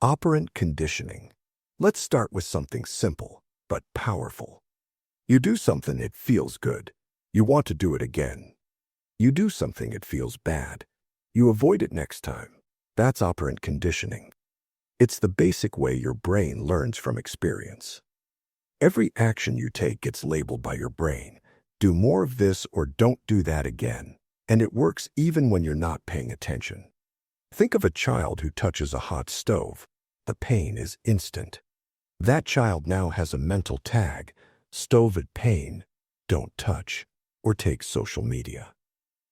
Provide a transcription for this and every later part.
Operant conditioning. Let's start with something simple, but powerful. You do something, it feels good. You want to do it again. You do something, it feels bad. You avoid it next time. That's operant conditioning. It's the basic way your brain learns from experience. Every action you take gets labeled by your brain. Do more of this or don't do that again. And it works even when you're not paying attention. Think of a child who touches a hot stove. The pain is instant. That child now has a mental tag: stove at pain, don't touch, or take social media.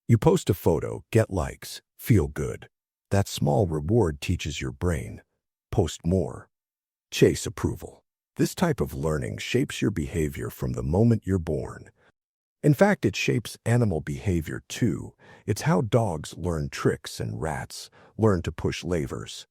You post a photo, get likes, feel good. That small reward teaches your brain: post more. Chase approval. This type of learning shapes your behavior from the moment you're born. In fact, it shapes animal behavior too. It's how dogs learn tricks and rats learn to push levers.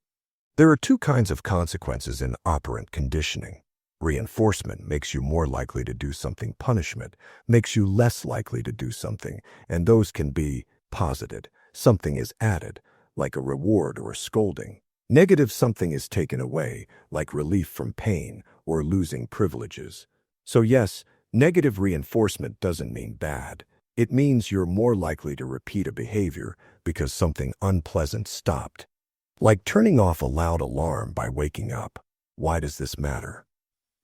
There are two kinds of consequences in operant conditioning. Reinforcement makes you more likely to do something. Punishment makes you less likely to do something, and those can be positive. Something is added, like a reward or a scolding. Negative, something is taken away, like relief from pain or losing privileges. So yes, negative reinforcement doesn't mean bad. It means you're more likely to repeat a behavior because something unpleasant stopped. Like turning off a loud alarm by waking up. Why does this matter?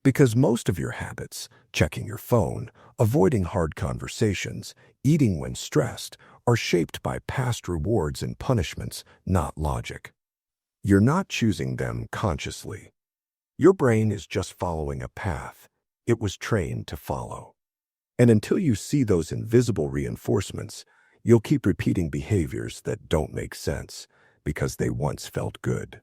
Because most of your habits, checking your phone, avoiding hard conversations, eating when stressed, are shaped by past rewards and punishments, not logic. You're not choosing them consciously. Your brain is just following a path it was trained to follow. And until you see those invisible reinforcements, you'll keep repeating behaviors that don't make sense because they once felt good.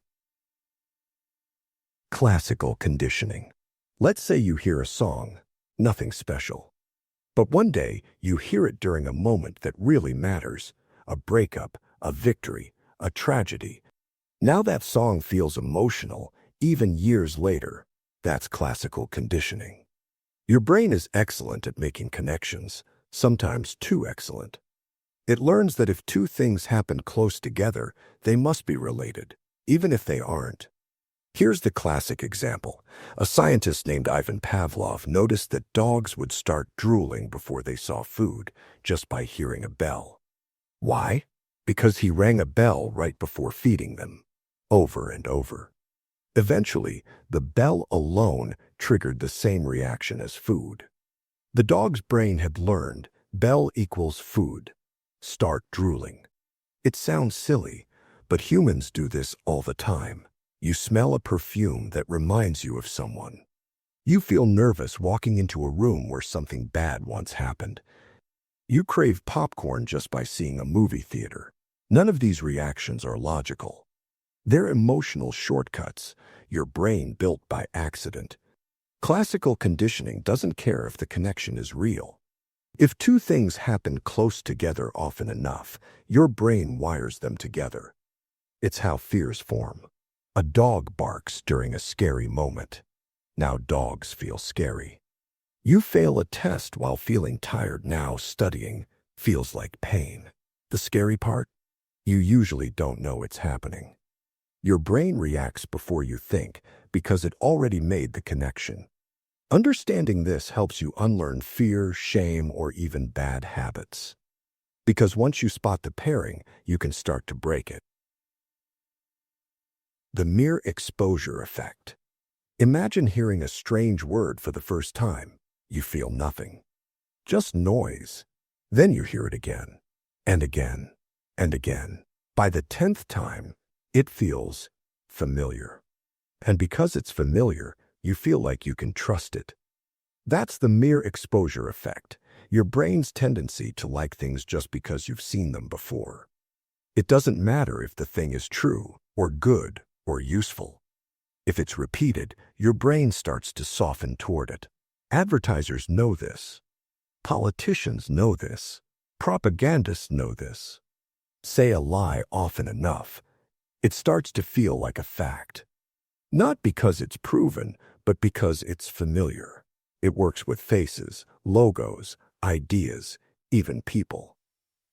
Classical conditioning. Let's say you hear a song, nothing special. But one day, you hear it during a moment that really matters: a breakup, a victory, a tragedy. Now that song feels emotional, even years later. That's classical conditioning. Your brain is excellent at making connections, sometimes too excellent. It learns that if two things happen close together, they must be related, even if they aren't. Here's the classic example. A scientist named Ivan Pavlov noticed that dogs would start drooling before they saw food, just by hearing a bell. Why? Because he rang a bell right before feeding them, over and over. Eventually, the bell alone triggered the same reaction as food. The dog's brain had learned bell equals food. Start drooling. It sounds silly, but humans do this all the time. You smell a perfume that reminds you of someone. You feel nervous walking into a room where something bad once happened. You crave popcorn just by seeing a movie theater. None of these reactions are logical. They're emotional shortcuts, your brain built by accident. Classical conditioning doesn't care if the connection is real. If two things happen close together often enough, your brain wires them together. It's how fears form. A dog barks during a scary moment. Now dogs feel scary. You fail a test while feeling tired. Now studying feels like pain. The scary part? You usually don't know it's happening. Your brain reacts before you think because it already made the connection. Understanding this helps you unlearn fear, shame, or even bad habits. Because once you spot the pairing, you can start to break it. The mere exposure effect. Imagine hearing a strange word for the first time. You feel nothing. Just noise. Then you hear it again, and again, and again. By the 10th time, it feels familiar. And because it's familiar, you feel like you can trust it. That's the mere exposure effect, your brain's tendency to like things just because you've seen them before. It doesn't matter if the thing is true, or good, or useful. If it's repeated, your brain starts to soften toward it. Advertisers know this. Politicians know this. Propagandists know this. Say a lie often enough, it starts to feel like a fact. Not because it's proven, but because it's familiar. It works with faces, logos, ideas, even people.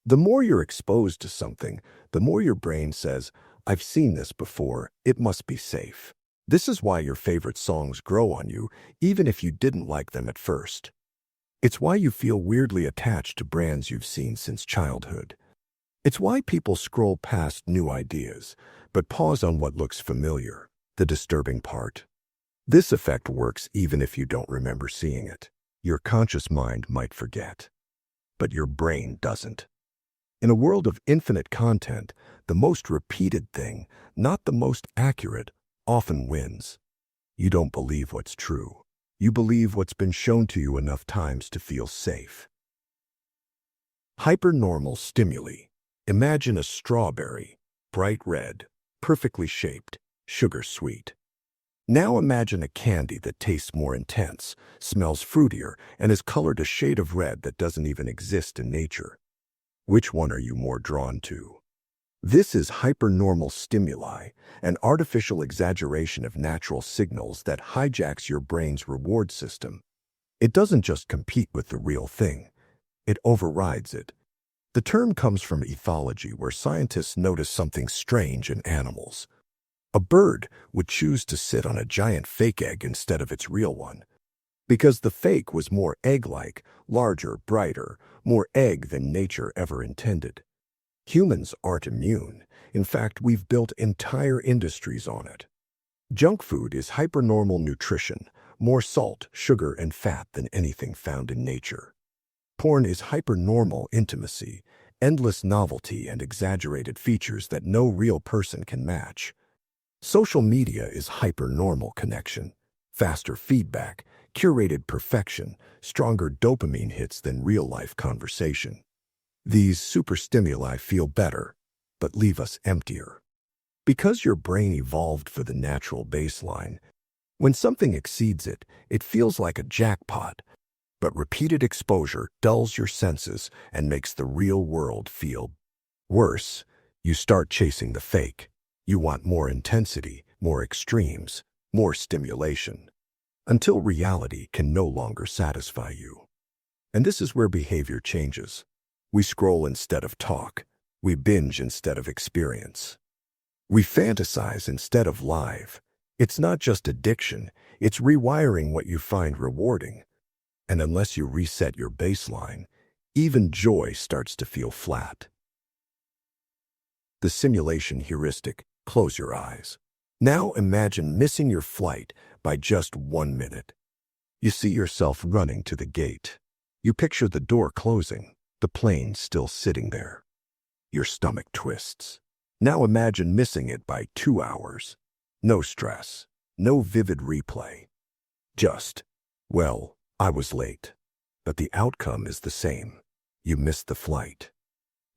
The more you're exposed to something, the more your brain says, I've seen this before. It must be safe. This is why your favorite songs grow on you, even if you didn't like them at first. It's why you feel weirdly attached to brands you've seen since childhood. It's why people scroll past new ideas, but pause on what looks familiar, the disturbing part. This effect works even if you don't remember seeing it. Your conscious mind might forget, but your brain doesn't. In a world of infinite content, the most repeated thing, not the most accurate, often wins. You don't believe what's true. You believe what's been shown to you enough times to feel safe. Hypernormal stimuli. Imagine a strawberry, bright red, perfectly shaped, sugar sweet. Now imagine a candy that tastes more intense, smells fruitier, and is colored a shade of red that doesn't even exist in nature. Which one are you more drawn to? This is hypernormal stimuli, an artificial exaggeration of natural signals that hijacks your brain's reward system. It doesn't just compete with the real thing, it overrides it. The term comes from ethology, where scientists notice something strange in animals. A bird would choose to sit on a giant fake egg instead of its real one, because the fake was more egg-like, larger, brighter, more egg than nature ever intended. Humans aren't immune. In fact, we've built entire industries on it. Junk food is hypernormal nutrition, more salt, sugar, and fat than anything found in nature. Porn is hypernormal intimacy, endless novelty and exaggerated features that no real person can match. Social media is hypernormal connection, faster feedback, curated perfection, stronger dopamine hits than real-life conversation. These superstimuli feel better, but leave us emptier. Because your brain evolved for the natural baseline, when something exceeds it, it feels like a jackpot. But repeated exposure dulls your senses and makes the real world feel worse. You start chasing the fake. You want more intensity, more extremes, more stimulation, until reality can no longer satisfy you. And this is where behavior changes. We scroll instead of talk. We binge instead of experience. We fantasize instead of live. It's not just addiction, it's rewiring what you find rewarding. And unless you reset your baseline, even joy starts to feel flat. The simulation heuristic. Close your eyes. Now imagine missing your flight by just 1 minute. You see yourself running to the gate. You picture the door closing, the plane still sitting there. Your stomach twists. Now imagine missing it by 2 hours. No stress, no vivid replay. Just, well, I was late. But the outcome is the same. You missed the flight.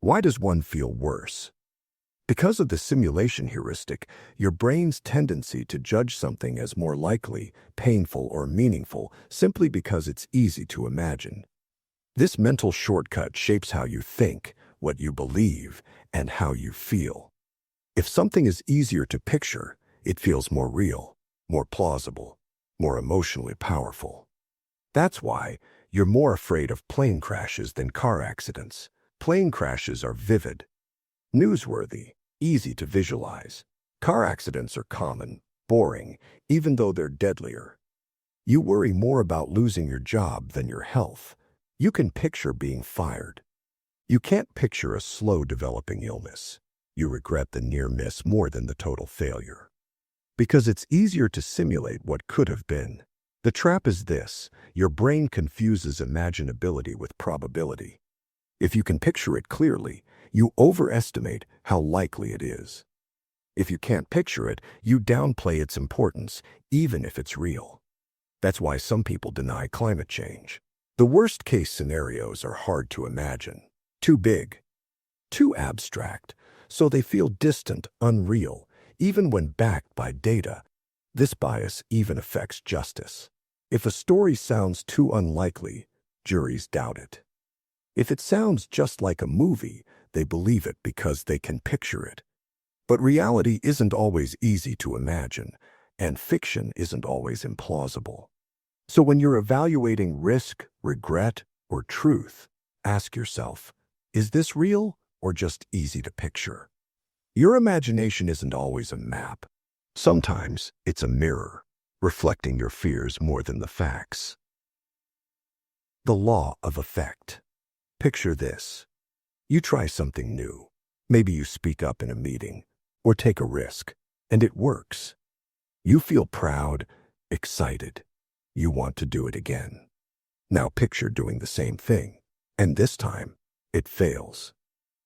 Why does one feel worse? Because of the simulation heuristic, your brain's tendency to judge something as more likely, painful, or meaningful simply because it's easy to imagine. This mental shortcut shapes how you think, what you believe, and how you feel. If something is easier to picture, it feels more real, more plausible, more emotionally powerful. That's why you're more afraid of plane crashes than car accidents. Plane crashes are vivid, newsworthy, easy to visualize. Car accidents are common, boring, even though they're deadlier. You worry more about losing your job than your health. You can picture being fired. You can't picture a slow developing illness. You regret the near miss more than the total failure. Because it's easier to simulate what could have been. The trap is this: your brain confuses imaginability with probability. If you can picture it clearly, you overestimate how likely it is. If you can't picture it, you downplay its importance, even if it's real. That's why some people deny climate change. The worst-case scenarios are hard to imagine. Too big, too abstract, so they feel distant, unreal, even when backed by data. This bias even affects justice. If a story sounds too unlikely, juries doubt it. If it sounds just like a movie, they believe it because they can picture it. But reality isn't always easy to imagine, and fiction isn't always implausible. So when you're evaluating risk, regret, or truth, ask yourself, is this real or just easy to picture? Your imagination isn't always a map. Sometimes it's a mirror, reflecting your fears more than the facts. The law of effect. Picture this. You try something new. Maybe you speak up in a meeting or take a risk, and it works. You feel proud, excited. You want to do it again. Now picture doing the same thing, and this time it fails.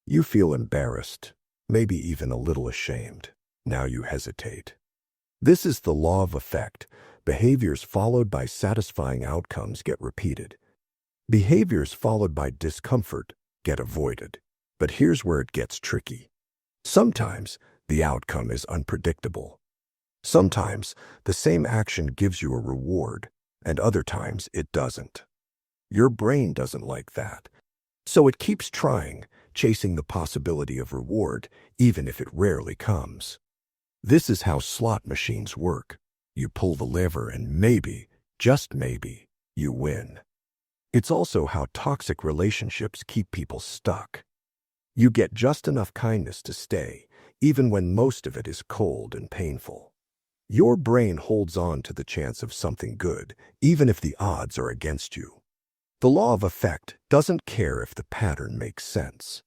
You feel embarrassed, maybe even a little ashamed. Now you hesitate. This is the law of effect. Behaviors followed by satisfying outcomes get repeated. Behaviors followed by discomfort get avoided. But here's where it gets tricky. Sometimes the outcome is unpredictable. Sometimes the same action gives you a reward, and other times it doesn't. Your brain doesn't like that. So it keeps trying, chasing the possibility of reward, even if it rarely comes. This is how slot machines work. You pull the lever and maybe, just maybe, you win. It's also how toxic relationships keep people stuck. You get just enough kindness to stay, even when most of it is cold and painful. Your brain holds on to the chance of something good, even if the odds are against you. The law of effect doesn't care if the pattern makes sense.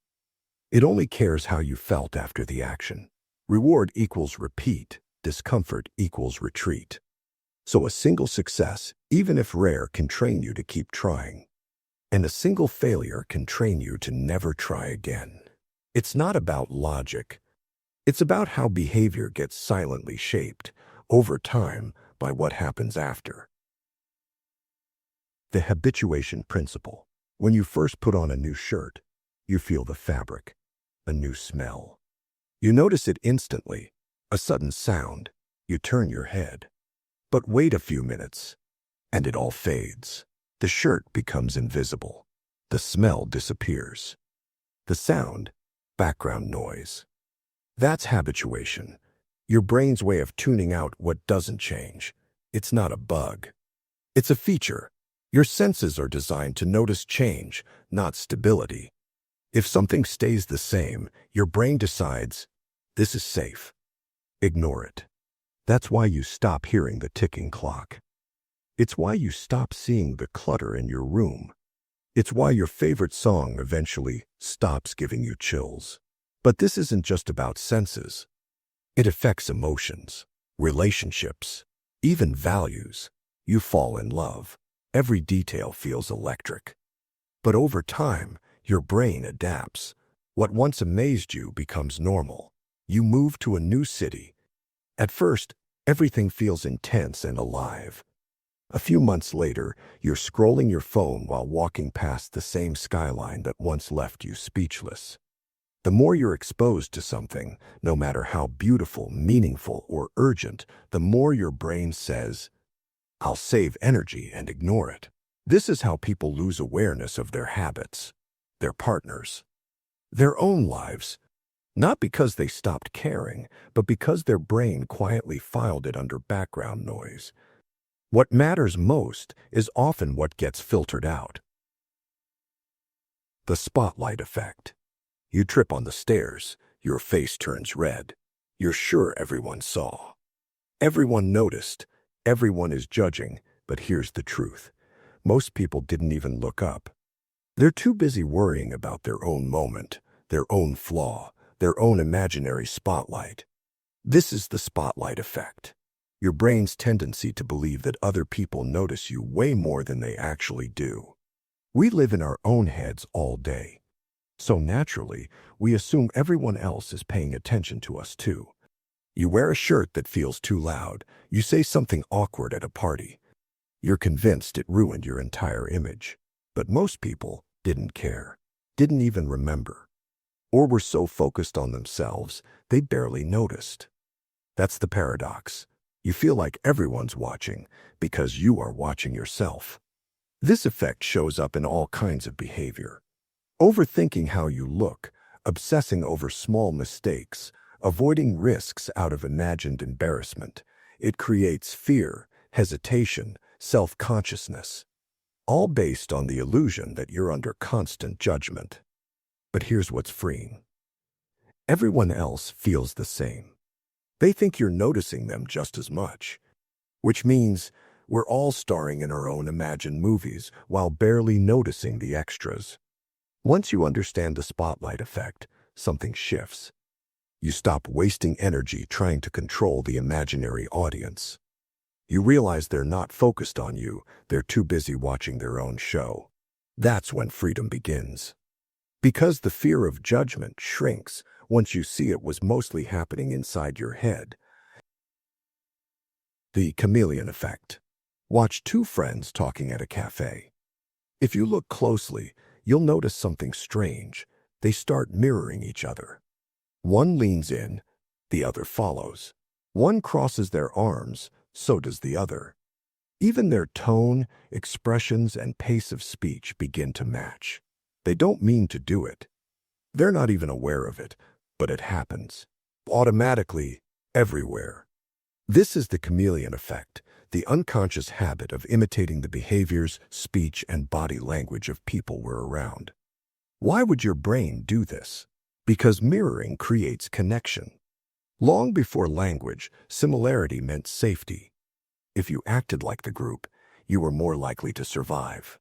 It only cares how you felt after the action. Reward equals repeat, discomfort equals retreat. So a single success, even if rare, can train you to keep trying. And a single failure can train you to never try again. It's not about logic. It's about how behavior gets silently shaped over time by what happens after. The habituation principle. When you first put on a new shirt, you feel the fabric, a new smell. You notice it instantly, a sudden sound. You turn your head. But wait a few minutes, and it all fades. The shirt becomes invisible. The smell disappears. The sound, background noise. That's habituation. Your brain's way of tuning out what doesn't change. It's not a bug. It's a feature. Your senses are designed to notice change, not stability. If something stays the same, your brain decides, this is safe. Ignore it. That's why you stop hearing the ticking clock. It's why you stop seeing the clutter in your room. It's why your favorite song eventually stops giving you chills. But this isn't just about senses. It affects emotions, relationships, even values. You fall in love. Every detail feels electric. But over time, your brain adapts. What once amazed you becomes normal. You move to a new city. At first, everything feels intense and alive. A few months later, you're scrolling your phone while walking past the same skyline that once left you speechless. The more you're exposed to something, no matter how beautiful, meaningful, or urgent, the more your brain says, I'll save energy and ignore it. This is how people lose awareness of their habits, their partners, their own lives, not because they stopped caring, but because their brain quietly filed it under background noise. What matters most is often what gets filtered out. The spotlight effect. You trip on the stairs, your face turns red. You're sure everyone saw. Everyone noticed. Everyone is judging, but here's the truth. Most people didn't even look up. They're too busy worrying about their own moment, their own flaw, their own imaginary spotlight. This is the spotlight effect. Your brain's tendency to believe that other people notice you way more than they actually do. We live in our own heads all day. So naturally, we assume everyone else is paying attention to us too. You wear a shirt that feels too loud. You say something awkward at a party. You're convinced it ruined your entire image. But most people didn't care, didn't even remember, or were so focused on themselves, they barely noticed. That's the paradox. You feel like everyone's watching because you are watching yourself. This effect shows up in all kinds of behavior. Overthinking how you look, obsessing over small mistakes, avoiding risks out of imagined embarrassment. It creates fear, hesitation, self-consciousness, all based on the illusion that you're under constant judgment. But here's what's freeing. Everyone else feels the same. They think you're noticing them just as much, which means we're all starring in our own imagined movies while barely noticing the extras. Once you understand the spotlight effect, something shifts. You stop wasting energy trying to control the imaginary audience. You realize they're not focused on you, they're too busy watching their own show. That's when freedom begins. Because the fear of judgment shrinks once you see it was mostly happening inside your head. The chameleon effect. Watch two friends talking at a cafe. If you look closely, you'll notice something strange. They start mirroring each other. One leans in, the other follows. One crosses their arms, so does the other. Even their tone, expressions, and pace of speech begin to match. They don't mean to do it. They're not even aware of it, but it happens. Automatically, everywhere. This is the chameleon effect, the unconscious habit of imitating the behaviors, speech, and body language of people we're around. Why would your brain do this? Because mirroring creates connection. Long before language, similarity meant safety. If you acted like the group, you were more likely to survive.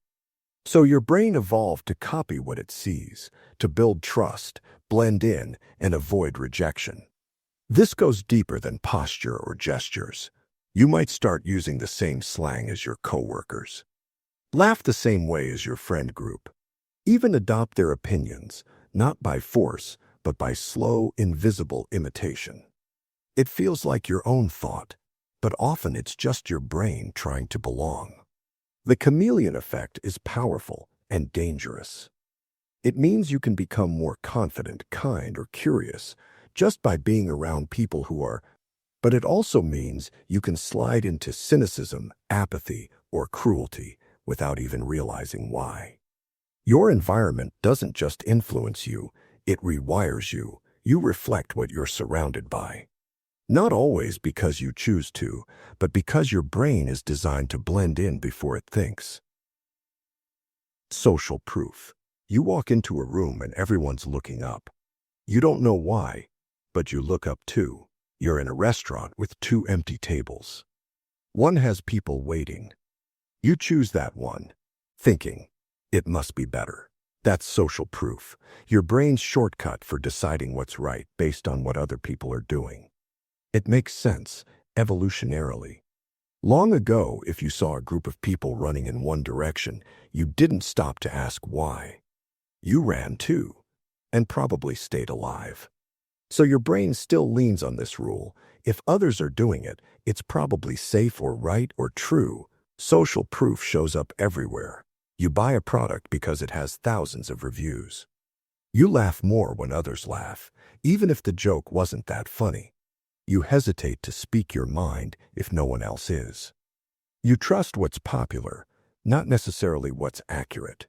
So your brain evolved to copy what it sees, to build trust, blend in, and avoid rejection. This goes deeper than posture or gestures. You might start using the same slang as your coworkers. Laugh the same way as your friend group. Even adopt their opinions, not by force, but by slow, invisible imitation. It feels like your own thought, but often it's just your brain trying to belong. The chameleon effect is powerful and dangerous. It means you can become more confident, kind, or curious just by being around people who are, but it also means you can slide into cynicism, apathy, or cruelty without even realizing why. Your environment doesn't just influence you, it rewires you. You reflect what you're surrounded by. Not always because you choose to, but because your brain is designed to blend in before it thinks. Social proof. You walk into a room and everyone's looking up. You don't know why, but you look up too. You're in a restaurant with two empty tables. One has people waiting. You choose that one, thinking, it must be better. That's social proof, your brain's shortcut for deciding what's right based on what other people are doing. It makes sense, evolutionarily. Long ago, if you saw a group of people running in one direction, you didn't stop to ask why. You ran too, and probably stayed alive. So your brain still leans on this rule. If others are doing it, it's probably safe or right or true. Social proof shows up everywhere. You buy a product because it has thousands of reviews. You laugh more when others laugh, even if the joke wasn't that funny. You hesitate to speak your mind if no one else is. You trust what's popular, not necessarily what's accurate.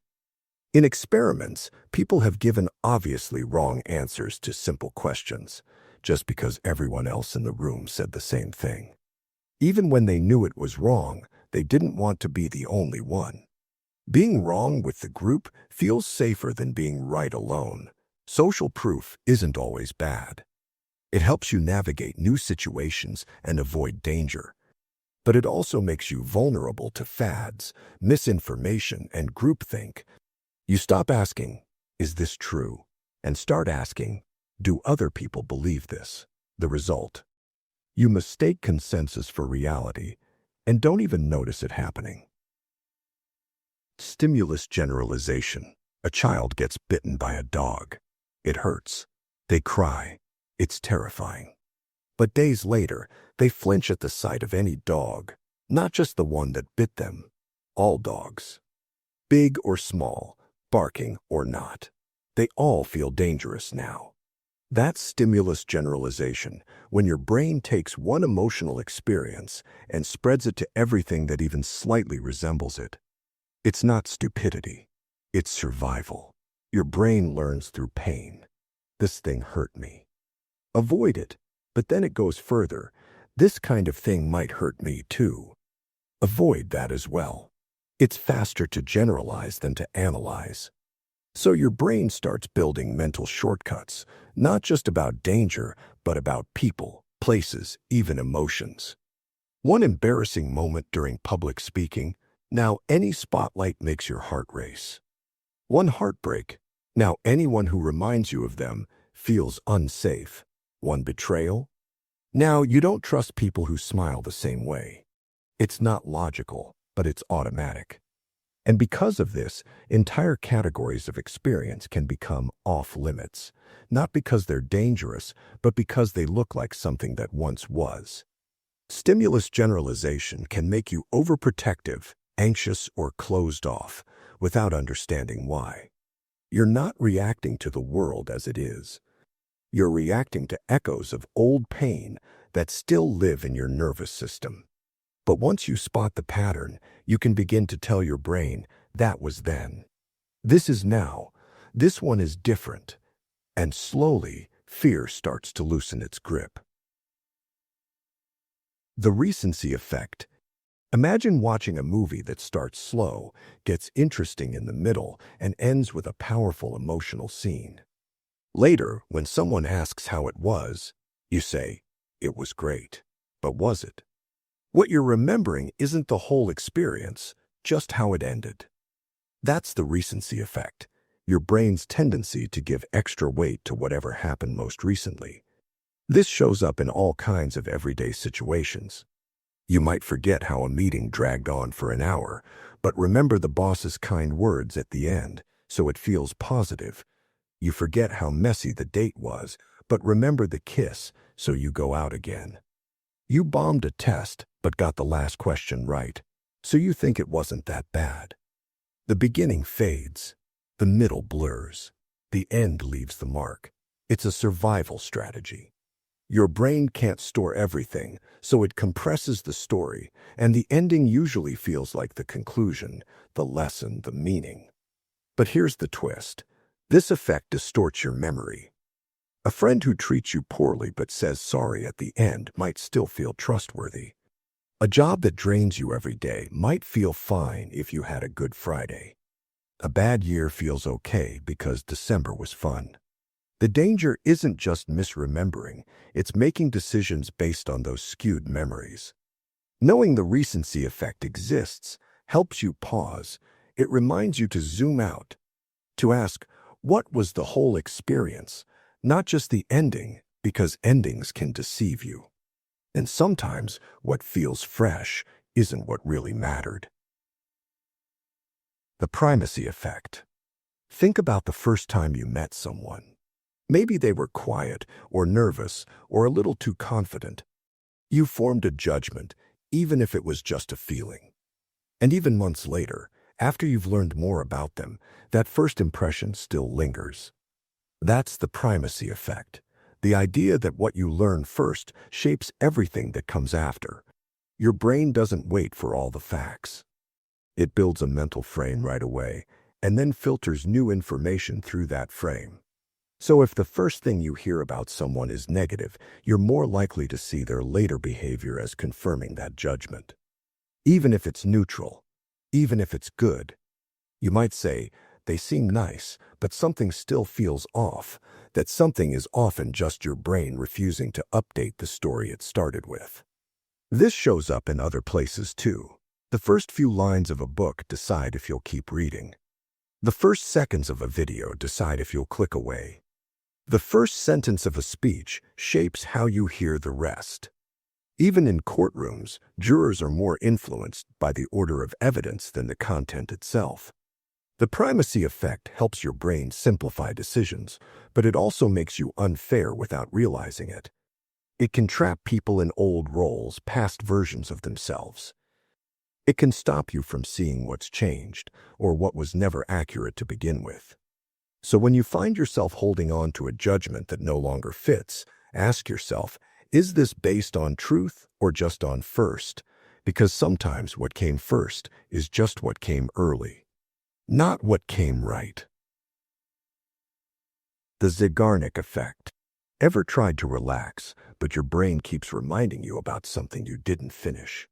In experiments, people have given obviously wrong answers to simple questions, just because everyone else in the room said the same thing. Even when they knew it was wrong, they didn't want to be the only one. Being wrong with the group feels safer than being right alone. Social proof isn't always bad. It helps you navigate new situations and avoid danger. But it also makes you vulnerable to fads, misinformation, and groupthink. You stop asking, is this true? And start asking, do other people believe this? The result: you mistake consensus for reality and don't even notice it happening. Stimulus generalization. A child gets bitten by a dog. It hurts. They cry. It's terrifying. But days later, they flinch at the sight of any dog, not just the one that bit them. All dogs. Big or small, barking or not. They all feel dangerous now. That's stimulus generalization, when your brain takes one emotional experience and spreads it to everything that even slightly resembles it. It's not stupidity. It's survival. Your brain learns through pain. This thing hurt me. Avoid it, but then it goes further. This kind of thing might hurt me too. Avoid that as well. It's faster to generalize than to analyze. So your brain starts building mental shortcuts, not just about danger, but about people, places, even emotions. One embarrassing moment during public speaking, now any spotlight makes your heart race. One heartbreak, now anyone who reminds you of them feels unsafe. One betrayal, now you don't trust people who smile the same way. It's not logical, but it's automatic. And because of this, entire categories of experience can become off limits, not because they're dangerous, but because they look like something that once was. Stimulus generalization can make you overprotective, anxious, or closed off without understanding why. You're not reacting to the world as it is. You're reacting to echoes of old pain that still live in your nervous system. But once you spot the pattern, you can begin to tell your brain, that was then. This is now. This one is different. And slowly, fear starts to loosen its grip. The recency effect. Imagine watching a movie that starts slow, gets interesting in the middle, and ends with a powerful emotional scene. Later, when someone asks how it was, you say, it was great. But was it? What you're remembering isn't the whole experience, just how it ended. That's the recency effect, your brain's tendency to give extra weight to whatever happened most recently. This shows up in all kinds of everyday situations. You might forget how a meeting dragged on for an hour, but remember the boss's kind words at the end, so it feels positive. You forget how messy the date was, but remember the kiss, so you go out again. You bombed a test, but got the last question right, so you think it wasn't that bad. The beginning fades, the middle blurs, the end leaves the mark. It's a survival strategy. Your brain can't store everything, so it compresses the story, and the ending usually feels like the conclusion, the lesson, the meaning. But here's the twist. This effect distorts your memory. A friend who treats you poorly but says sorry at the end might still feel trustworthy. A job that drains you every day might feel fine if you had a good Friday. A bad year feels okay because December was fun. The danger isn't just misremembering, it's making decisions based on those skewed memories. Knowing the recency effect exists helps you pause. It reminds you to zoom out, to ask, what was the whole experience, not just the ending, because endings can deceive you. And sometimes what feels fresh isn't what really mattered. The primacy effect. Think about the first time you met someone. Maybe they were quiet or nervous or a little too confident. You formed a judgment, even if it was just a feeling. And even months later, after you've learned more about them, that first impression still lingers. That's the primacy effect, the idea that what you learn first shapes everything that comes after. Your brain doesn't wait for all the facts. It builds a mental frame right away and then filters new information through that frame. So if the first thing you hear about someone is negative, you're more likely to see their later behavior as confirming that judgment. Even if it's neutral, even if it's good, you might say, they seem nice, but something still feels off. That something is often just your brain refusing to update the story it started with. This shows up in other places too. The first few lines of a book decide if you'll keep reading. The first seconds of a video decide if you'll click away. The first sentence of a speech shapes how you hear the rest. Even in courtrooms, jurors are more influenced by the order of evidence than the content itself. The primacy effect helps your brain simplify decisions, but it also makes you unfair without realizing it. It can trap people in old roles, past versions of themselves. It can stop you from seeing what's changed or what was never accurate to begin with. So when you find yourself holding on to a judgment that no longer fits, ask yourself, is this based on truth or just on first? Because sometimes what came first is just what came early, not what came right. The Zeigarnik effect. Ever tried to relax, but your brain keeps reminding you about something you didn't finish?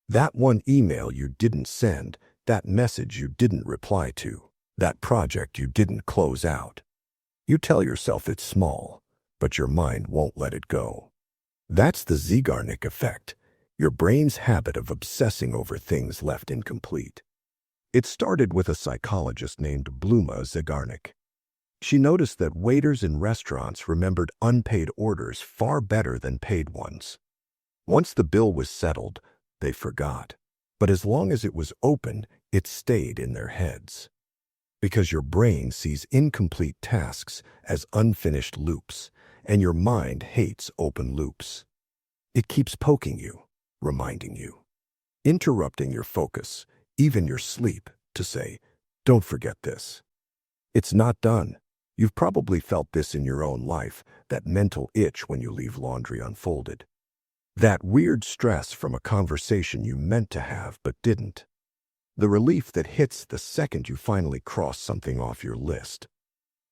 That one email you didn't send, that message you didn't reply to, that project you didn't close out. You tell yourself it's small, but your mind won't let it go. That's the Zeigarnik effect, your brain's habit of obsessing over things left incomplete. It started with a psychologist named Bluma Zeigarnik. She noticed that waiters in restaurants remembered unpaid orders far better than paid ones. Once the bill was settled, they forgot. But as long as it was open, it stayed in their heads. Because your brain sees incomplete tasks as unfinished loops, and your mind hates open loops. It keeps poking you, reminding you, interrupting your focus, even your sleep, to say, "Don't forget this." It's not done. You've probably felt this in your own life, that mental itch when you leave laundry unfolded. That weird stress from a conversation you meant to have but didn't. The relief that hits the second you finally cross something off your list.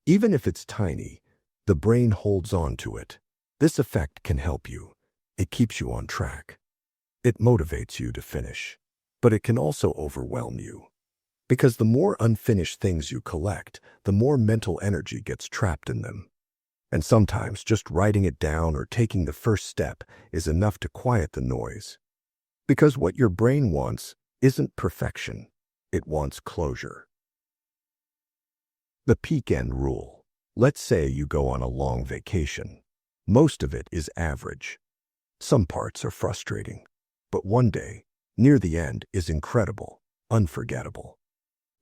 Even if it's tiny, the brain holds on to it. This effect can help you. It keeps you on track. It motivates you to finish. But it can also overwhelm you. Because the more unfinished things you collect, the more mental energy gets trapped in them. And sometimes just writing it down or taking the first step is enough to quiet the noise. Because what your brain wants isn't perfection. It wants closure. The peak end rule. Let's say you go on a long vacation. Most of it is average. Some parts are frustrating. But one day, near the end, is incredible, unforgettable.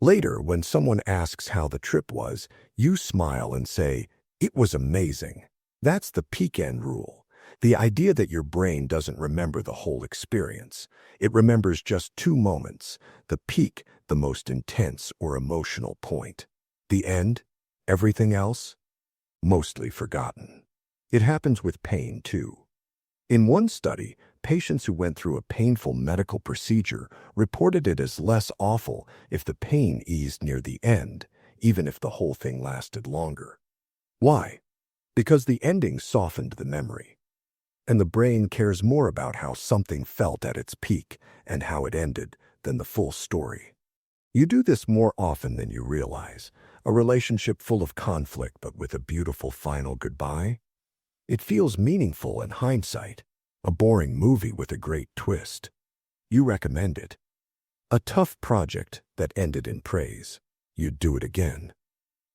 Later, when someone asks how the trip was, you smile and say, "It was amazing." That's the peak end rule. The idea that your brain doesn't remember the whole experience. It remembers just two moments, the peak, the most intense or emotional point. The end, everything else, mostly forgotten. It happens with pain, too. In one study, patients who went through a painful medical procedure reported it as less awful if the pain eased near the end, even if the whole thing lasted longer. Why? Because the ending softened the memory. And the brain cares more about how something felt at its peak and how it ended than the full story. You do this more often than you realize. A relationship full of conflict but with a beautiful final goodbye? It feels meaningful in hindsight. A boring movie with a great twist. You recommend it. A tough project that ended in praise. You'd do it again.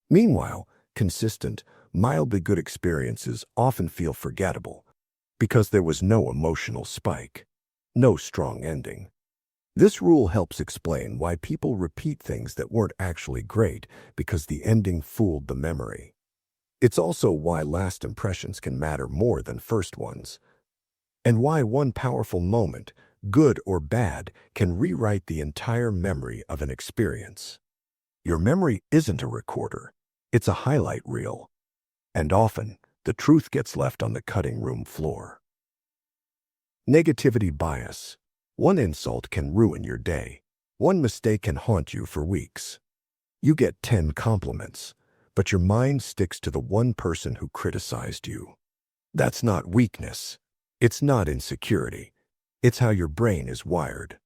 Meanwhile, consistent, mildly good experiences often feel forgettable because there was no emotional spike, no strong ending. This rule helps explain why people repeat things that weren't actually great because the ending fooled the memory. It's also why last impressions can matter more than first ones, and why one powerful moment, good or bad, can rewrite the entire memory of an experience. Your memory isn't a recorder, it's a highlight reel. And often, the truth gets left on the cutting room floor. Negativity bias. One insult can ruin your day. One mistake can haunt you for weeks. You get 10 compliments, but your mind sticks to the one person who criticized you. That's not weakness. It's not insecurity. It's how your brain is wired.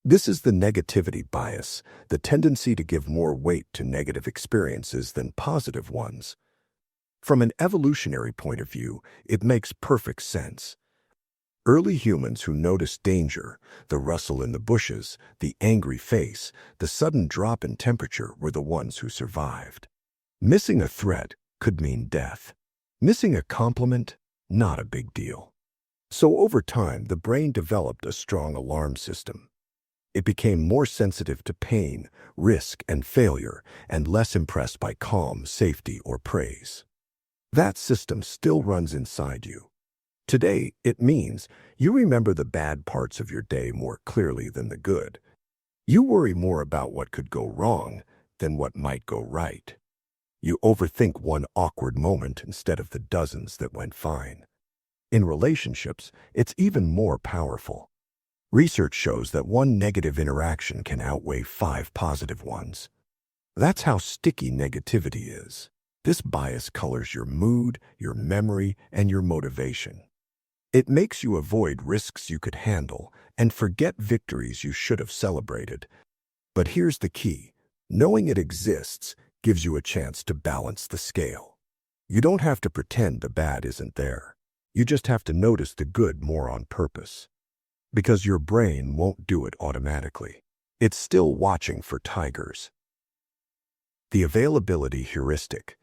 This is the negativity bias, the tendency to give more weight to negative experiences than positive ones. From an evolutionary point of view, it makes perfect sense. Early humans who noticed danger, the rustle in the bushes, the angry face, the sudden drop in temperature were the ones who survived. Missing a threat could mean death. Missing a compliment, not a big deal. So over time, the brain developed a strong alarm system. It became more sensitive to pain, risk, and failure, and less impressed by calm, safety, or praise. That system still runs inside you. Today, it means you remember the bad parts of your day more clearly than the good. You worry more about what could go wrong than what might go right. You overthink one awkward moment instead of the dozens that went fine. In relationships, it's even more powerful. Research shows that one negative interaction can outweigh 5 positive ones. That's how sticky negativity is. This bias colors your mood, your memory, and your motivation. It makes you avoid risks you could handle and forget victories you should have celebrated. But here's the key. Knowing it exists gives you a chance to balance the scale. You don't have to pretend the bad isn't there. You just have to notice the good more on purpose. Because your brain won't do it automatically. It's still watching for tigers. The availability heuristic.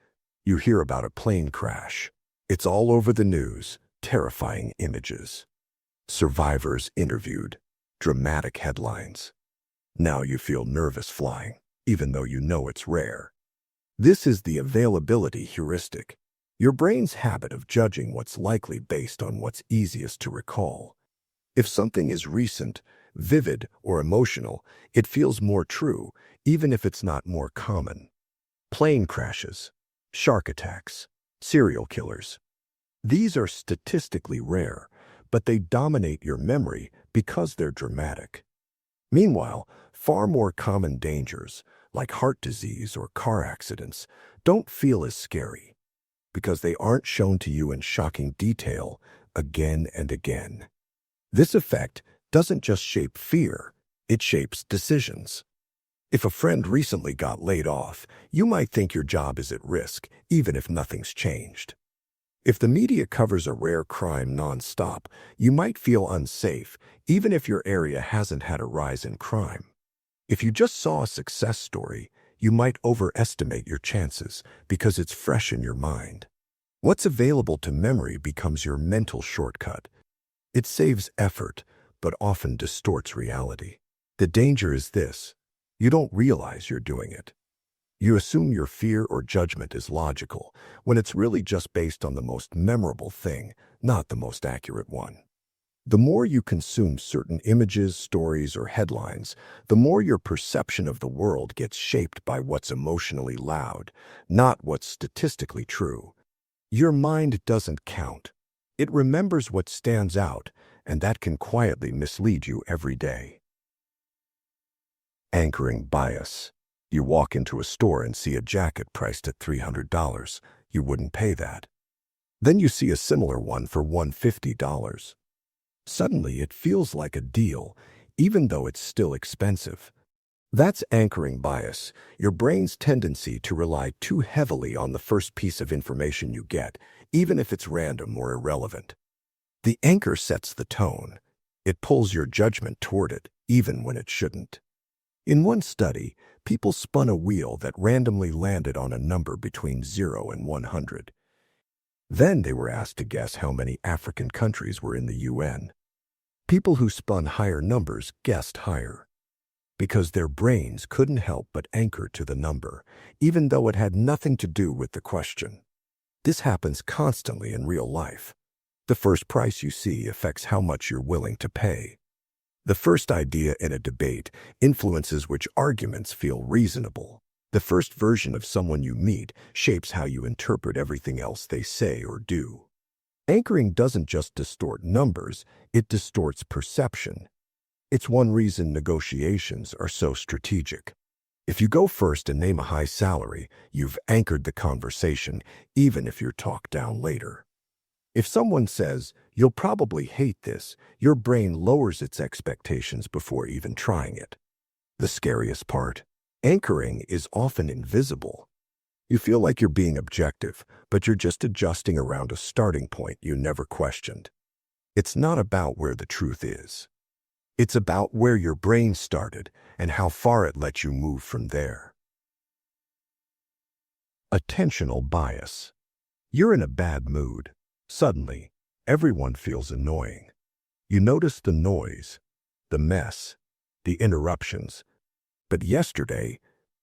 You hear about a plane crash. It's all over the news, terrifying images. Survivors interviewed, dramatic headlines. Now you feel nervous flying, even though you know it's rare. This is the availability heuristic, your brain's habit of judging what's likely based on what's easiest to recall. If something is recent, vivid, or emotional, it feels more true, even if it's not more common. Plane crashes, shark attacks, serial killers. These are statistically rare, but they dominate your memory because they're dramatic. Meanwhile, far more common dangers, like heart disease or car accidents, don't feel as scary because they aren't shown to you in shocking detail again and again. This effect doesn't just shape fear, it shapes decisions. If a friend recently got laid off, you might think your job is at risk, even if nothing's changed. If the media covers a rare crime nonstop, you might feel unsafe, even if your area hasn't had a rise in crime. If you just saw a success story, you might overestimate your chances because it's fresh in your mind. What's available to memory becomes your mental shortcut. It saves effort, but often distorts reality. The danger is this: you don't realize you're doing it. You assume your fear or judgment is logical, when it's really just based on the most memorable thing, not the most accurate one. The more you consume certain images, stories, or headlines, the more your perception of the world gets shaped by what's emotionally loud, not what's statistically true. Your mind doesn't count. It remembers what stands out, and that can quietly mislead you every day. Anchoring bias. You walk into a store and see a jacket priced at $300. You wouldn't pay that. Then you see a similar one for $150. Suddenly, it feels like a deal, even though it's still expensive. That's anchoring bias, your brain's tendency to rely too heavily on the first piece of information you get, even if it's random or irrelevant. The anchor sets the tone. It pulls your judgment toward it, even when it shouldn't. In one study, people spun a wheel that randomly landed on a number between 0 and 100. Then they were asked to guess how many African countries were in the UN. People who spun higher numbers guessed higher, because their brains couldn't help but anchor to the number, even though it had nothing to do with the question. This happens constantly in real life. The first price you see affects how much you're willing to pay. The first idea in a debate influences which arguments feel reasonable. The first version of someone you meet shapes how you interpret everything else they say or do. Anchoring doesn't just distort numbers, it distorts perception. It's one reason negotiations are so strategic. If you go first and name a high salary, you've anchored the conversation, even if you're talked down later. If someone says, "You'll probably hate this," your brain lowers its expectations before even trying it. The scariest part: anchoring is often invisible. You feel like you're being objective, but you're just adjusting around a starting point you never questioned. It's not about where the truth is. It's about where your brain started and how far it let you move from there. Attentional bias. You're in a bad mood. Suddenly, everyone feels annoying. You notice the noise, the mess, the interruptions. But yesterday,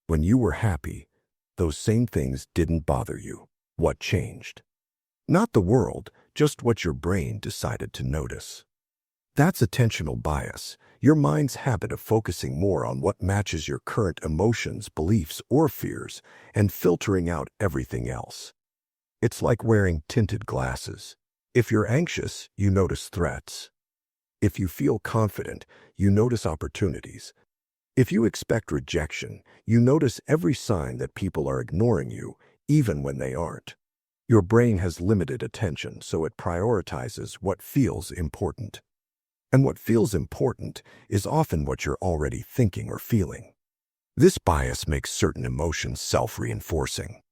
when you were happy, those same things didn't bother you. What changed? Not the world, just what your brain decided to notice. That's attentional bias, your mind's habit of focusing more on what matches your current emotions, beliefs, or fears, and filtering out everything else. It's like wearing tinted glasses. If you're anxious, you notice threats. If you feel confident, you notice opportunities. If you expect rejection, you notice every sign that people are ignoring you, even when they aren't. Your brain has limited attention, so it prioritizes what feels important. And what feels important is often what you're already thinking or feeling. This bias makes certain emotions self-reinforcing.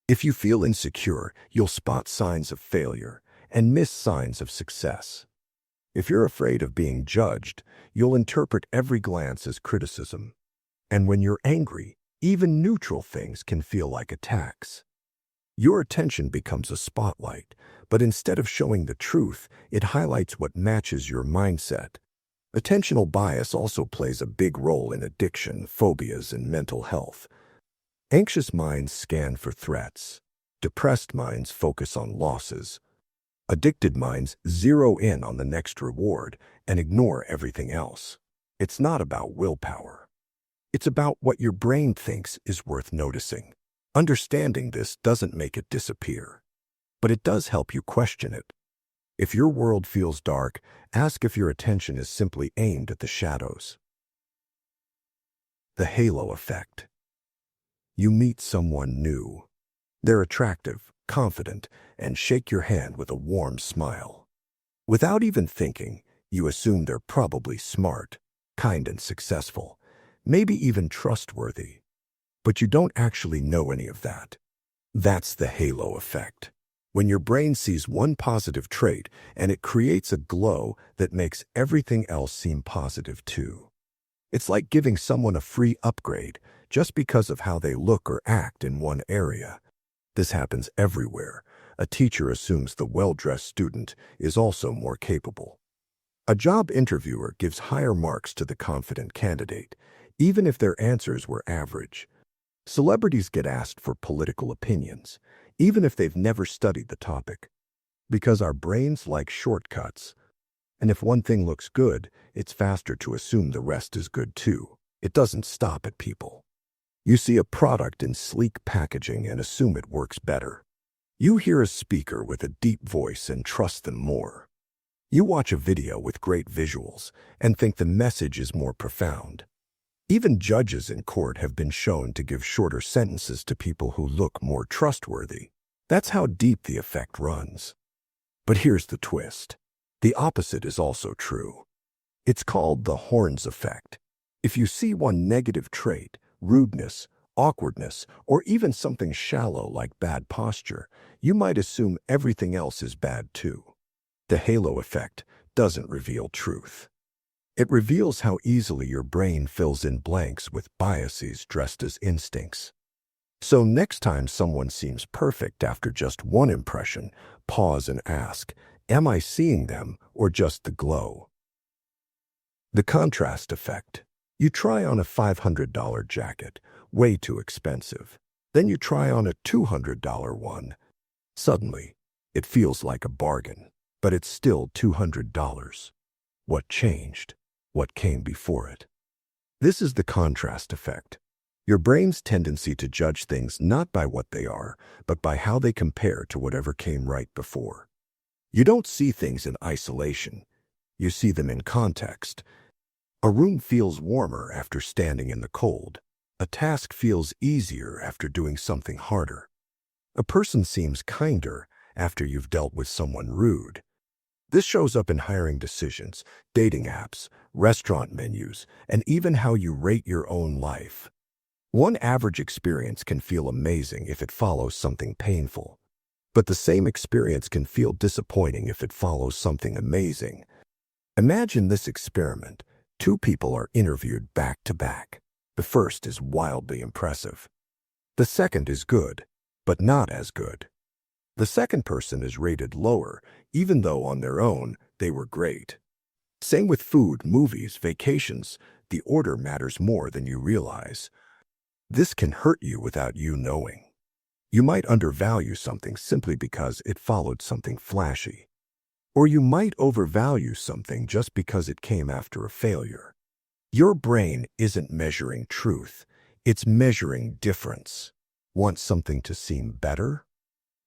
If you feel insecure, you'll spot signs of failure and miss signs of success. If you're afraid of being judged, you'll interpret every glance as criticism. And when you're angry, even neutral things can feel like attacks. Your attention becomes a spotlight, but instead of showing the truth, it highlights what matches your mindset. Attentional bias also plays a big role in addiction, phobias, and mental health. Anxious minds scan for threats. Depressed minds focus on losses. Addicted minds zero in on the next reward and ignore everything else. It's not about willpower. It's about what your brain thinks is worth noticing. Understanding this doesn't make it disappear, but it does help you question it. If your world feels dark, ask if your attention is simply aimed at the shadows. The halo effect. You meet someone new. They're attractive, confident, and shake your hand with a warm smile. Without even thinking, you assume they're probably smart, kind, and successful, maybe even trustworthy. But you don't actually know any of that. That's the halo effect. When your brain sees one positive trait and it creates a glow that makes everything else seem positive too. It's like giving someone a free upgrade just because of how they look or act in one area. This happens everywhere. A teacher assumes the well-dressed student is also more capable. A job interviewer gives higher marks to the confident candidate, even if their answers were average. Celebrities get asked for political opinions, even if they've never studied the topic, because our brains like shortcuts. And if one thing looks good, it's faster to assume the rest is good too. It doesn't stop at people. You see a product in sleek packaging and assume it works better. You hear a speaker with a deep voice and trust them more. You watch a video with great visuals and think the message is more profound. Even judges in court have been shown to give shorter sentences to people who look more trustworthy. That's how deep the effect runs. But here's the twist. The opposite is also true. It's called the horns effect. If you see one negative trait, rudeness, awkwardness, or even something shallow like bad posture, you might assume everything else is bad too. The halo effect doesn't reveal truth. It reveals how easily your brain fills in blanks with biases dressed as instincts. So next time someone seems perfect after just one impression, pause and ask, am I seeing them or just the glow? The contrast effect. You try on a $500 jacket, way too expensive. Then you try on a $200 one. Suddenly, it feels like a bargain, but it's still $200. What changed? What came before it? This is the contrast effect. Your brain's tendency to judge things not by what they are, but by how they compare to whatever came right before. You don't see things in isolation. You see them in context. A room feels warmer after standing in the cold. A task feels easier after doing something harder. A person seems kinder after you've dealt with someone rude. This shows up in hiring decisions, dating apps, restaurant menus, and even how you rate your own life. One average experience can feel amazing if it follows something painful. But the same experience can feel disappointing if it follows something amazing. Imagine this experiment. Two people are interviewed back to back. The first is wildly impressive. The second is good, but not as good. The second person is rated lower, even though on their own, they were great. Same with food, movies, vacations. The order matters more than you realize. This can hurt you without you knowing. You might undervalue something simply because it followed something flashy. Or you might overvalue something just because it came after a failure. Your brain isn't measuring truth. It's measuring difference. Want something to seem better?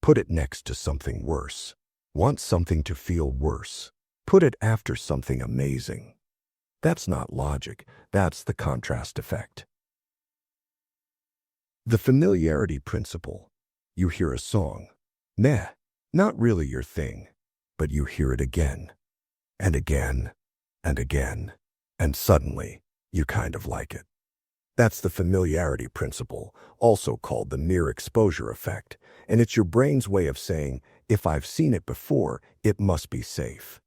Put it next to something worse. Want something to feel worse? Put it after something amazing. That's not logic. That's the contrast effect. The familiarity principle. You hear a song. Meh, not really your thing. But you hear it again, and again, and again, and suddenly, you kind of like it. That's the familiarity principle, also called the mere exposure effect, and it's your brain's way of saying, if I've seen it before, it must be safe.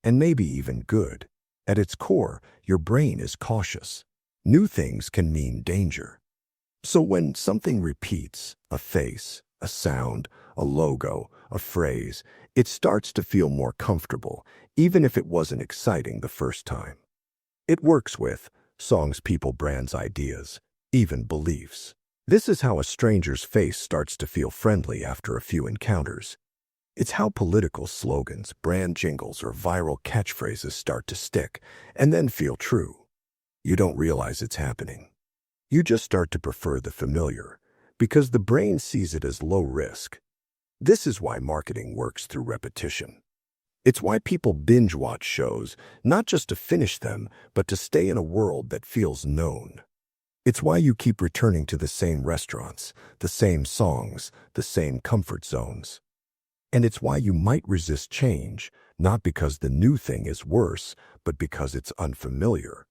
And maybe even good. At its core, your brain is cautious. New things can mean danger. So when something repeats, a face, a sound, a logo, a phrase, it starts to feel more comfortable, even if it wasn't exciting the first time. It works with songs, people, brands, ideas, even beliefs. This is how a stranger's face starts to feel friendly after a few encounters. It's how political slogans, brand jingles, or viral catchphrases start to stick and then feel true. You don't realize it's happening. You just start to prefer the familiar because the brain sees it as low risk. This is why marketing works through repetition. It's why people binge watch shows, not just to finish them, but to stay in a world that feels known. It's why you keep returning to the same restaurants, the same songs, the same comfort zones. And it's why you might resist change, not because the new thing is worse, but because it's unfamiliar.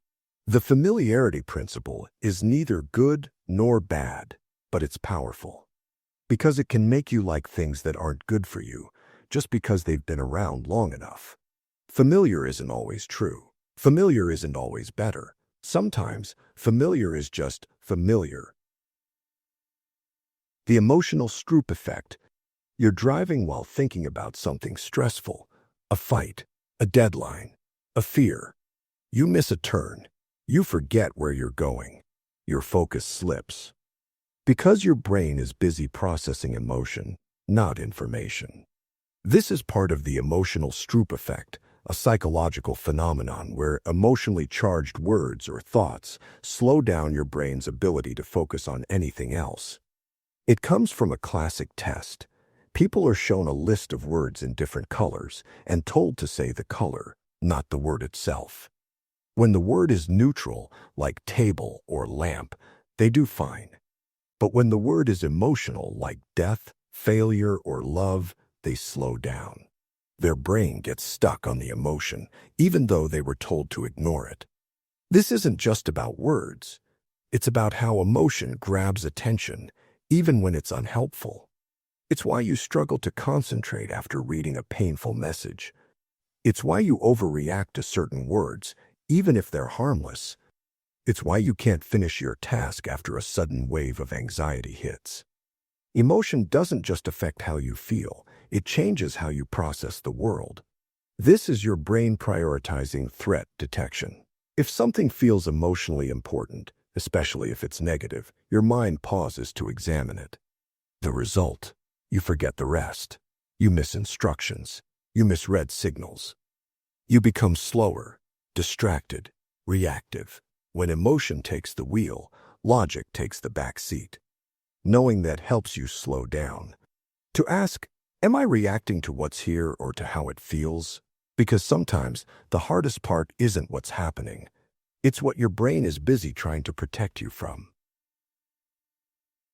The familiarity principle is neither good nor bad, but it's powerful. Because it can make you like things that aren't good for you, just because they've been around long enough. Familiar isn't always true. Familiar isn't always better. Sometimes, familiar is just familiar. The emotional Stroop effect. You're driving while thinking about something stressful, a fight, a deadline, a fear. You miss a turn. You forget where you're going. Your focus slips. Because your brain is busy processing emotion, not information. This is part of the emotional Stroop effect, a psychological phenomenon where emotionally charged words or thoughts slow down your brain's ability to focus on anything else. It comes from a classic test. People are shown a list of words in different colors and told to say the color, not the word itself. When the word is neutral, like table or lamp, they do fine. But when the word is emotional, like death, failure, or love, they slow down. Their brain gets stuck on the emotion, even though they were told to ignore it. This isn't just about words. It's about how emotion grabs attention, even when it's unhelpful. It's why you struggle to concentrate after reading a painful message. It's why you overreact to certain words, even if they're harmless. It's why you can't finish your task after a sudden wave of anxiety hits. Emotion doesn't just affect how you feel, it changes how you process the world. This is your brain prioritizing threat detection. If something feels emotionally important, especially if it's negative, your mind pauses to examine it. The result: you forget the rest. You miss instructions. You misread signals. You become slower, distracted, reactive. When emotion takes the wheel, logic takes the back seat. Knowing that helps you slow down. To ask, am I reacting to what's here or to how it feels? Because sometimes the hardest part isn't what's happening. It's what your brain is busy trying to protect you from.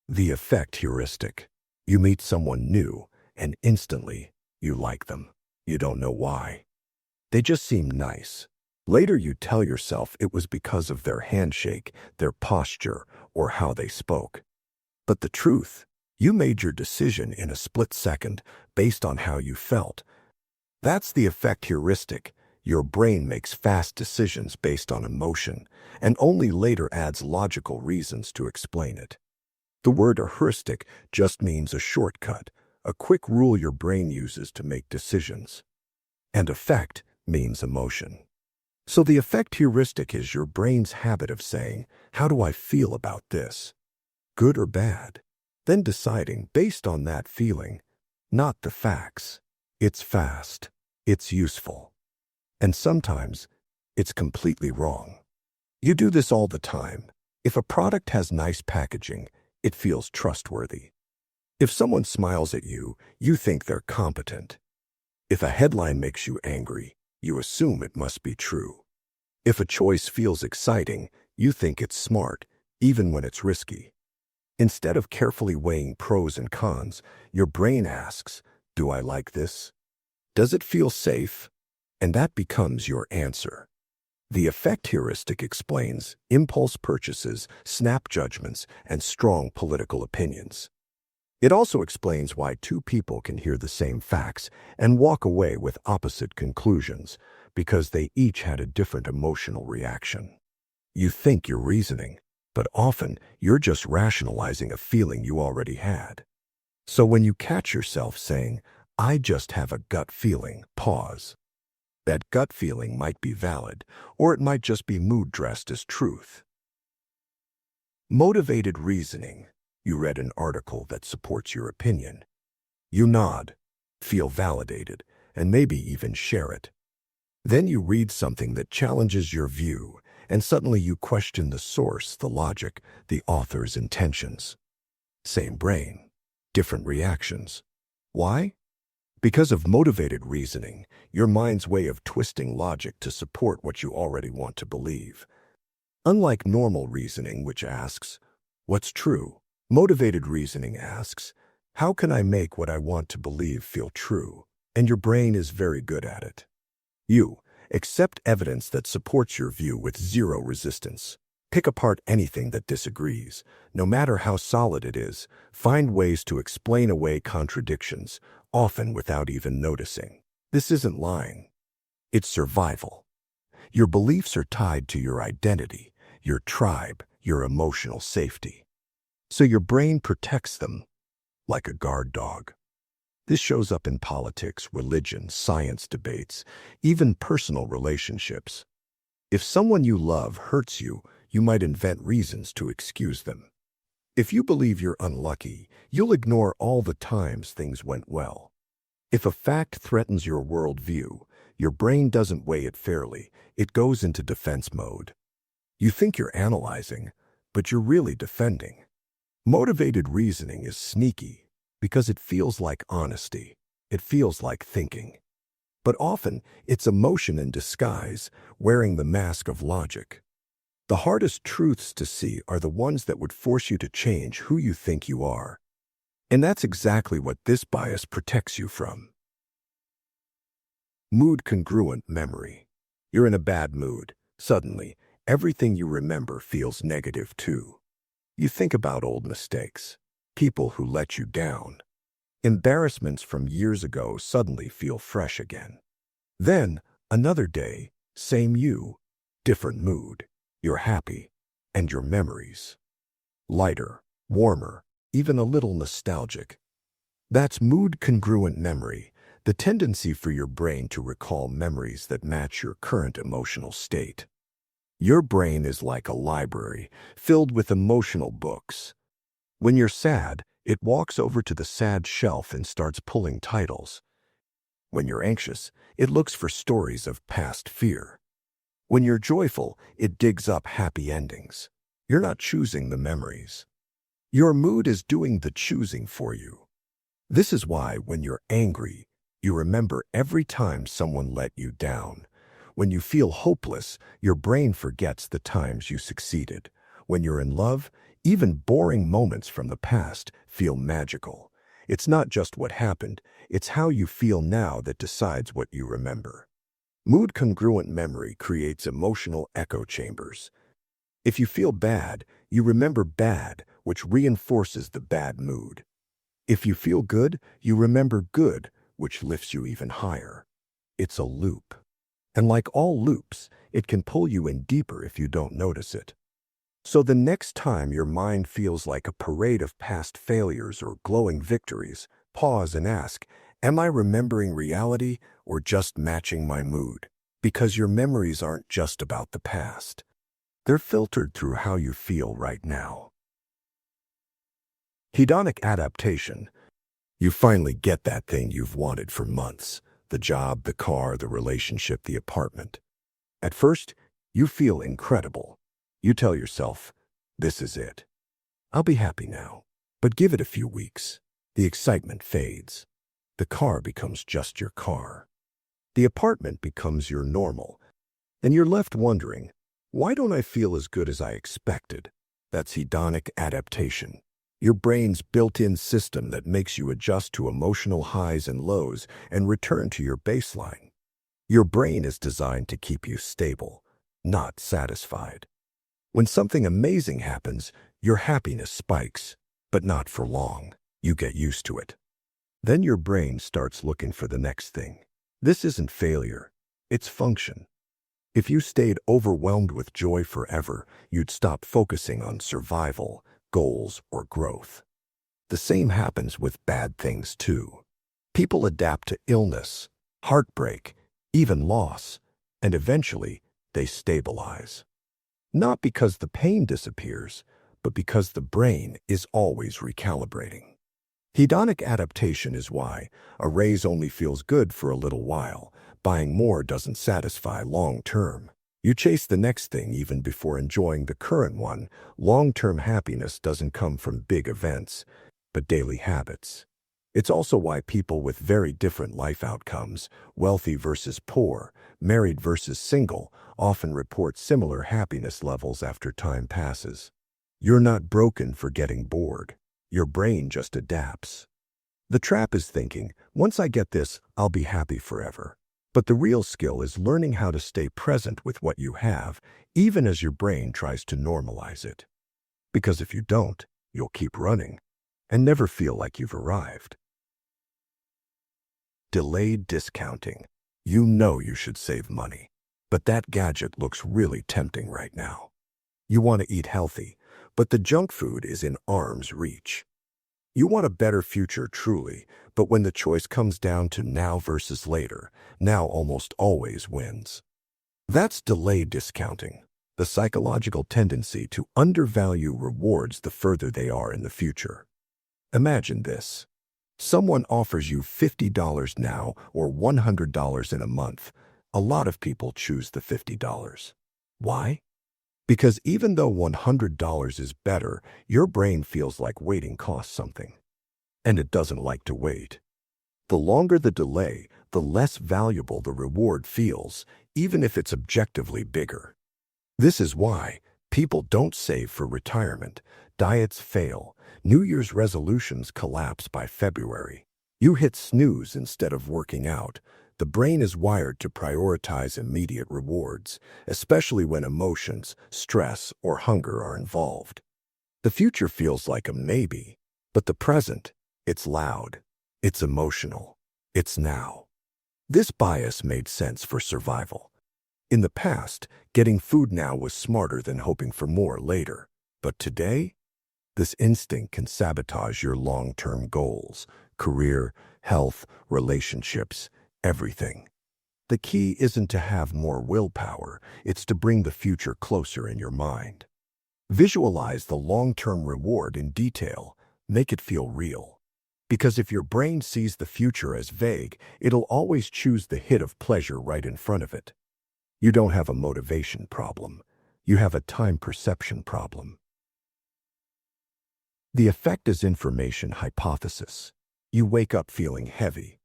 The effect heuristic. You meet someone new, and instantly, you like them. You don't know why. They just seem nice. Later you tell yourself it was because of their handshake, their posture, or how they spoke. But the truth, you made your decision in a split second based on how you felt. That's the effect heuristic. Your brain makes fast decisions based on emotion, and only later adds logical reasons to explain it. The word heuristic just means a shortcut, a quick rule your brain uses to make decisions. And effect means emotion. So the effect heuristic is your brain's habit of saying, how do I feel about this? Good or bad? Then deciding based on that feeling, not the facts. It's fast. It's useful. And sometimes, it's completely wrong. You do this all the time. If a product has nice packaging, it feels trustworthy. If someone smiles at you, you think they're competent. If a headline makes you angry, you assume it must be true. If a choice feels exciting, you think it's smart, even when it's risky. Instead of carefully weighing pros and cons, your brain asks, do I like this? Does it feel safe? And that becomes your answer. The effect heuristic explains impulse purchases, snap judgments, and strong political opinions. It also explains why two people can hear the same facts and walk away with opposite conclusions because they each had a different emotional reaction. You think you're reasoning, but often you're just rationalizing a feeling you already had. So when you catch yourself saying, "I just have a gut feeling," pause. That gut feeling might be valid, or it might just be mood dressed as truth. Motivated reasoning. You read an article that supports your opinion. You nod, feel validated, and maybe even share it. Then you read something that challenges your view, and suddenly you question the source, the logic, the author's intentions. Same brain, different reactions. Why? Because of motivated reasoning, your mind's way of twisting logic to support what you already want to believe. Unlike normal reasoning, which asks, "What's true?" Motivated reasoning asks, "How can I make what I want to believe feel true?" And your brain is very good at it. You accept evidence that supports your view with zero resistance. Pick apart anything that disagrees, no matter how solid it is. Find ways to explain away contradictions, often without even noticing. This isn't lying. It's survival. Your beliefs are tied to your identity, your tribe, your emotional safety. So your brain protects them like a guard dog. This shows up in politics, religion, science debates, even personal relationships. If someone you love hurts you, you might invent reasons to excuse them. If you believe you're unlucky, you'll ignore all the times things went well. If a fact threatens your worldview, your brain doesn't weigh it fairly. It goes into defense mode. You think you're analyzing, but you're really defending. Motivated reasoning is sneaky because it feels like honesty. It feels like thinking. But often, it's emotion in disguise, wearing the mask of logic. The hardest truths to see are the ones that would force you to change who you think you are. And that's exactly what this bias protects you from. Mood-congruent memory. You're in a bad mood. Suddenly, everything you remember feels negative too. You think about old mistakes, people who let you down. Embarrassments from years ago suddenly feel fresh again. Then, another day, same you, different mood. You're happy, and your memories. Lighter, warmer, even a little nostalgic. That's mood-congruent memory, the tendency for your brain to recall memories that match your current emotional state. Your brain is like a library filled with emotional books. When you're sad, it walks over to the sad shelf and starts pulling titles. When you're anxious, it looks for stories of past fear. When you're joyful, it digs up happy endings. You're not choosing the memories. Your mood is doing the choosing for you. This is why when you're angry, you remember every time someone let you down. When you feel hopeless, your brain forgets the times you succeeded. When you're in love, even boring moments from the past feel magical. It's not just what happened, it's how you feel now that decides what you remember. Mood-congruent memory creates emotional echo chambers. If you feel bad, you remember bad, which reinforces the bad mood. If you feel good, you remember good, which lifts you even higher. It's a loop. And like all loops, it can pull you in deeper if you don't notice it. So the next time your mind feels like a parade of past failures or glowing victories, pause and ask, am I remembering reality or just matching my mood? Because your memories aren't just about the past. They're filtered through how you feel right now. Hedonic adaptation. You finally get that thing you've wanted for months. The job, the car, the relationship, the apartment. At first, you feel incredible. You tell yourself, this is it. I'll be happy now. But give it a few weeks. The excitement fades. The car becomes just your car. The apartment becomes your normal. And you're left wondering, why don't I feel as good as I expected? That's hedonic adaptation. Your brain's built-in system that makes you adjust to emotional highs and lows and return to your baseline. Your brain is designed to keep you stable, not satisfied. When something amazing happens, your happiness spikes, but not for long. You get used to it. Then your brain starts looking for the next thing. This isn't failure, it's function. If you stayed overwhelmed with joy forever, you'd stop focusing on survival, goals, or growth. The same happens with bad things too. People adapt to illness, heartbreak, even loss, and eventually they stabilize. Not because the pain disappears, but because the brain is always recalibrating. Hedonic adaptation is why a raise only feels good for a little while. Buying more doesn't satisfy long term. You chase the next thing even before enjoying the current one. Long-term happiness doesn't come from big events, but daily habits. It's also why people with very different life outcomes, wealthy versus poor, married versus single, often report similar happiness levels after time passes. You're not broken for getting bored. Your brain just adapts. The trap is thinking, once I get this, I'll be happy forever. But the real skill is learning how to stay present with what you have, even as your brain tries to normalize it. Because if you don't, you'll keep running and never feel like you've arrived. Delayed discounting. You know you should save money, but that gadget looks really tempting right now. You want to eat healthy, but the junk food is in arm's reach. You want a better future truly, but when the choice comes down to now versus later, now almost always wins. That's delayed discounting, the psychological tendency to undervalue rewards the further they are in the future. Imagine this. Someone offers you $50 now or $100 in a month. A lot of people choose the $50. Why? Because even though $100 is better, your brain feels like waiting costs something. And it doesn't like to wait. The longer the delay, the less valuable the reward feels, even if it's objectively bigger. This is why people don't save for retirement, diets fail, New Year's resolutions collapse by February. You hit snooze instead of working out. The brain is wired to prioritize immediate rewards, especially when emotions, stress, or hunger are involved. The future feels like a maybe, but the present, it's loud, it's emotional, it's now. This bias made sense for survival. In the past, getting food now was smarter than hoping for more later. But today, this instinct can sabotage your long-term goals, career, health, relationships, everything. The key isn't to have more willpower, it's to bring the future closer in your mind. Visualize the long-term reward in detail, make it feel real. Because if your brain sees the future as vague, it'll always choose the hit of pleasure right in front of it. You don't have a motivation problem, you have a time perception problem. The effect is information hypothesis. You wake up feeling heavy.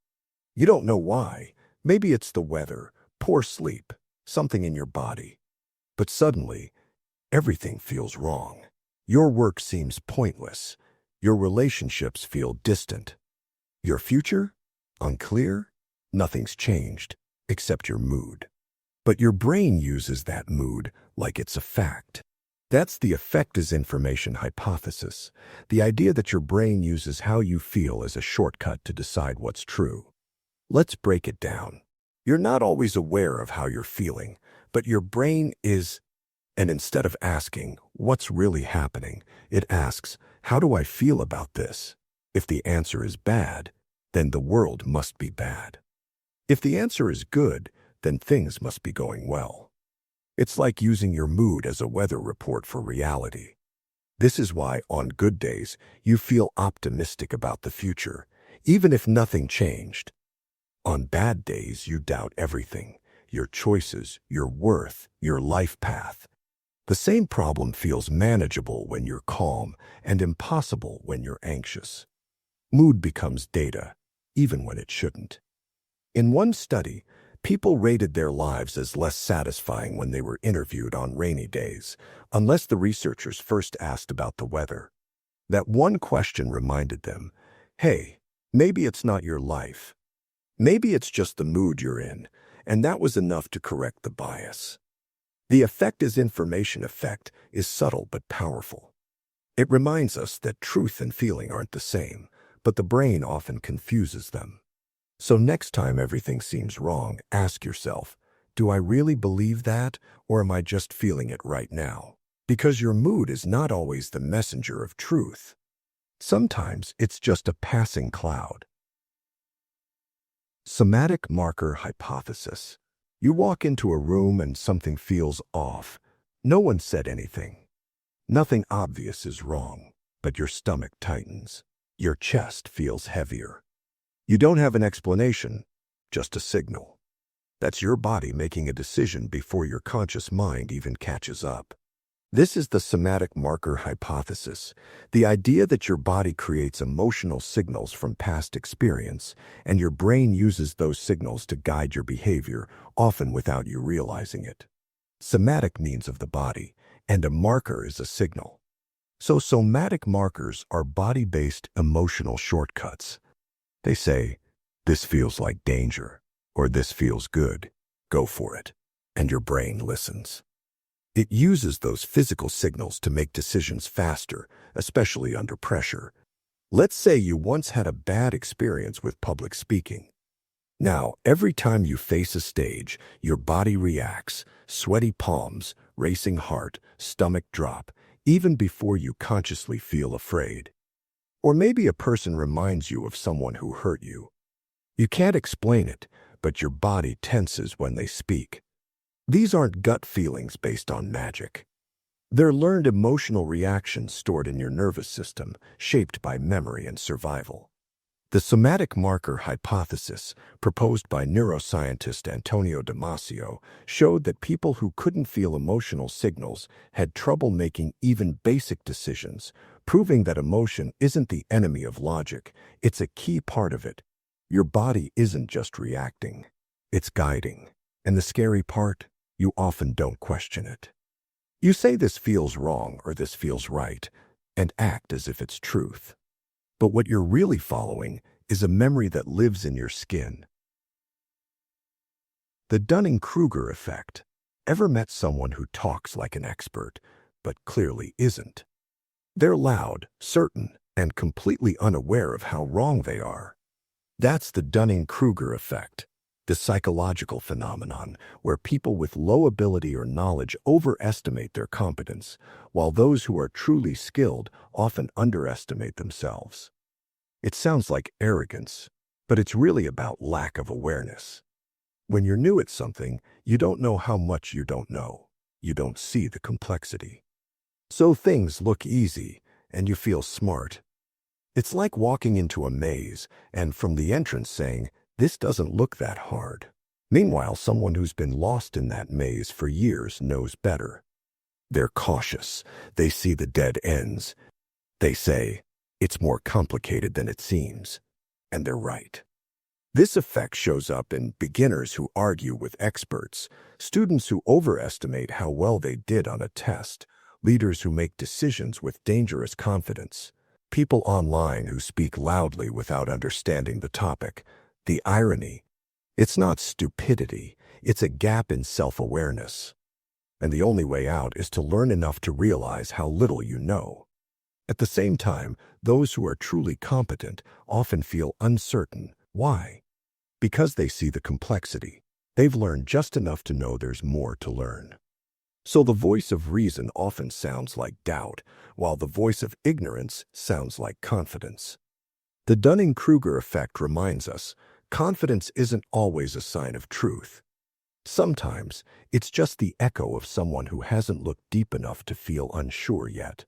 You don't know why. Maybe it's the weather, poor sleep, something in your body. But suddenly, everything feels wrong. Your work seems pointless. Your relationships feel distant. Your future? Unclear? Nothing's changed, except your mood. But your brain uses that mood like it's a fact. That's the effect is information hypothesis, the idea that your brain uses how you feel as a shortcut to decide what's true. Let's break it down. You're not always aware of how you're feeling, but your brain is, and instead of asking, what's really happening, it asks, how do I feel about this? If the answer is bad, then the world must be bad. If the answer is good, then things must be going well. It's like using your mood as a weather report for reality. This is why, on good days, you feel optimistic about the future, even if nothing changed. On bad days, you doubt everything, your choices, your worth, your life path. The same problem feels manageable when you're calm and impossible when you're anxious. Mood becomes data, even when it shouldn't. In one study, people rated their lives as less satisfying when they were interviewed on rainy days, unless the researchers first asked about the weather. That one question reminded them, hey, maybe it's not your life. Maybe it's just the mood you're in, and that was enough to correct the bias. The effect as information effect is subtle but powerful. It reminds us that truth and feeling aren't the same, but the brain often confuses them. So next time everything seems wrong, ask yourself, do I really believe that, or am I just feeling it right now? Because your mood is not always the messenger of truth. Sometimes it's just a passing cloud. Somatic marker hypothesis. You walk into a room and something feels off. No one said anything. Nothing obvious is wrong, but your stomach tightens. Your chest feels heavier. You don't have an explanation, just a signal. That's your body making a decision before your conscious mind even catches up. This is the somatic marker hypothesis, the idea that your body creates emotional signals from past experience, and your brain uses those signals to guide your behavior, often without you realizing it. Somatic means of the body, and a marker is a signal. So somatic markers are body-based emotional shortcuts. They say, this feels like danger, or this feels good, go for it, and your brain listens. It uses those physical signals to make decisions faster, especially under pressure. Let's say you once had a bad experience with public speaking. Now, every time you face a stage, your body reacts, sweaty palms, racing heart, stomach drop, even before you consciously feel afraid. Or maybe a person reminds you of someone who hurt you. You can't explain it, but your body tenses when they speak. These aren't gut feelings based on magic. They're learned emotional reactions stored in your nervous system, shaped by memory and survival. The somatic marker hypothesis, proposed by neuroscientist Antonio Damasio, showed that people who couldn't feel emotional signals had trouble making even basic decisions, proving that emotion isn't the enemy of logic, it's a key part of it. Your body isn't just reacting, it's guiding. And the scary part? You often don't question it. You say this feels wrong or this feels right, and act as if it's truth. But what you're really following is a memory that lives in your skin. The Dunning-Kruger effect. Ever met someone who talks like an expert, but clearly isn't? They're loud, certain, and completely unaware of how wrong they are. That's the Dunning-Kruger effect. The psychological phenomenon where people with low ability or knowledge overestimate their competence, while those who are truly skilled often underestimate themselves. It sounds like arrogance, but it's really about lack of awareness. When you're new at something, you don't know how much you don't know. You don't see the complexity. So things look easy, and you feel smart. It's like walking into a maze and from the entrance saying, this doesn't look that hard. Meanwhile, someone who's been lost in that maze for years knows better. They're cautious. They see the dead ends. They say, it's more complicated than it seems. And they're right. This effect shows up in beginners who argue with experts, students who overestimate how well they did on a test, leaders who make decisions with dangerous confidence, people online who speak loudly without understanding the topic. The irony, it's not stupidity, it's a gap in self-awareness. And the only way out is to learn enough to realize how little you know. At the same time, those who are truly competent often feel uncertain. Why? Because they see the complexity. They've learned just enough to know there's more to learn. So the voice of reason often sounds like doubt, while the voice of ignorance sounds like confidence. The Dunning-Kruger effect reminds us, confidence isn't always a sign of truth. Sometimes, it's just the echo of someone who hasn't looked deep enough to feel unsure yet.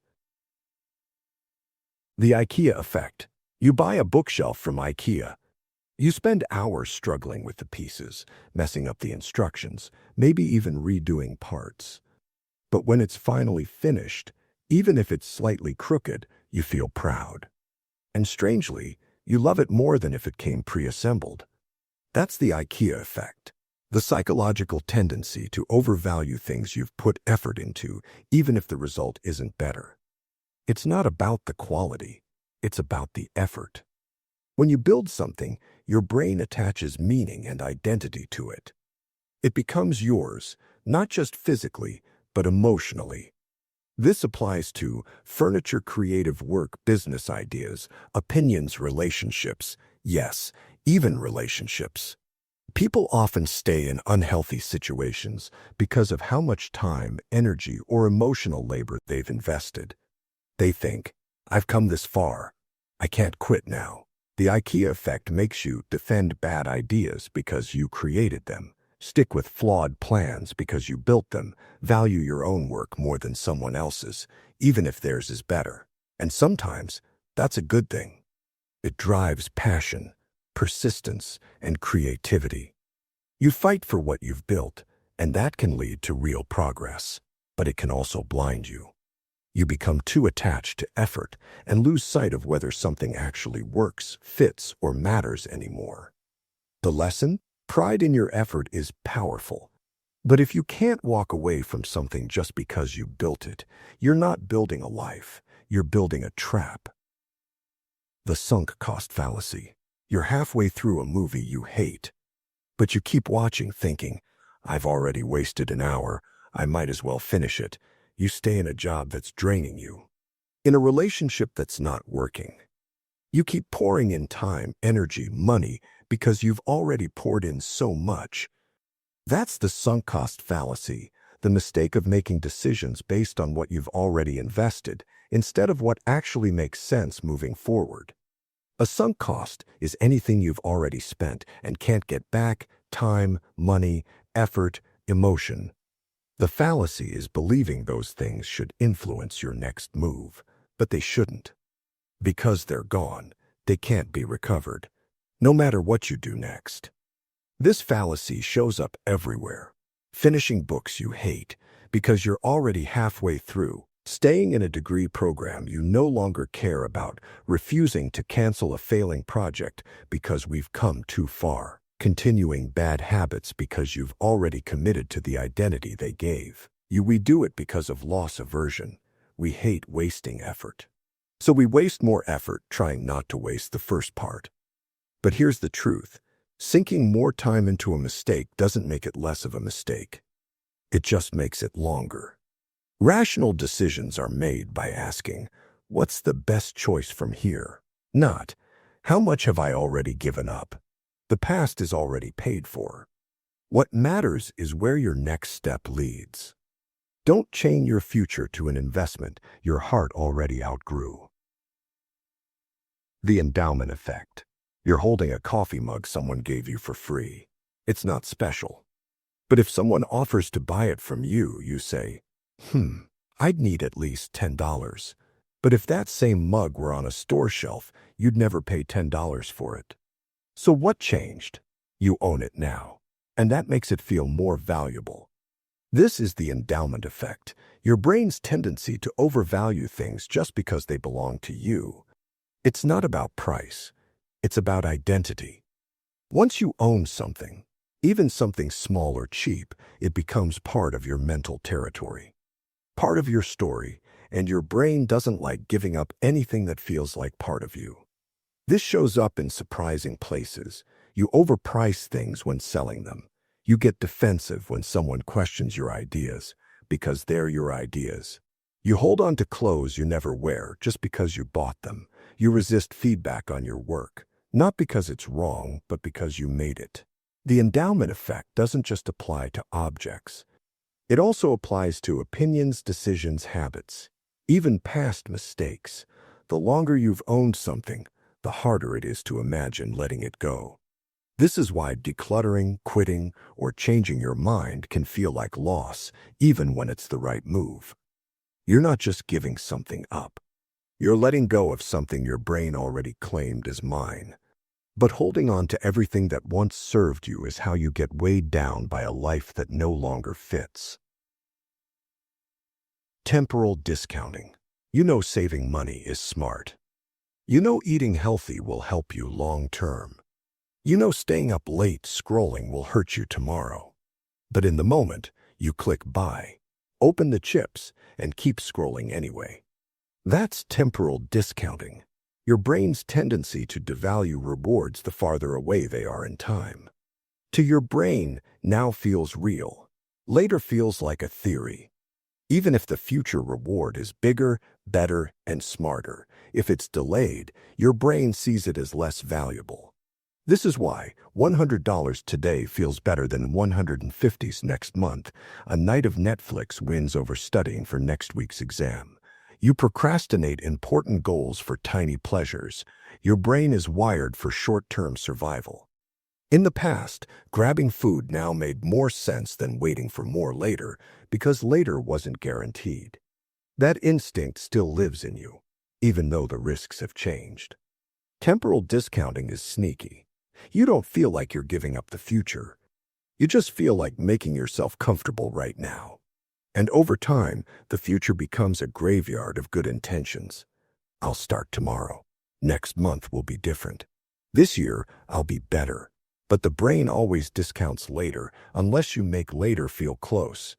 The IKEA effect. You buy a bookshelf from IKEA. You spend hours struggling with the pieces, messing up the instructions, maybe even redoing parts. But when it's finally finished, even if it's slightly crooked, you feel proud. And strangely, you love it more than if it came pre-assembled. That's the IKEA effect. The psychological tendency to overvalue things you've put effort into, even if the result isn't better. It's not about the quality, it's about the effort. When you build something, your brain attaches meaning and identity to it. It becomes yours, not just physically, but emotionally. This applies to furniture, creative work, business ideas, opinions, relationships, yes, even relationships. People often stay in unhealthy situations because of how much time, energy, or emotional labor they've invested. They think, I've come this far. I can't quit now. The IKEA effect makes you defend bad ideas because you created them, stick with flawed plans because you built them, value your own work more than someone else's, even if theirs is better. And sometimes, that's a good thing. It drives passion, persistence, and creativity. You fight for what you've built, and that can lead to real progress, but it can also blind you. You become too attached to effort and lose sight of whether something actually works, fits, or matters anymore. The lesson? Pride in your effort is powerful. But if you can't walk away from something just because you built it, you're not building a life, you're building a trap. The sunk cost fallacy. You're halfway through a movie you hate, but you keep watching thinking, I've already wasted an hour, I might as well finish it. You stay in a job that's draining you, in a relationship that's not working. You keep pouring in time, energy, money, because you've already poured in so much. That's the sunk cost fallacy, the mistake of making decisions based on what you've already invested, instead of what actually makes sense moving forward. A sunk cost is anything you've already spent and can't get back: time, money, effort, emotion. The fallacy is believing those things should influence your next move, but they shouldn't. Because they're gone, they can't be recovered, no matter what you do next. This fallacy shows up everywhere. Finishing books you hate because you're already halfway through, staying in a degree program you no longer care about, refusing to cancel a failing project because we've come too far, continuing bad habits because you've already committed to the identity they gave you. We do it because of loss aversion. We hate wasting effort. So we waste more effort trying not to waste the first part. But here's the truth. Sinking more time into a mistake doesn't make it less of a mistake. It just makes it longer. Rational decisions are made by asking, what's the best choice from here? Not, how much have I already given up? The past is already paid for. What matters is where your next step leads. Don't chain your future to an investment your heart already outgrew. The endowment effect. You're holding a coffee mug someone gave you for free. It's not special. But if someone offers to buy it from you, you say, I'd need at least $10. But if that same mug were on a store shelf, you'd never pay $10 for it. So what changed? You own it now, and that makes it feel more valuable. This is the endowment effect, your brain's tendency to overvalue things just because they belong to you. It's not about price. It's about identity. Once you own something, even something small or cheap, it becomes part of your mental territory, part of your story, and your brain doesn't like giving up anything that feels like part of you. This shows up in surprising places. You overprice things when selling them. You get defensive when someone questions your ideas, because they're your ideas. You hold on to clothes you never wear just because you bought them. You resist feedback on your work, not because it's wrong, but because you made it. The endowment effect doesn't just apply to objects. It also applies to opinions, decisions, habits, even past mistakes. The longer you've owned something, the harder it is to imagine letting it go. This is why decluttering, quitting, or changing your mind can feel like loss, even when it's the right move. You're not just giving something up. You're letting go of something your brain already claimed as mine. But holding on to everything that once served you is how you get weighed down by a life that no longer fits. Temporal discounting. You know saving money is smart. You know eating healthy will help you long term. You know staying up late scrolling will hurt you tomorrow. But in the moment, you click buy, open the chips, and keep scrolling anyway. That's temporal discounting. Your brain's tendency to devalue rewards the farther away they are in time. To your brain, now feels real. Later feels like a theory. Even if the future reward is bigger, better, and smarter, if it's delayed, your brain sees it as less valuable. This is why $100 today feels better than $150 next month. A night of Netflix wins over studying for next week's exam. You procrastinate important goals for tiny pleasures. Your brain is wired for short-term survival. In the past, grabbing food now made more sense than waiting for more later, because later wasn't guaranteed. That instinct still lives in you, even though the risks have changed. Temporal discounting is sneaky. You don't feel like you're giving up the future. You just feel like making yourself comfortable right now. And over time, the future becomes a graveyard of good intentions. I'll start tomorrow. Next month will be different. This year, I'll be better. But the brain always discounts later unless you make later feel close.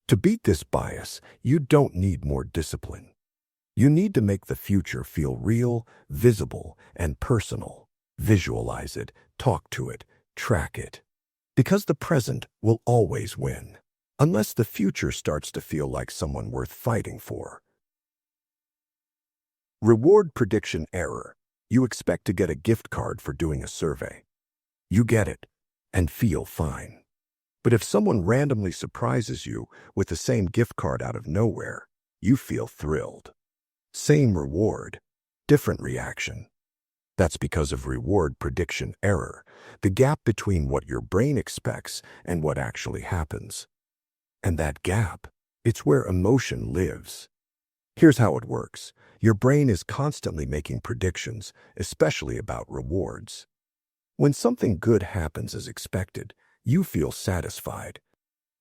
To beat this bias, you don't need more discipline. You need to make the future feel real, visible, and personal. Visualize it, talk to it, track it. Because the present will always win, unless the future starts to feel like someone worth fighting for. Reward prediction error. You expect to get a gift card for doing a survey. You get it and feel fine. But if someone randomly surprises you with the same gift card out of nowhere, you feel thrilled. Same reward, different reaction. That's because of reward prediction error, the gap between what your brain expects and what actually happens. And that gap, it's where emotion lives. Here's how it works. Your brain is constantly making predictions, especially about rewards. When something good happens as expected, you feel satisfied.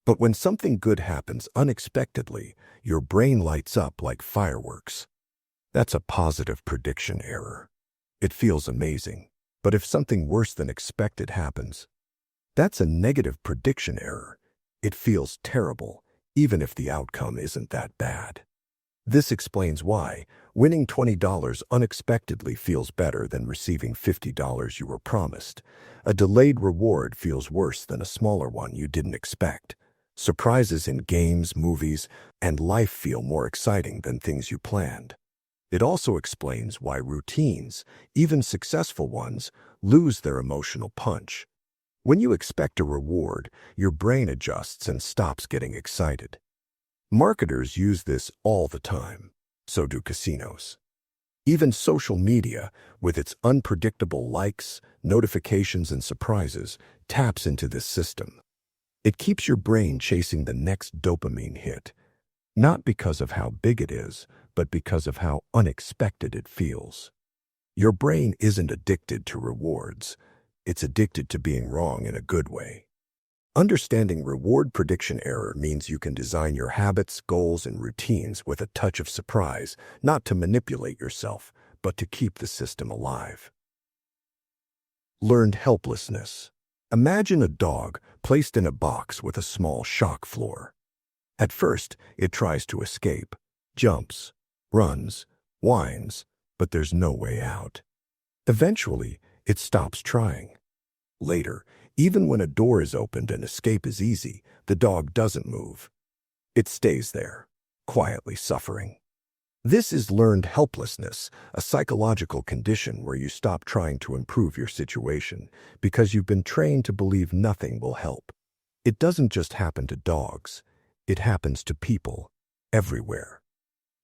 But when something good happens unexpectedly, your brain lights up like fireworks. That's a positive prediction error. It feels amazing. But if something worse than expected happens, that's a negative prediction error. It feels terrible, even if the outcome isn't that bad. This explains why winning $20 unexpectedly feels better than receiving $50 you were promised. A delayed reward feels worse than a smaller one you didn't expect. Surprises in games, movies, and life feel more exciting than things you planned. It also explains why routines, even successful ones, lose their emotional punch. When you expect a reward, your brain adjusts and stops getting excited. Marketers use this all the time. So do casinos. Even social media, with its unpredictable likes, notifications, and surprises, taps into this system. It keeps your brain chasing the next dopamine hit, not because of how big it is, but because of how unexpected it feels. Your brain isn't addicted to rewards. It's addicted to being wrong in a good way. Understanding reward prediction error means you can design your habits, goals, and routines with a touch of surprise, not to manipulate yourself, but to keep the system alive. Learned helplessness. Imagine a dog placed in a box with a small shock floor. At first, it tries to escape, jumps, runs, whines, but there's no way out. Eventually, it stops trying. Later, even when a door is opened and escape is easy, the dog doesn't move. It stays there, quietly suffering. This is learned helplessness, a psychological condition where you stop trying to improve your situation because you've been trained to believe nothing will help. It doesn't just happen to dogs. It happens to people, everywhere.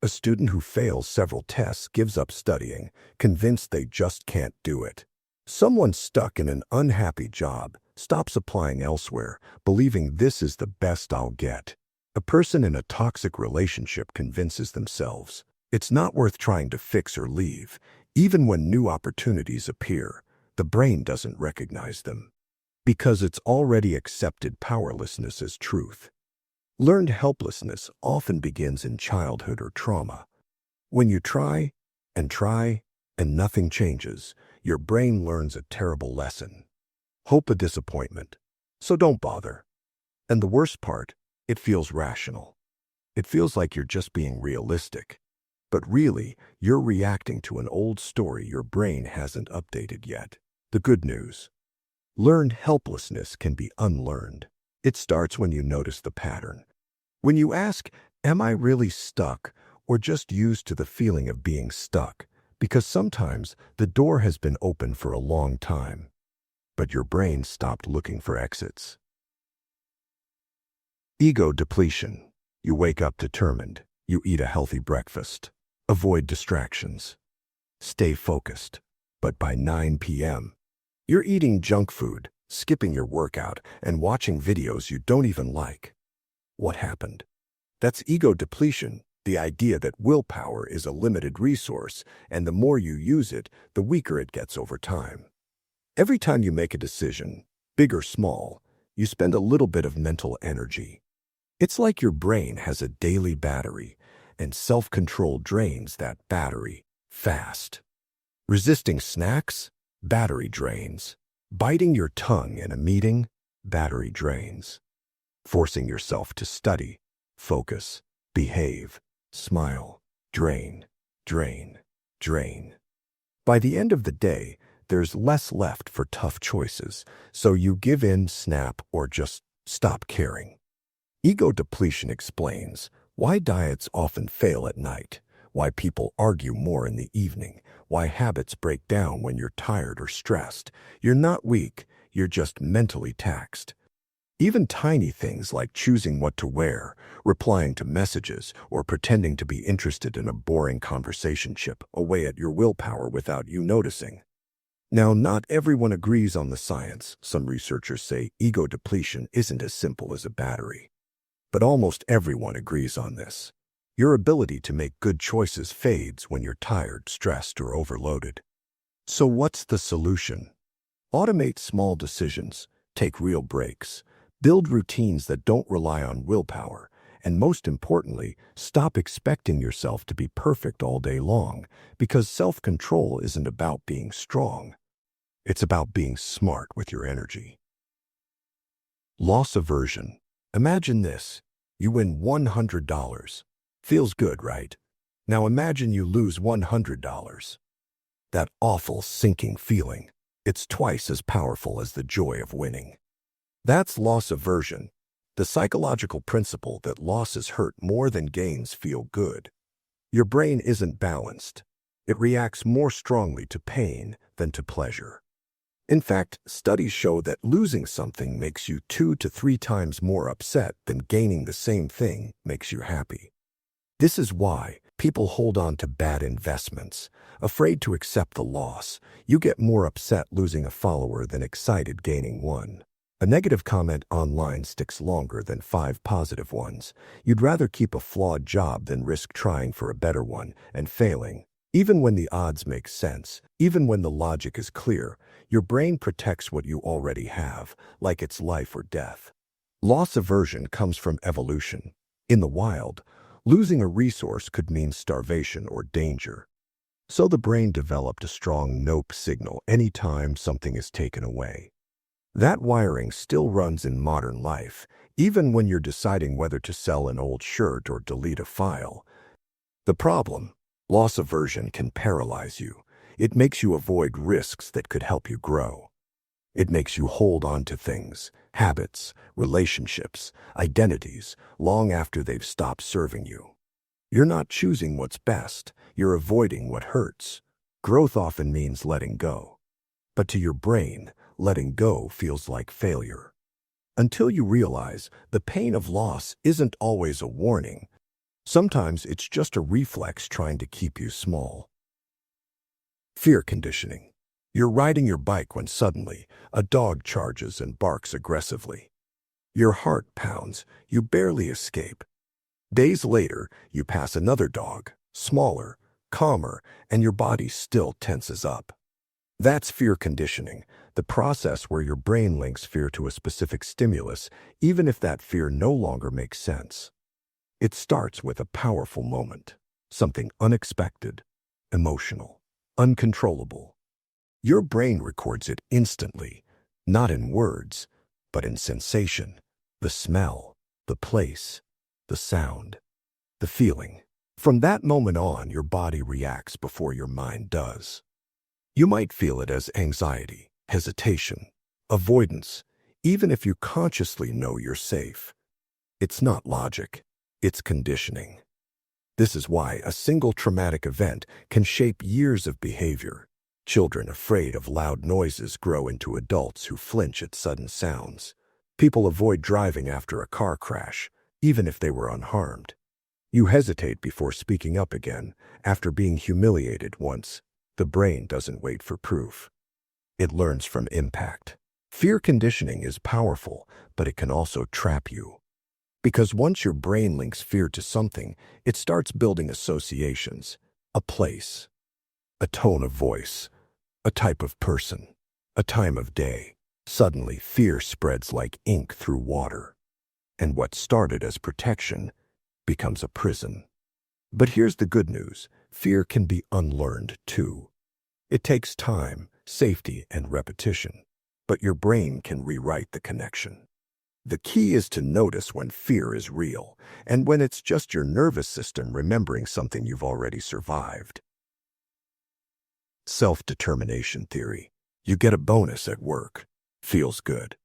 A student who fails several tests gives up studying, convinced they just can't do it. Someone stuck in an unhappy job stops applying elsewhere, believing this is the best I'll get. A person in a toxic relationship convinces themselves it's not worth trying to fix or leave. Even when new opportunities appear, the brain doesn't recognize them, because it's already accepted powerlessness as truth. Learned helplessness often begins in childhood or trauma. When you try and nothing changes, your brain learns a terrible lesson. Hope a disappointment, so don't bother. And the worst part, it feels rational. It feels like you're just being realistic. But really, you're reacting to an old story your brain hasn't updated yet. The good news: learned helplessness can be unlearned. It starts when you notice the pattern. When you ask, am I really stuck, or just used to the feeling of being stuck? Because sometimes the door has been open for a long time, but your brain stopped looking for exits. Ego depletion. You wake up determined. You eat a healthy breakfast. Avoid distractions. Stay focused. But by 9 p.m., you're eating junk food, skipping your workout, and watching videos you don't even like. What happened? That's ego depletion, the idea that willpower is a limited resource, and the more you use it, the weaker it gets over time. Every time you make a decision, big or small, you spend a little bit of mental energy. It's like your brain has a daily battery, and self-control drains that battery fast. Resisting snacks? Battery drains. Biting your tongue in a meeting? Battery drains. Forcing yourself to study, focus, behave, smile, drain, drain, drain. By the end of the day, there's less left for tough choices, so you give in, snap, or just stop caring. Ego depletion explains why diets often fail at night, why people argue more in the evening, why habits break down when you're tired or stressed. You're not weak, you're just mentally taxed. Even tiny things like choosing what to wear, replying to messages, or pretending to be interested in a boring conversation chip away at your willpower without you noticing. Now, not everyone agrees on the science. Some researchers say ego depletion isn't as simple as a battery. But almost everyone agrees on this. Your ability to make good choices fades when you're tired, stressed, or overloaded. So what's the solution? Automate small decisions, take real breaks, build routines that don't rely on willpower, and most importantly, stop expecting yourself to be perfect all day long, because self-control isn't about being strong. It's about being smart with your energy. Loss aversion. Imagine this. You win $100. Feels good, right? Now imagine you lose $100. That awful sinking feeling. It's twice as powerful as the joy of winning. That's loss aversion, the psychological principle that losses hurt more than gains feel good. Your brain isn't balanced. It reacts more strongly to pain than to pleasure. In fact, studies show that losing something makes you 2 to 3 times more upset than gaining the same thing makes you happy. This is why people hold on to bad investments, afraid to accept the loss. You get more upset losing a follower than excited gaining one. A negative comment online sticks longer than 5 positive ones. You'd rather keep a flawed job than risk trying for a better one and failing. Even when the odds make sense, even when the logic is clear, your brain protects what you already have, like it's life or death. Loss aversion comes from evolution. In the wild, losing a resource could mean starvation or danger. So the brain developed a strong nope signal anytime something is taken away. That wiring still runs in modern life, even when you're deciding whether to sell an old shirt or delete a file. The problem: loss aversion can paralyze you. It makes you avoid risks that could help you grow. It makes you hold on to things, habits, relationships, identities, long after they've stopped serving you. You're not choosing what's best, you're avoiding what hurts. Growth often means letting go. But to your brain, letting go feels like failure. Until you realize the pain of loss isn't always a warning. Sometimes it's just a reflex trying to keep you small. Fear conditioning. You're riding your bike when suddenly a dog charges and barks aggressively. Your heart pounds, you barely escape. Days later, you pass another dog, smaller, calmer, and your body still tenses up. That's fear conditioning, the process where your brain links fear to a specific stimulus, even if that fear no longer makes sense. It starts with a powerful moment, something unexpected, emotional, uncontrollable. Your brain records it instantly, not in words, but in sensation, the smell, the place, the sound, the feeling. From that moment on, your body reacts before your mind does. You might feel it as anxiety, hesitation, avoidance, even if you consciously know you're safe. It's not logic, it's conditioning. This is why a single traumatic event can shape years of behavior. Children afraid of loud noises grow into adults who flinch at sudden sounds. People avoid driving after a car crash, even if they were unharmed. You hesitate before speaking up again after being humiliated once. The brain doesn't wait for proof. It learns from impact. Fear conditioning is powerful, but it can also trap you. Because once your brain links fear to something, it starts building associations, a place, a tone of voice, a type of person, a time of day. Suddenly, fear spreads like ink through water. And what started as protection becomes a prison. But here's the good news. Fear can be unlearned too. It takes time, safety, and repetition. But your brain can rewrite the connection. The key is to notice when fear is real and when it's just your nervous system remembering something you've already survived. Self-determination theory. You get a bonus at work. Feels good.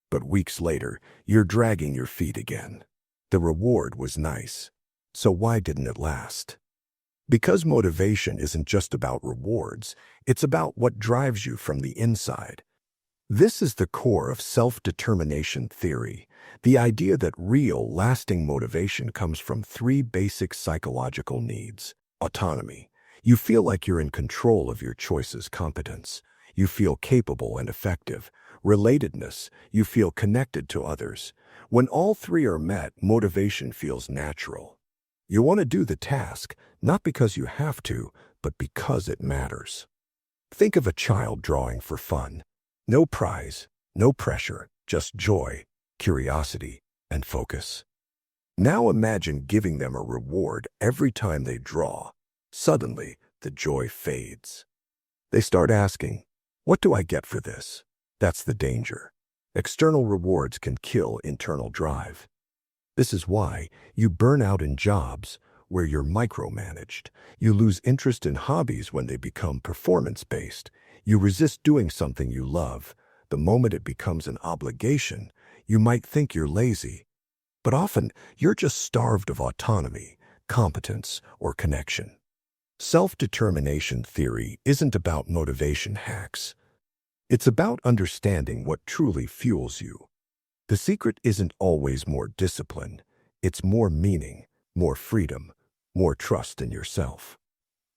But weeks later, you're dragging your feet again. The reward was nice. So why didn't it last? Because motivation isn't just about rewards, it's about what drives you from the inside. This is the core of self-determination theory, the idea that real, lasting motivation comes from three basic psychological needs. Autonomy. You feel like you're in control of your choices. Competence. You feel capable and effective. Relatedness. You feel connected to others. When all three are met, motivation feels natural. You want to do the task, not because you have to, but because it matters. Think of a child drawing for fun. No prize, no pressure, just joy, curiosity, and focus. Now imagine giving them a reward every time they draw. Suddenly, the joy fades. They start asking, "What do I get for this?" That's the danger. External rewards can kill internal drive. This is why you burn out in jobs where you're micromanaged. You lose interest in hobbies when they become performance-based. You resist doing something you love. The moment it becomes an obligation, you might think you're lazy. But often, you're just starved of autonomy, competence, or connection. Self-determination theory isn't about motivation hacks. It's about understanding what truly fuels you. The secret isn't always more discipline. It's more meaning, more freedom, more trust in yourself.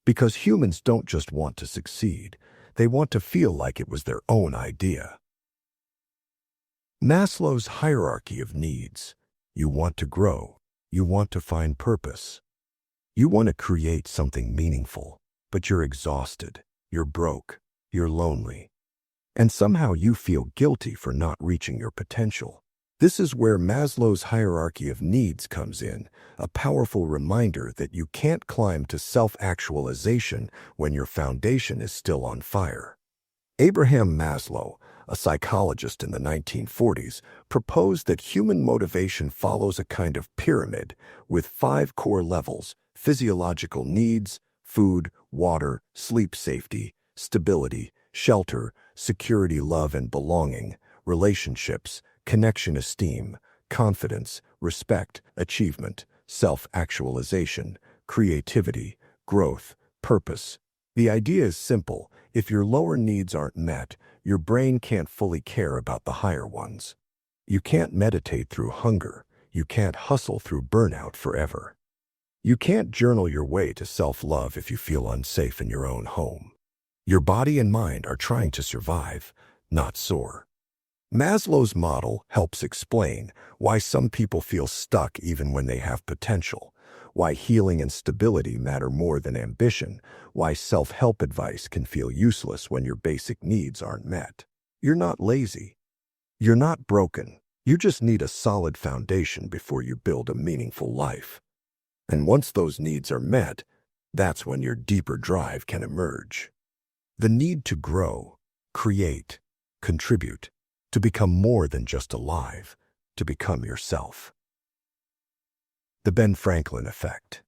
Because humans don't just want to succeed. They want to feel like it was their own idea. Maslow's hierarchy of needs. You want to grow. You want to find purpose. You want to create something meaningful, but you're exhausted. You're broke. You're lonely. And somehow you feel guilty for not reaching your potential. This is where Maslow's hierarchy of needs comes in, a powerful reminder that you can't climb to self-actualization when your foundation is still on fire. Abraham Maslow, a psychologist in the 1940s, proposed that human motivation follows a kind of pyramid with 5 core levels: physiological needs, food, water, sleep, safety, stability, shelter, security, love and belonging, relationships, connection, esteem, confidence, respect, achievement, self-actualization, creativity, growth, purpose. The idea is simple. If your lower needs aren't met, your brain can't fully care about the higher ones. You can't meditate through hunger. You can't hustle through burnout forever. You can't journal your way to self-love if you feel unsafe in your own home. Your body and mind are trying to survive, not soar. Maslow's model helps explain why some people feel stuck even when they have potential, why healing and stability matter more than ambition, why self-help advice can feel useless when your basic needs aren't met. You're not lazy. You're not broken. You just need a solid foundation before you build a meaningful life. And once those needs are met, that's when your deeper drive can emerge. The need to grow, create, contribute, to become more than just alive, to become yourself. The Ben Franklin effect.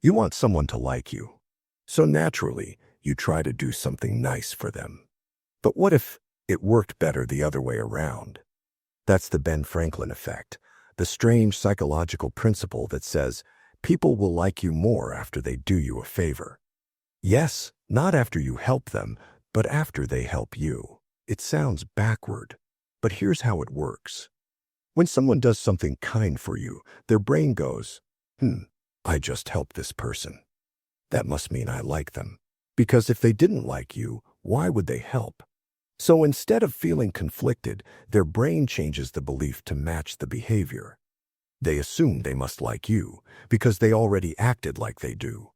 You want someone to like you, so naturally you try to do something nice for them. But what if it worked better the other way around? That's the Ben Franklin effect, the strange psychological principle that says people will like you more after they do you a favor. Yes, not after you help them, but after they help you. It sounds backward, but here's how it works. When someone does something kind for you, their brain goes, I just helped this person. That must mean I like them. Because if they didn't like you, why would they help? So instead of feeling conflicted, their brain changes the belief to match the behavior. They assume they must like you because they already acted like they do.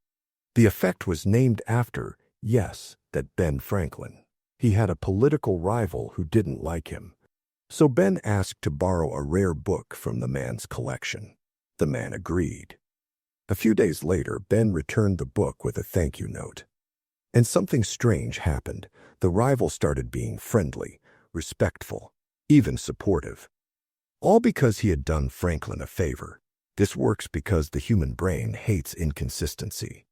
The effect was named after, yes, that Ben Franklin. He had a political rival who didn't like him. So Ben asked to borrow a rare book from the man's collection. The man agreed. A few days later, Ben returned the book with a thank you note. And something strange happened. The rival started being friendly, respectful, even supportive. All because he had done Franklin a favor. This works because the human brain hates inconsistency.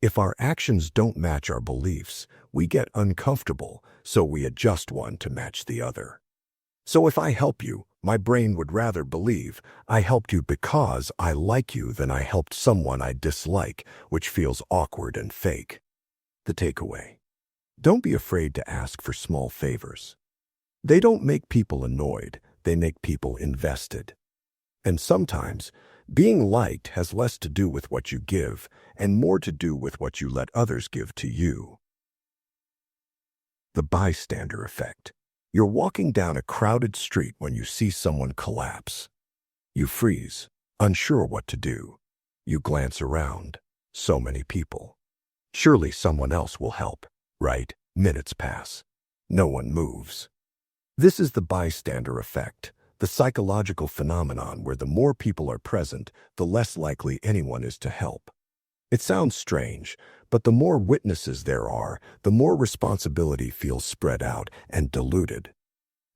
If our actions don't match our beliefs, we get uncomfortable, so we adjust one to match the other. So if I help you, my brain would rather believe I helped you because I like you than I helped someone I dislike, which feels awkward and fake. The takeaway: don't be afraid to ask for small favors. They don't make people annoyed, they make people invested. And sometimes, being liked has less to do with what you give and more to do with what you let others give to you. The bystander effect. You're walking down a crowded street when you see someone collapse. You freeze, unsure what to do. You glance around. So many people. Surely someone else will help, right? Minutes pass. No one moves. This is the bystander effect, the psychological phenomenon where the more people are present, the less likely anyone is to help. It sounds strange, but the more witnesses there are, the more responsibility feels spread out and diluted.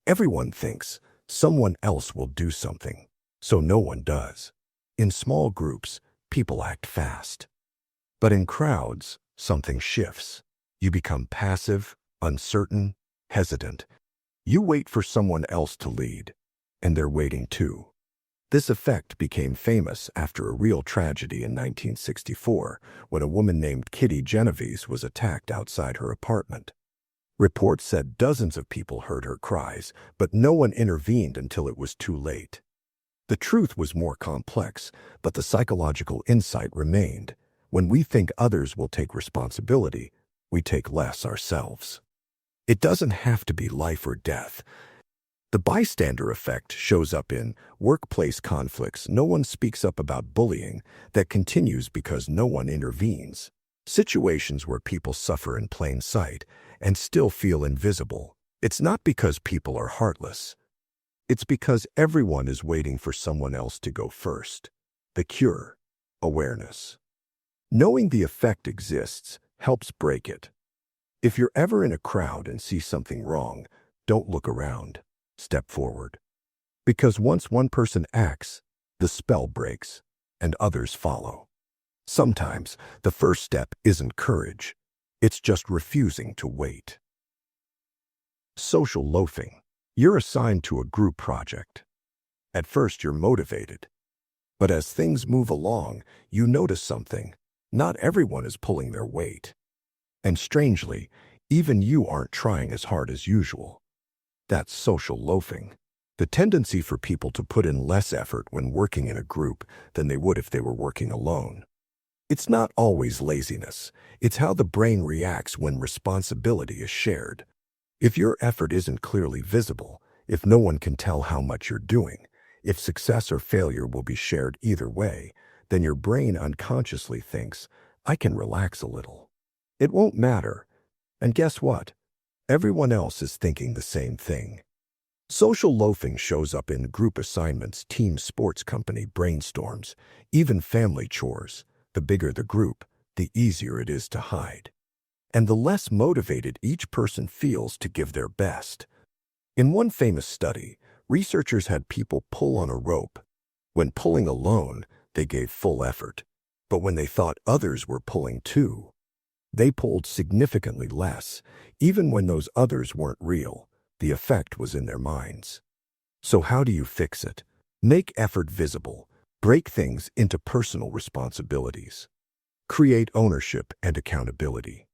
Everyone thinks someone else will do something, so no one does. In small groups, people act fast. But in crowds, something shifts. You become passive, uncertain, hesitant. You wait for someone else to lead, and they're waiting too. This effect became famous after a real tragedy in 1964 when a woman named Kitty Genovese was attacked outside her apartment. Reports said dozens of people heard her cries, but no one intervened until it was too late. The truth was more complex, but the psychological insight remained. When we think others will take responsibility, we take less ourselves. It doesn't have to be life or death. The bystander effect shows up in workplace conflicts. No one speaks up about bullying that continues because no one intervenes. Situations where people suffer in plain sight and still feel invisible. It's not because people are heartless. It's because everyone is waiting for someone else to go first. The cure: awareness. Knowing the effect exists helps break it. If you're ever in a crowd and see something wrong, don't look around. Step forward. Because once one person acts, the spell breaks, and others follow. Sometimes the first step isn't courage. It's just refusing to wait. Social loafing. You're assigned to a group project. At first you're motivated. But as things move along, you notice something. Not everyone is pulling their weight. And strangely, even you aren't trying as hard as usual. That's social loafing. The tendency for people to put in less effort when working in a group than they would if they were working alone. It's not always laziness. It's how the brain reacts when responsibility is shared. If your effort isn't clearly visible, if no one can tell how much you're doing, if success or failure will be shared either way, then your brain unconsciously thinks, I can relax a little. It won't matter. And guess what? Everyone else is thinking the same thing. Social loafing shows up in group assignments, team sports, company brainstorms, even family chores. The bigger the group, the easier it is to hide. And the less motivated each person feels to give their best. In one famous study, researchers had people pull on a rope. When pulling alone, they gave full effort. But when they thought others were pulling too, they pulled significantly less. Even when those others weren't real, the effect was in their minds. So how do you fix it? Make effort visible. Break things into personal responsibilities. Create ownership and accountability.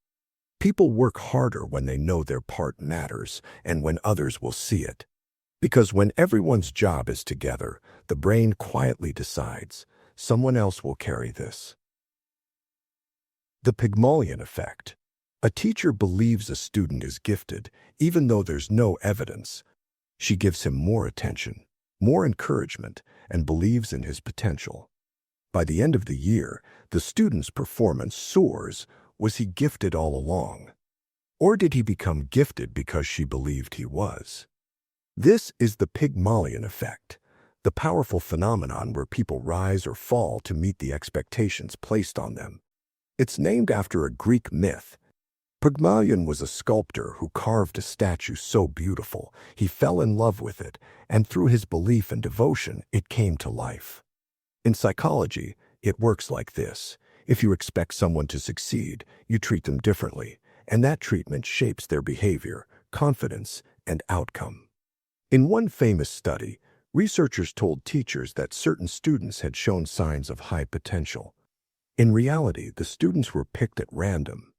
People work harder when they know their part matters and when others will see it. Because when everyone's job is together, the brain quietly decides, someone else will carry this. The Pygmalion effect. A teacher believes a student is gifted, even though there's no evidence. She gives him more attention, more encouragement, and believes in his potential. By the end of the year, the student's performance soars. Was he gifted all along? Or did he become gifted because she believed he was? This is the Pygmalion effect, the powerful phenomenon where people rise or fall to meet the expectations placed on them. It's named after a Greek myth. Pygmalion was a sculptor who carved a statue so beautiful, he fell in love with it, and through his belief and devotion, it came to life. In psychology, it works like this. If you expect someone to succeed, you treat them differently, and that treatment shapes their behavior, confidence, and outcome. In one famous study, researchers told teachers that certain students had shown signs of high potential. In reality, the students were picked at random.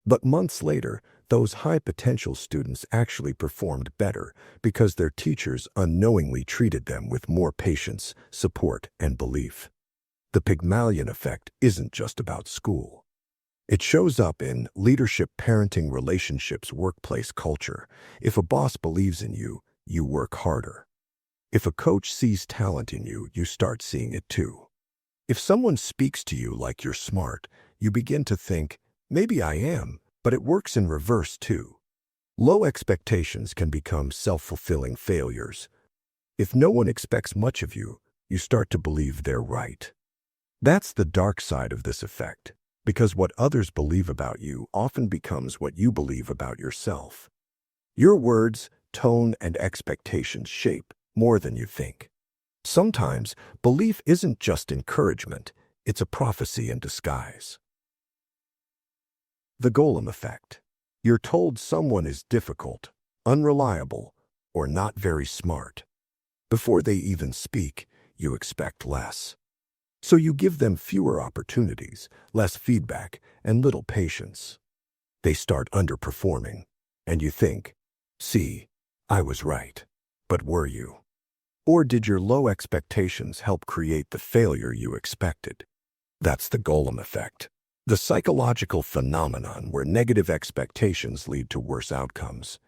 But months later, those high-potential students actually performed better because their teachers unknowingly treated them with more patience, support, and belief. The Pygmalion effect isn't just about school. It shows up in leadership, parenting, relationships, workplace culture. If a boss believes in you, you work harder. If a coach sees talent in you, you start seeing it too. If someone speaks to you like you're smart, you begin to think, maybe I am, but it works in reverse too. Low expectations can become self-fulfilling failures. If no one expects much of you, you start to believe they're right. That's the dark side of this effect, because what others believe about you often becomes what you believe about yourself. Your words, tone, and expectations shape more than you think. Sometimes, belief isn't just encouragement, it's a prophecy in disguise. The Golem effect. You're told someone is difficult, unreliable, or not very smart. Before they even speak, you expect less. So you give them fewer opportunities, less feedback, and little patience. They start underperforming, and you think, see, I was right. But were you? Or did your low expectations help create the failure you expected? That's the Golem effect. The psychological phenomenon where negative expectations lead to worse outcomes.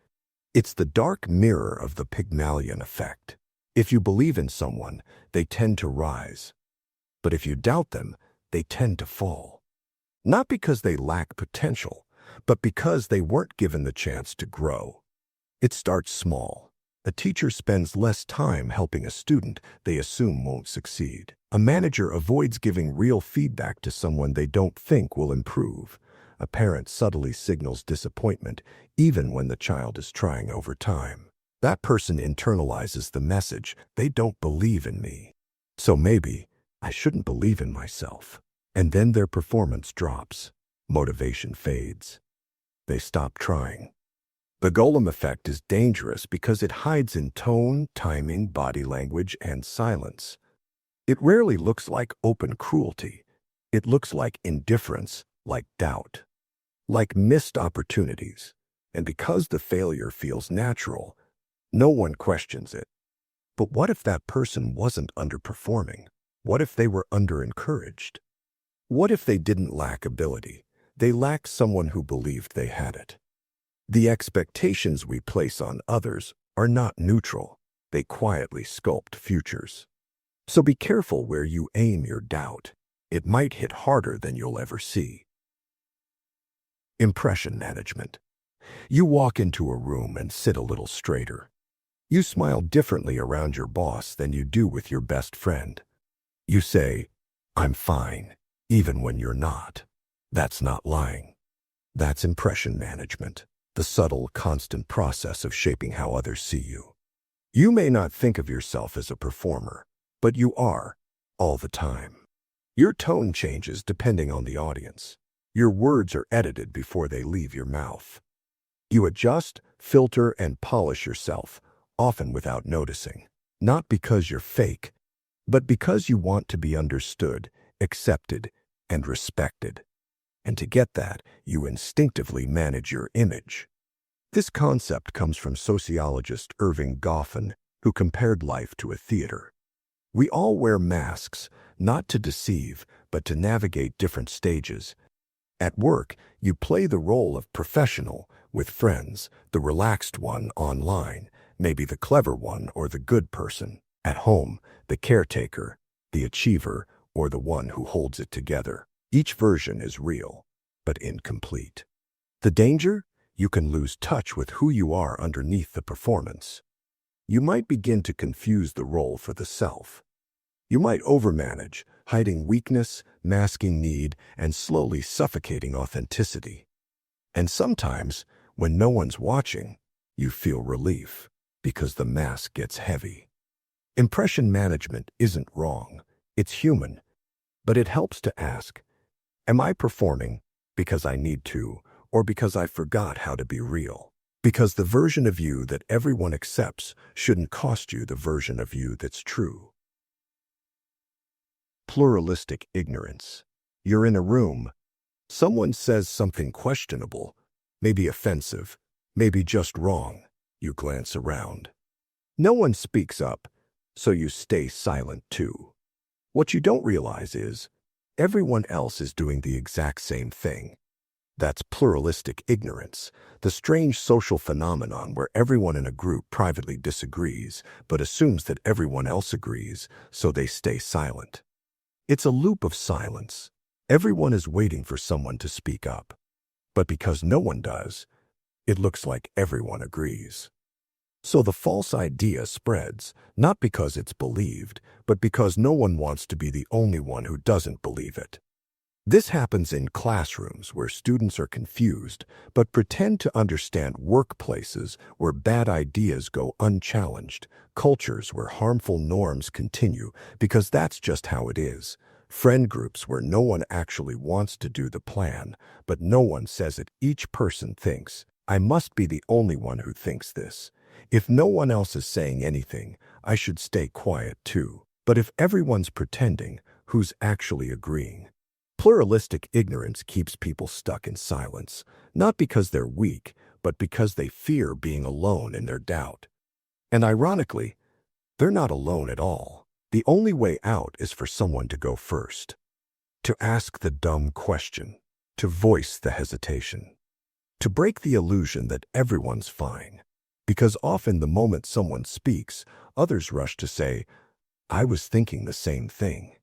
It's the dark mirror of the Pygmalion effect. If you believe in someone, they tend to rise. But if you doubt them, they tend to fall. Not because they lack potential, but because they weren't given the chance to grow. It starts small. A teacher spends less time helping a student they assume won't succeed. A manager avoids giving real feedback to someone they don't think will improve. A parent subtly signals disappointment even when the child is trying over time. That person internalizes the message, they don't believe in me. So maybe I shouldn't believe in myself. And then their performance drops. Motivation fades. They stop trying. The Golem effect is dangerous because it hides in tone, timing, body language, and silence. It rarely looks like open cruelty. It looks like indifference, like doubt, like missed opportunities. And because the failure feels natural, no one questions it. But what if that person wasn't underperforming? What if they were under-encouraged? What if they didn't lack ability? They lacked someone who believed they had it. The expectations we place on others are not neutral. They quietly sculpt futures. So be careful where you aim your doubt. It might hit harder than you'll ever see. Impression management. You walk into a room and sit a little straighter. You smile differently around your boss than you do with your best friend. You say, I'm fine, even when you're not. That's not lying. That's impression management. The subtle, constant process of shaping how others see you. You may not think of yourself as a performer, but you are, all the time. Your tone changes depending on the audience. Your words are edited before they leave your mouth. You adjust, filter, and polish yourself, often without noticing. Not because you're fake, but because you want to be understood, accepted, and respected. And to get that, you instinctively manage your image. This concept comes from sociologist Irving Goffin, who compared life to a theater. We all wear masks, not to deceive, but to navigate different stages. At work, you play the role of professional, with friends, the relaxed one online, maybe the clever one or the good person. At home, the caretaker, the achiever, or the one who holds it together. Each version is real, but incomplete. The danger? You can lose touch with who you are underneath the performance. You might begin to confuse the role for the self. You might overmanage, hiding weakness, masking need, and slowly suffocating authenticity. And sometimes, when no one's watching, you feel relief, because the mask gets heavy. Impression management isn't wrong. It's human. But it helps to ask, am I performing because I need to, or because I forgot how to be real? Because the version of you that everyone accepts shouldn't cost you the version of you that's true. Pluralistic ignorance. You're in a room. Someone says something questionable, maybe offensive, maybe just wrong. You glance around. No one speaks up, so you stay silent too. What you don't realize is, everyone else is doing the exact same thing. That's pluralistic ignorance, the strange social phenomenon where everyone in a group privately disagrees, but assumes that everyone else agrees, so they stay silent. It's a loop of silence. Everyone is waiting for someone to speak up. But because no one does, it looks like everyone agrees. So the false idea spreads, not because it's believed, but because no one wants to be the only one who doesn't believe it. This happens in classrooms where students are confused, but pretend to understand, workplaces where bad ideas go unchallenged, cultures where harmful norms continue because that's just how it is, friend groups where no one actually wants to do the plan, but no one says it. Each person thinks, I must be the only one who thinks this. If no one else is saying anything, I should stay quiet too. But if everyone's pretending, who's actually agreeing? Pluralistic ignorance keeps people stuck in silence, not because they're weak, but because they fear being alone in their doubt. And ironically, they're not alone at all. The only way out is for someone to go first, to ask the dumb question, to voice the hesitation, to break the illusion that everyone's fine. Because often the moment someone speaks, others rush to say, I was thinking the same thing.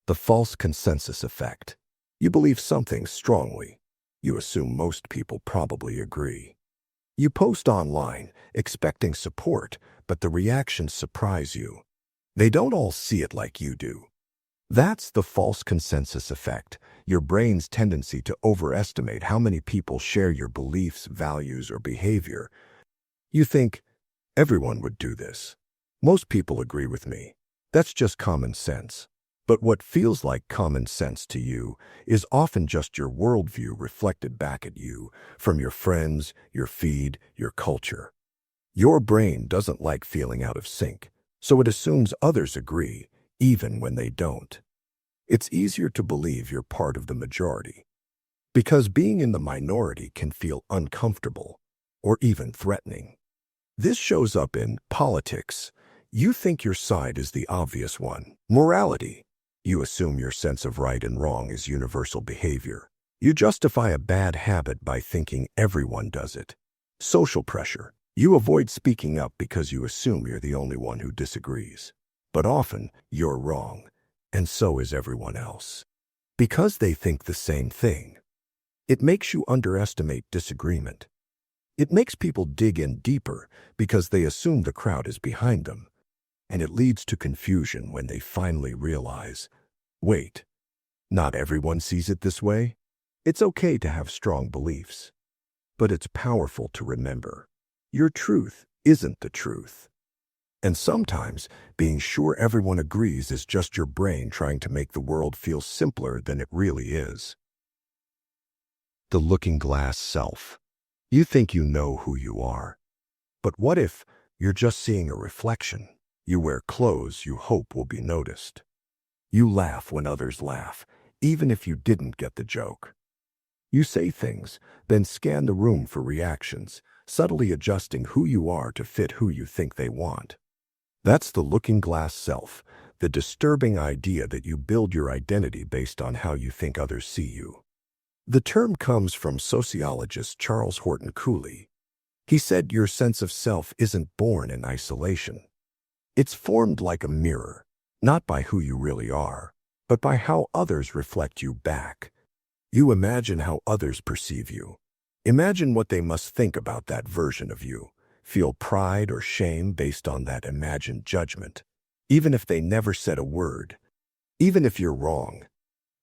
The false consensus effect. You believe something strongly. You assume most people probably agree. You post online, expecting support, but the reactions surprise you. They don't all see it like you do. That's the false consensus effect, your brain's tendency to overestimate how many people share your beliefs, values, or behavior. You think, everyone would do this. Most people agree with me. That's just common sense. But what feels like common sense to you is often just your worldview reflected back at you from your friends, your feed, your culture. Your brain doesn't like feeling out of sync, so it assumes others agree, even when they don't. It's easier to believe you're part of the majority, because being in the minority can feel uncomfortable or even threatening. This shows up in politics. You think your side is the obvious one. Morality. You assume your sense of right and wrong is universal behavior. You justify a bad habit by thinking everyone does it. Social pressure. You avoid speaking up because you assume you're the only one who disagrees. But often, you're wrong, and so is everyone else. Because they think the same thing. It makes you underestimate disagreement. It makes people dig in deeper because they assume the crowd is behind them. And it leads to confusion when they finally realize, wait, not everyone sees it this way? It's okay to have strong beliefs, but it's powerful to remember, your truth isn't the truth. And sometimes, being sure everyone agrees is just your brain trying to make the world feel simpler than it really is. The looking glass self. You think you know who you are. But what if You're just seeing a reflection. You wear clothes you hope will be noticed. You laugh when others laugh, even if you didn't get the joke. You say things, then scan the room for reactions, subtly adjusting who you are to fit who you think they want. That's the looking-glass self, the disturbing idea that you build your identity based on how you think others see you. The term comes from sociologist Charles Horton Cooley. He said your sense of self isn't born in isolation. It's formed like a mirror, not by who you really are, but by how others reflect you back. You imagine how others perceive you. Imagine what they must think about that version of you. Feel pride or shame based on that imagined judgment, even if they never said a word, even if you're wrong.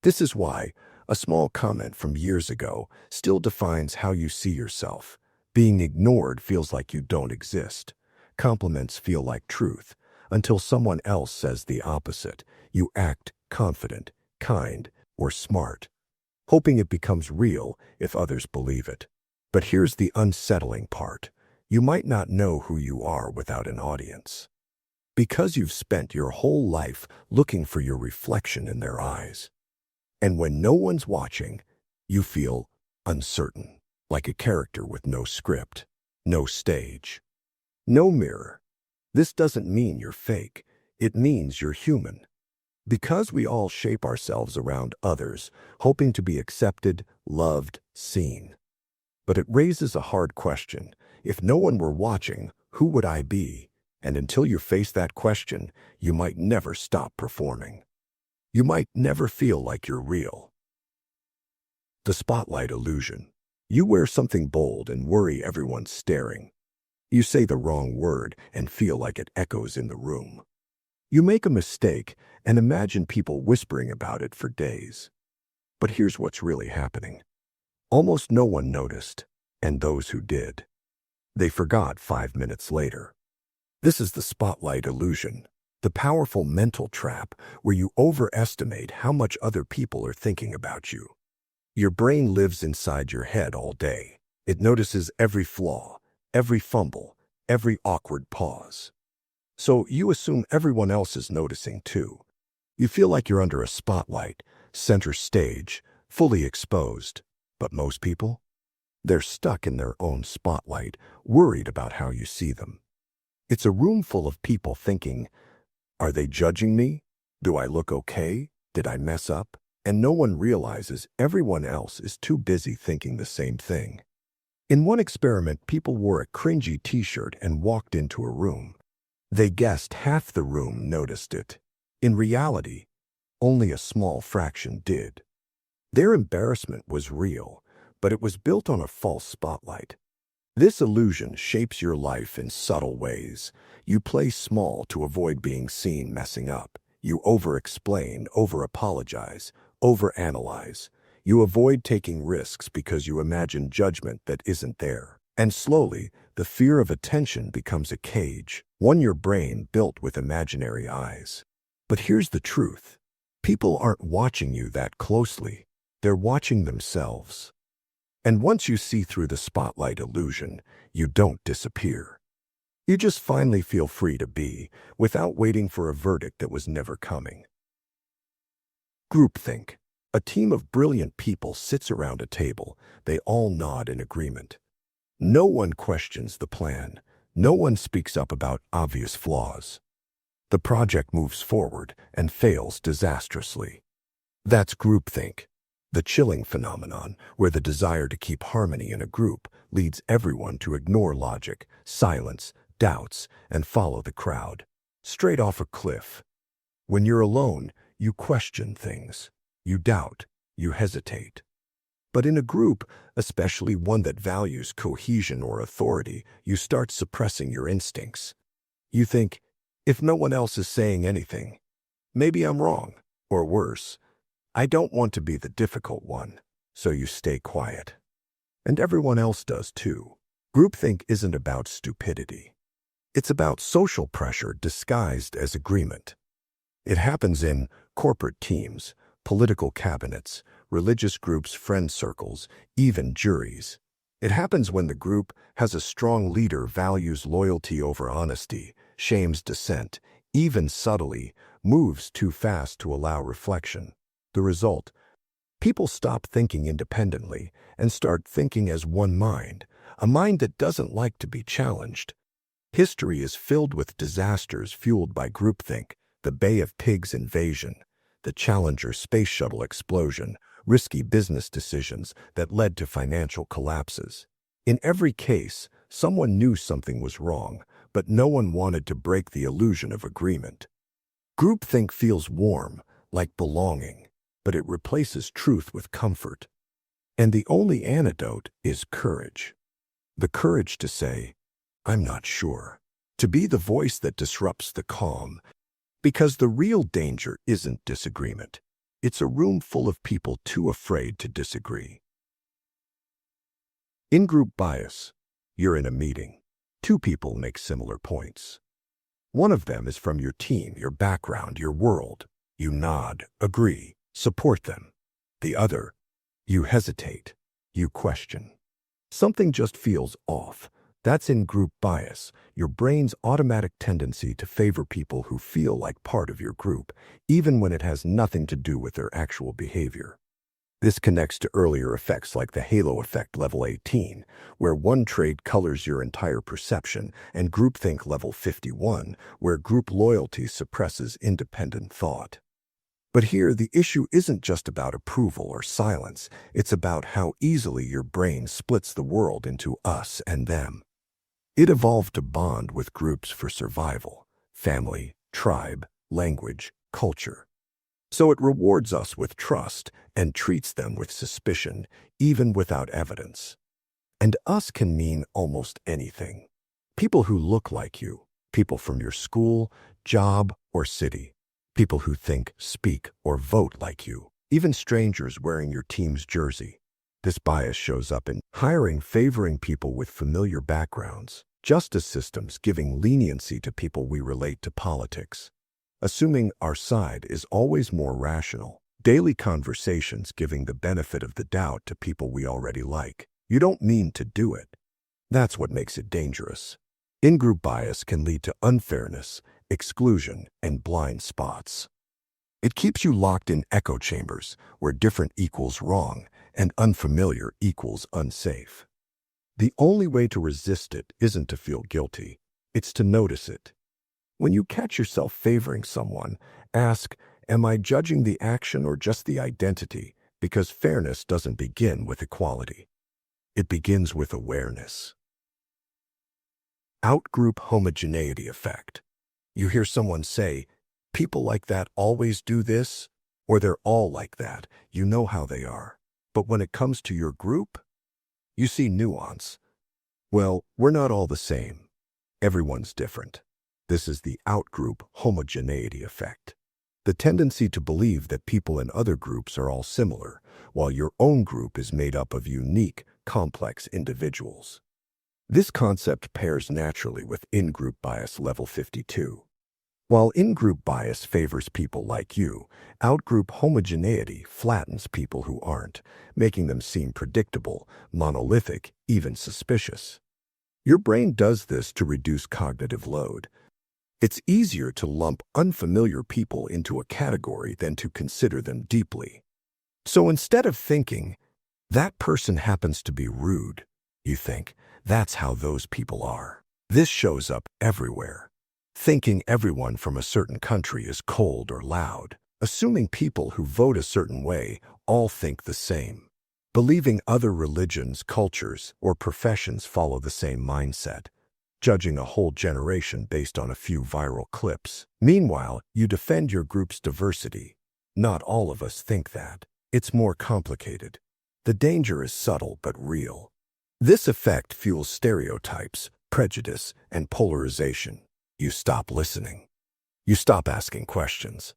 This is why a small comment from years ago still defines how you see yourself. Being ignored feels like you don't exist. Compliments feel like truth. Until someone else says the opposite, you act confident, kind, or smart, hoping it becomes real if others believe it. But here's the unsettling part. You might not know who you are without an audience, because you've spent your whole life looking for your reflection in their eyes. And when no one's watching, you feel uncertain, like a character with no script, no stage, no mirror. This doesn't mean you're fake. It means you're human. Because we all shape ourselves around others, hoping to be accepted, loved, seen. But it raises a hard question. If no one were watching, who would I be? And until you face that question, you might never stop performing. You might never feel like you're real. The spotlight illusion. You wear something bold and worry everyone's staring. You say the wrong word and feel like it echoes in the room. You make a mistake and imagine people whispering about it for days. But here's what's really happening. Almost no one noticed, and those who did, they forgot 5 minutes later. This is the spotlight illusion, the powerful mental trap where you overestimate how much other people are thinking about you. Your brain lives inside your head all day. It notices every flaw, every fumble, every awkward pause. So you assume everyone else is noticing too. You feel like you're under a spotlight, center stage, fully exposed. But most people? They're stuck in their own spotlight, worried about how you see them. It's a room full of people thinking, are they judging me? Do I look okay? Did I mess up? And no one realizes everyone else is too busy thinking the same thing. In one experiment, people wore a cringy t-shirt and walked into a room. They guessed half the room noticed it. In reality, only a small fraction did. Their embarrassment was real, but it was built on a false spotlight. This illusion shapes your life in subtle ways. You play small to avoid being seen messing up. You over-explain, over-apologize, over-analyze. You avoid taking risks because you imagine judgment that isn't there. And slowly, the fear of attention becomes a cage, one your brain built with imaginary eyes. But here's the truth. People aren't watching you that closely. They're watching themselves. And once you see through the spotlight illusion, you don't disappear. You just finally feel free to be, without waiting for a verdict that was never coming. Groupthink. A team of brilliant people sits around a table. They all nod in agreement. No one questions the plan. No one speaks up about obvious flaws. The project moves forward and fails disastrously. That's groupthink, the chilling phenomenon where the desire to keep harmony in a group leads everyone to ignore logic, silence, doubts, and follow the crowd, straight off a cliff. When you're alone, you question things. You doubt. You hesitate. But in a group, especially one that values cohesion or authority, you start suppressing your instincts. You think, if no one else is saying anything, maybe I'm wrong. Or worse, I don't want to be the difficult one, so you stay quiet. And everyone else does too. Groupthink isn't about stupidity. It's about social pressure disguised as agreement. It happens in corporate teams, political cabinets, religious groups, friend circles, even juries. It happens when the group has a strong leader, values loyalty over honesty, shames dissent, even subtly, moves too fast to allow reflection. The result: people stop thinking independently and start thinking as one mind, a mind that doesn't like to be challenged. History is filled with disasters fueled by groupthink: the Bay of Pigs invasion, the Challenger space shuttle explosion, risky business decisions that led to financial collapses. In every case, someone knew something was wrong, but no one wanted to break the illusion of agreement. Groupthink feels warm, like belonging, but it replaces truth with comfort. And the only antidote is courage. The courage to say, "I'm not sure." To be the voice that disrupts the calm. Because the real danger isn't disagreement. It's a room full of people too afraid to disagree. In-group bias. You're in a meeting. Two people make similar points. One of them is from your team, your background, your world. You nod, agree, support them. The other, you hesitate, you question. Something just feels off. That's in-group bias, your brain's automatic tendency to favor people who feel like part of your group, even when it has nothing to do with their actual behavior. This connects to earlier effects like the halo effect level 18, where one trait colors your entire perception, and groupthink level 51, where group loyalty suppresses independent thought. But here, the issue isn't just about approval or silence. It's about how easily your brain splits the world into us and them. It evolved to bond with groups for survival: family, tribe, language, culture. So it rewards us with trust and treats them with suspicion, even without evidence. And us can mean almost anything. People who look like you, people from your school, job, or city. People who think, speak, or vote like you, even strangers wearing your team's jersey. This bias shows up in hiring, favoring people with familiar backgrounds, justice systems giving leniency to people we relate to, politics, assuming our side is always more rational, daily conversations giving the benefit of the doubt to people we already like. You don't mean to do it. That's what makes it dangerous. In-group bias can lead to unfairness, exclusion, and blind spots. It keeps you locked in echo chambers where different equals wrong and unfamiliar equals unsafe. The only way to resist it isn't to feel guilty, it's to notice it. When you catch yourself favoring someone, ask, am I judging the action or just the identity? Because fairness doesn't begin with equality. It begins with awareness. Out-group homogeneity effect. You hear someone say, people like that always do this, or they're all like that. You know how they are. But when it comes to your group, you see nuance. Well, we're not all the same. Everyone's different. This is the out-group homogeneity effect. The tendency to believe that people in other groups are all similar, while your own group is made up of unique, complex individuals. This concept pairs naturally with in-group bias level 52. While in-group bias favors people like you, out-group homogeneity flattens people who aren't, making them seem predictable, monolithic, even suspicious. Your brain does this to reduce cognitive load. It's easier to lump unfamiliar people into a category than to consider them deeply. So instead of thinking, that person happens to be rude, you think, that's how those people are. This shows up everywhere. Thinking everyone from a certain country is cold or loud. Assuming people who vote a certain way all think the same. Believing other religions, cultures, or professions follow the same mindset. Judging a whole generation based on a few viral clips. Meanwhile, you defend your group's diversity. Not all of us think that. It's more complicated. The danger is subtle but real. This effect fuels stereotypes, prejudice, and polarization. You stop listening. You stop asking questions.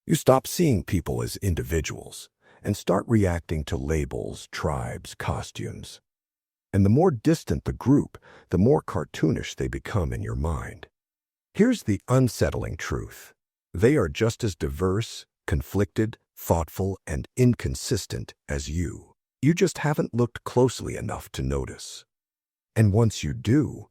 You stop seeing people as individuals and start reacting to labels, tribes, costumes. And the more distant the group, the more cartoonish they become in your mind. Here's the unsettling truth. They are just as diverse, conflicted, thoughtful, and inconsistent as you. You just haven't looked closely enough to notice. And once you do,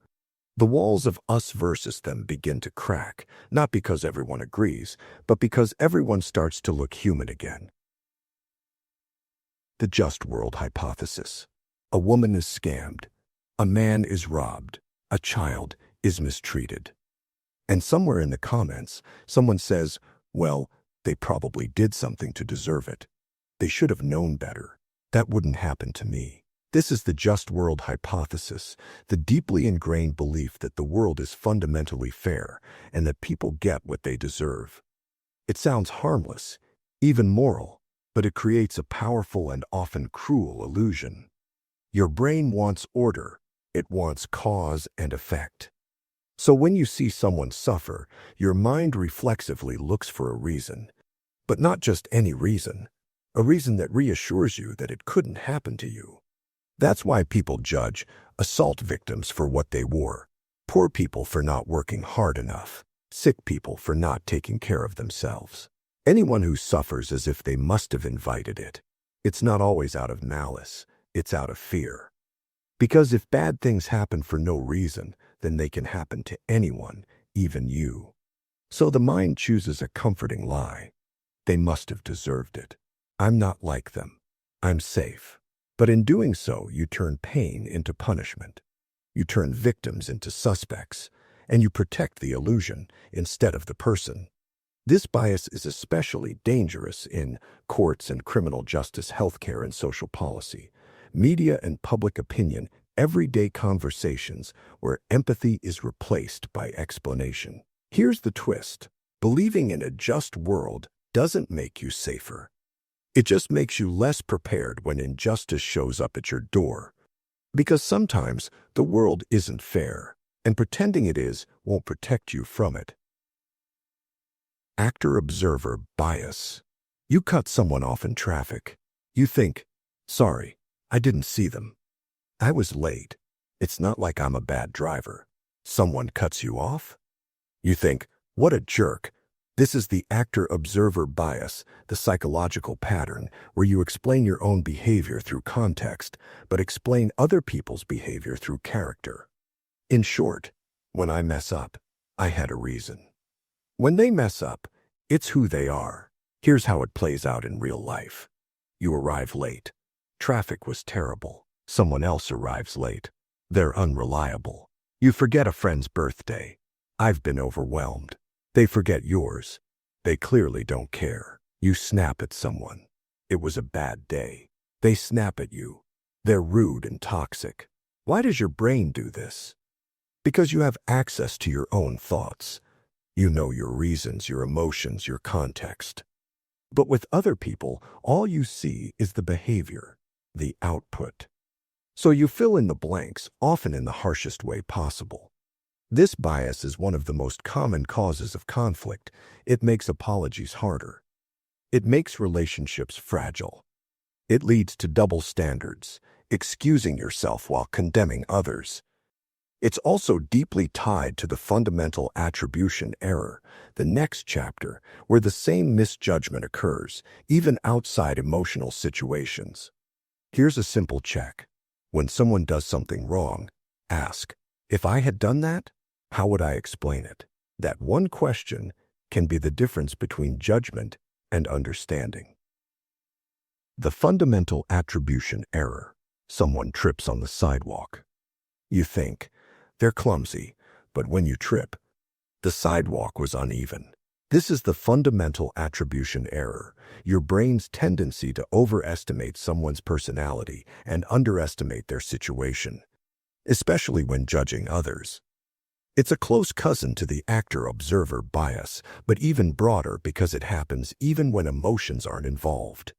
the walls of us versus them begin to crack, not because everyone agrees, but because everyone starts to look human again. The just world hypothesis. A woman is scammed. A man is robbed. A child is mistreated. And somewhere in the comments, someone says, well, they probably did something to deserve it. They should have known better. That wouldn't happen to me. This is the just world hypothesis, the deeply ingrained belief that the world is fundamentally fair and that people get what they deserve. It sounds harmless, even moral, but it creates a powerful and often cruel illusion. Your brain wants order. It wants cause and effect. So when you see someone suffer, your mind reflexively looks for a reason. But not just any reason. A reason that reassures you that it couldn't happen to you. That's why people judge assault victims for what they wore, poor people for not working hard enough, sick people for not taking care of themselves. Anyone who suffers as if they must have invited it. It's not always out of malice, it's out of fear. Because if bad things happen for no reason, then they can happen to anyone, even you. So the mind chooses a comforting lie. They must have deserved it. I'm not like them. I'm safe. But in doing so, you turn pain into punishment. You turn victims into suspects, and you protect the illusion instead of the person. This bias is especially dangerous in courts and criminal justice, healthcare and social policy, media and public opinion, everyday conversations where empathy is replaced by explanation. Here's the twist. Believing in a just world doesn't make you safer. It just makes you less prepared when injustice shows up at your door. Because sometimes the world isn't fair, and pretending it is won't protect you from it. Actor-observer bias. You cut someone off in traffic. You think, sorry, I didn't see them. I was late. It's not like I'm a bad driver. Someone cuts you off? You think, what a jerk. This is the actor-observer bias, the psychological pattern where you explain your own behavior through context, but explain other people's behavior through character. In short, when I mess up, I had a reason. When they mess up, it's who they are. Here's how it plays out in real life. You arrive late. Traffic was terrible. Someone else arrives late. They're unreliable. You forget a friend's birthday. I've been overwhelmed. They forget yours. They clearly don't care. You snap at someone. It was a bad day. They snap at you. They're rude and toxic. Why does your brain do this? Because you have access to your own thoughts. You know your reasons, your emotions, your context. But with other people, all you see is the behavior, the output. So you fill in the blanks, often in the harshest way possible. This bias is one of the most common causes of conflict. It makes apologies harder. It makes relationships fragile. It leads to double standards, excusing yourself while condemning others. It's also deeply tied to the fundamental attribution error, the next chapter, where the same misjudgment occurs, even outside emotional situations. Here's a simple check. When someone does something wrong, ask, if I had done that, how would I explain it? That one question can be the difference between judgment and understanding. The fundamental attribution error. Someone trips on the sidewalk. You think, they're clumsy, but when you trip, the sidewalk was uneven. This is the fundamental attribution error, your brain's tendency to overestimate someone's personality and underestimate their situation, especially when judging others. It's a close cousin to the actor-observer bias, but even broader because it happens even when emotions aren't involved.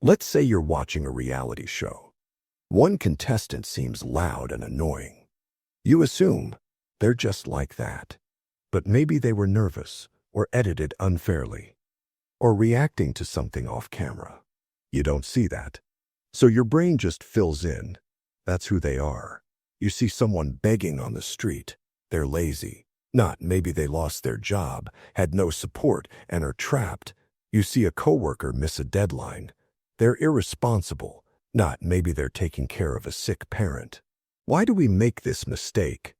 Let's say you're watching a reality show. One contestant seems loud and annoying. You assume they're just like that. But maybe they were nervous, or edited unfairly, or reacting to something off camera. You don't see that. So your brain just fills in. That's who they are. You see someone begging on the street. They're lazy. Not maybe they lost their job, had no support, and are trapped. You see a coworker miss a deadline. They're irresponsible. Not maybe they're taking care of a sick parent. Why do we make this mistake?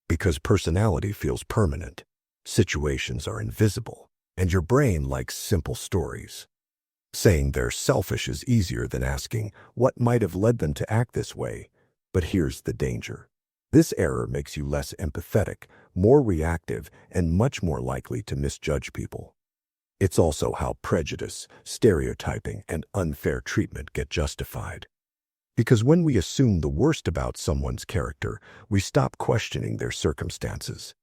Because personality feels permanent, situations are invisible, and your brain likes simple stories. Saying they're selfish is easier than asking what might have led them to act this way. But here's the danger. This error makes you less empathetic, more reactive, and much more likely to misjudge people. It's also how prejudice, stereotyping, and unfair treatment get justified. Because when we assume the worst about someone's character, we stop questioning their circumstances.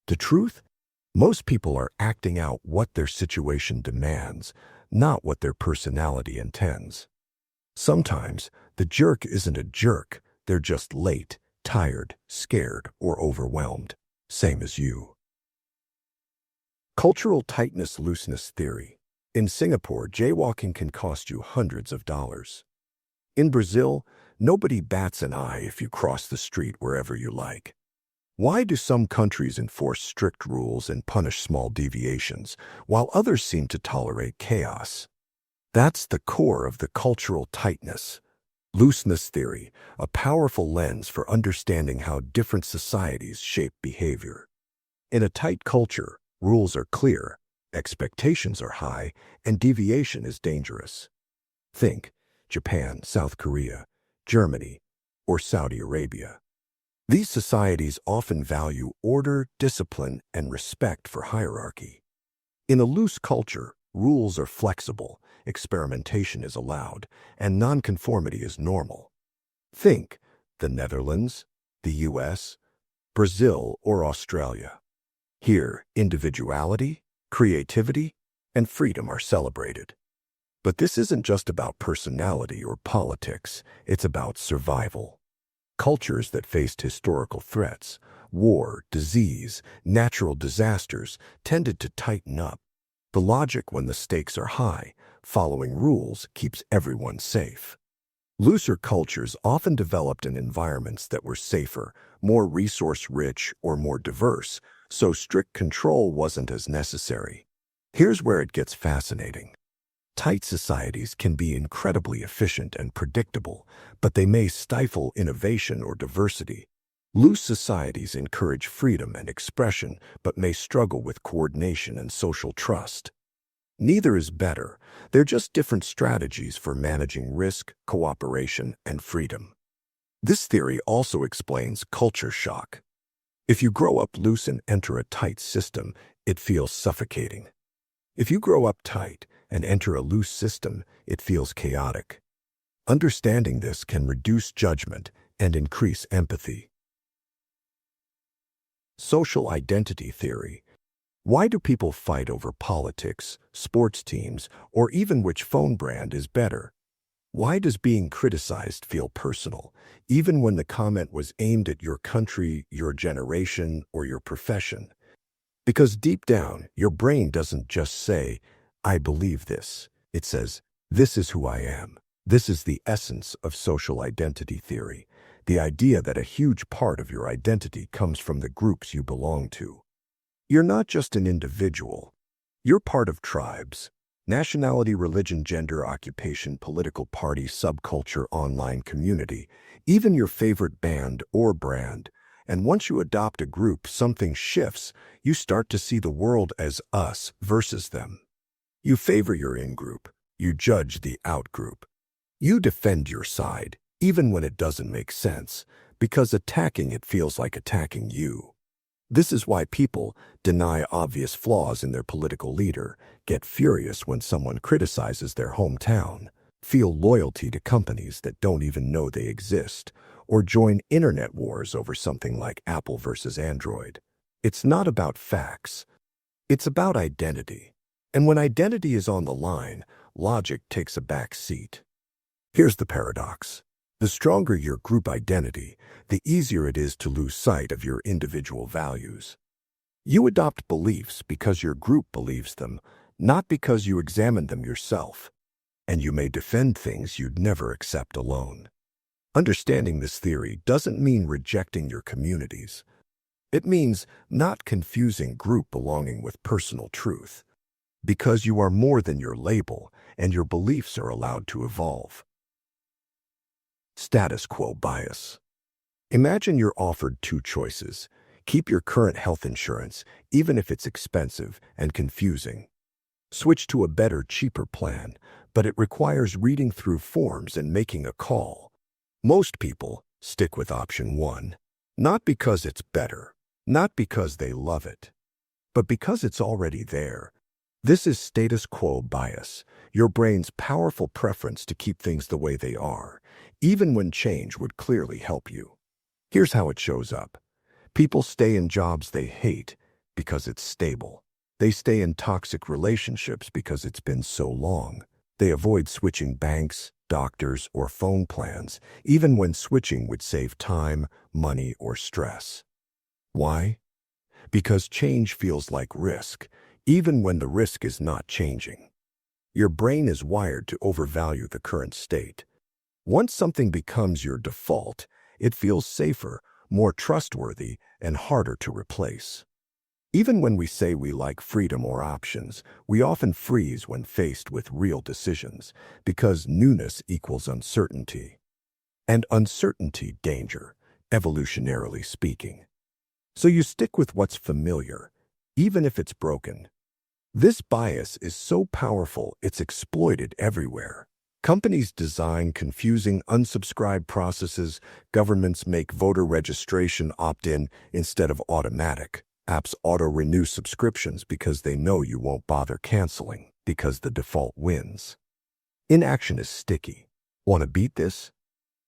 The truth? Most people are acting out what their situation demands, not what their personality intends. Sometimes, the jerk isn't a jerk, they're just late, tired, scared, or overwhelmed. Same as you. Cultural tightness-looseness theory. In Singapore, jaywalking can cost you hundreds of dollars. In Brazil, nobody bats an eye if you cross the street wherever you like. Why do some countries enforce strict rules and punish small deviations, while others seem to tolerate chaos? That's the core of the cultural tightness. Looseness theory, a powerful lens for understanding how different societies shape behavior. In a tight culture, rules are clear, expectations are high, and deviation is dangerous. Think Japan, South Korea, Germany, or Saudi Arabia. These societies often value order, discipline, and respect for hierarchy. In a loose culture, rules are flexible, experimentation is allowed, and nonconformity is normal. Think the Netherlands, the US, Brazil, or Australia. Here, individuality, creativity, and freedom are celebrated. But this isn't just about personality or politics, it's about survival. Cultures that faced historical threats, war, disease, natural disasters, tended to tighten up. The logic when the stakes are high, following rules keeps everyone safe. Looser cultures often developed in environments that were safer, more resource-rich, or more diverse, so strict control wasn't as necessary. Here's where it gets fascinating. Tight societies can be incredibly efficient and predictable, but they may stifle innovation or diversity. Loose societies encourage freedom and expression, but may struggle with coordination and social trust. Neither is better, they're just different strategies for managing risk, cooperation, and freedom. This theory also explains culture shock. If you grow up loose and enter a tight system, it feels suffocating. If you grow up tight and enter a loose system, it feels chaotic. Understanding this can reduce judgment and increase empathy. Social identity theory. Why do people fight over politics, sports teams, or even which phone brand is better? Why does being criticized feel personal, even when the comment was aimed at your country, your generation, or your profession? Because deep down, your brain doesn't just say, I believe this. It says, this is who I am. This is the essence of social identity theory, the idea that a huge part of your identity comes from the groups you belong to. You're not just an individual. You're part of tribes. Nationality, religion, gender, occupation, political party, subculture, online community, even your favorite band or brand. And once you adopt a group, something shifts. You start to see the world as us versus them. You favor your in-group. You judge the out-group. You defend your side, even when it doesn't make sense, because attacking it feels like attacking you. This is why people deny obvious flaws in their political leader, get furious when someone criticizes their hometown, feel loyalty to companies that don't even know they exist, or join internet wars over something like Apple versus Android. It's not about facts. It's about identity. And when identity is on the line, logic takes a back seat. Here's the paradox. The stronger your group identity, the easier it is to lose sight of your individual values. You adopt beliefs because your group believes them, not because you examined them yourself. And you may defend things you'd never accept alone. Understanding this theory doesn't mean rejecting your communities. It means not confusing group belonging with personal truth. Because you are more than your label, and your beliefs are allowed to evolve. Status quo bias. Imagine you're offered two choices. Keep your current health insurance, even if it's expensive and confusing. Switch to a better, cheaper plan, but it requires reading through forms and making a call. Most people stick with option one, not because it's better, not because they love it, but because it's already there. This is status quo bias, your brain's powerful preference to keep things the way they are, even when change would clearly help you. Here's how it shows up. People stay in jobs they hate because it's stable. They stay in toxic relationships because it's been so long. They avoid switching banks, doctors, or phone plans, even when switching would save time, money, or stress. Why? Because change feels like risk, even when the risk is not changing. Your brain is wired to overvalue the current state. Once something becomes your default, it feels safer, more trustworthy, and harder to replace. Even when we say we like freedom or options, we often freeze when faced with real decisions, because newness equals uncertainty. And uncertainty, danger, evolutionarily speaking. So you stick with what's familiar, even if it's broken. This bias is so powerful it's exploited everywhere. Companies design confusing unsubscribe processes, governments make voter registration opt-in instead of automatic. Apps auto-renew subscriptions because they know you won't bother canceling, because the default wins. Inaction is sticky. Want to beat this?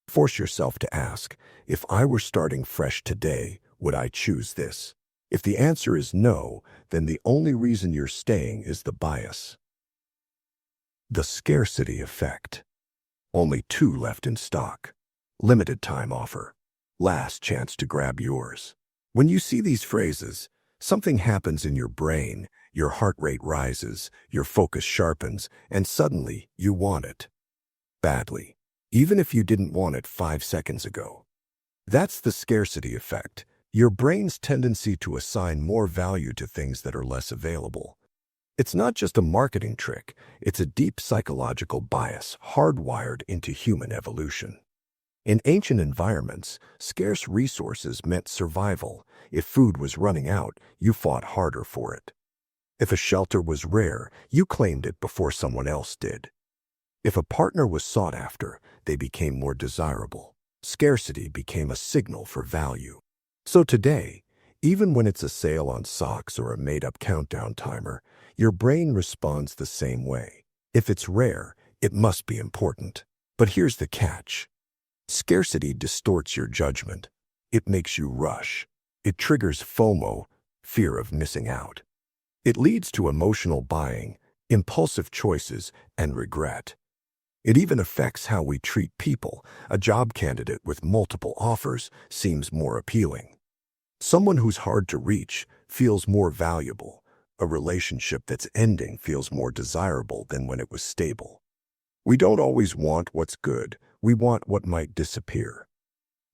Force yourself to ask, if I were starting fresh today, would I choose this? If the answer is no, then the only reason you're staying is the bias. The scarcity effect. Only 2 left in stock. Limited time offer. Last chance to grab yours. When you see these phrases, something happens in your brain, your heart rate rises, your focus sharpens, and suddenly you want it. Badly. Even if you didn't want it 5 seconds ago. That's the scarcity effect, your brain's tendency to assign more value to things that are less available. It's not just a marketing trick, it's a deep psychological bias hardwired into human evolution. In ancient environments, scarce resources meant survival. If food was running out, you fought harder for it. If a shelter was rare, you claimed it before someone else did. If a partner was sought after, they became more desirable. Scarcity became a signal for value. So today, even when it's a sale on socks or a made-up countdown timer, your brain responds the same way. If it's rare, it must be important. But here's the catch. Scarcity distorts your judgment. It makes you rush. It triggers FOMO, fear of missing out. It leads to emotional buying, impulsive choices, and regret. It even affects how we treat people. A job candidate with multiple offers seems more appealing. Someone who's hard to reach feels more valuable. A relationship that's ending feels more desirable than when it was stable. We don't always want what's good. We want what might disappear.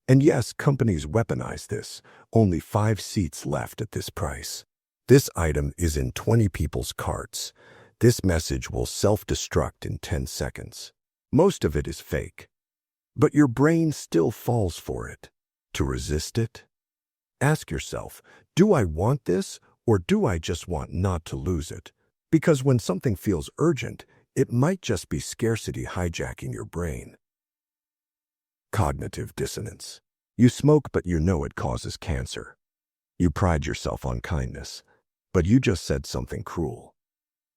And yes, companies weaponize this. Only 5 seats left at this price. This item is in 20 people's carts. This message will self-destruct in 10 seconds. Most of it is fake. But your brain still falls for it. To resist it? Ask yourself, do I want this, or do I just want not to lose it? Because when something feels urgent, it might just be scarcity hijacking your brain. Cognitive dissonance. You smoke, but you know it causes cancer. You pride yourself on kindness, but you just said something cruel.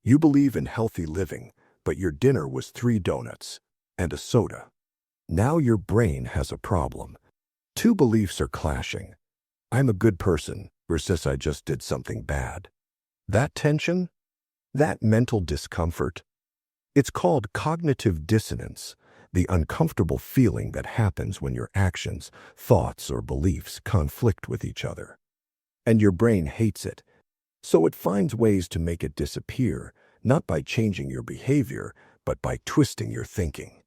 You believe in healthy living, but your dinner was 3 donuts and a soda. Now your brain has a problem. 2 beliefs are clashing. I'm a good person versus I just did something bad. That tension, that mental discomfort, it's called cognitive dissonance, the uncomfortable feeling that happens when your actions, thoughts, or beliefs conflict with each other. And your brain hates it, so it finds ways to make it disappear, not by changing your behavior, but by twisting your thinking.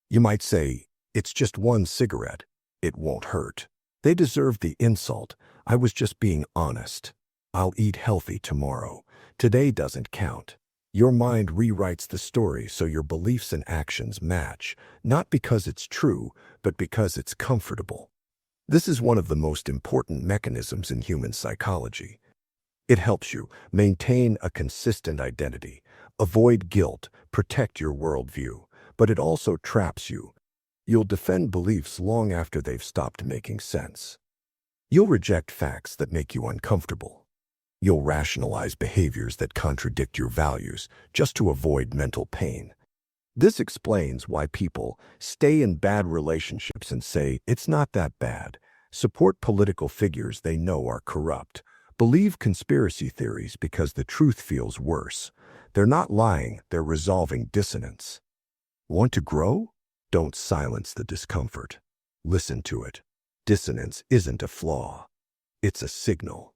You might say, it's just 1 cigarette. It won't hurt. They deserve the insult. I was just being honest. I'll eat healthy tomorrow. Today doesn't count. Your mind rewrites the story so your beliefs and actions match, not because it's true, but because it's comfortable. This is one of the most important mechanisms in human psychology. It helps you maintain a consistent identity, avoid guilt, protect your worldview, but it also traps you. You'll defend beliefs long after they've stopped making sense. You'll reject facts that make you uncomfortable. You'll rationalize behaviors that contradict your values just to avoid mental pain. This explains why people stay in bad relationships and say, "It's not that bad," support political figures they know are corrupt, believe conspiracy theories because the truth feels worse. They're not lying, they're resolving dissonance. Want to grow? Don't silence the discomfort. Listen to it. Dissonance isn't a flaw. It's a signal.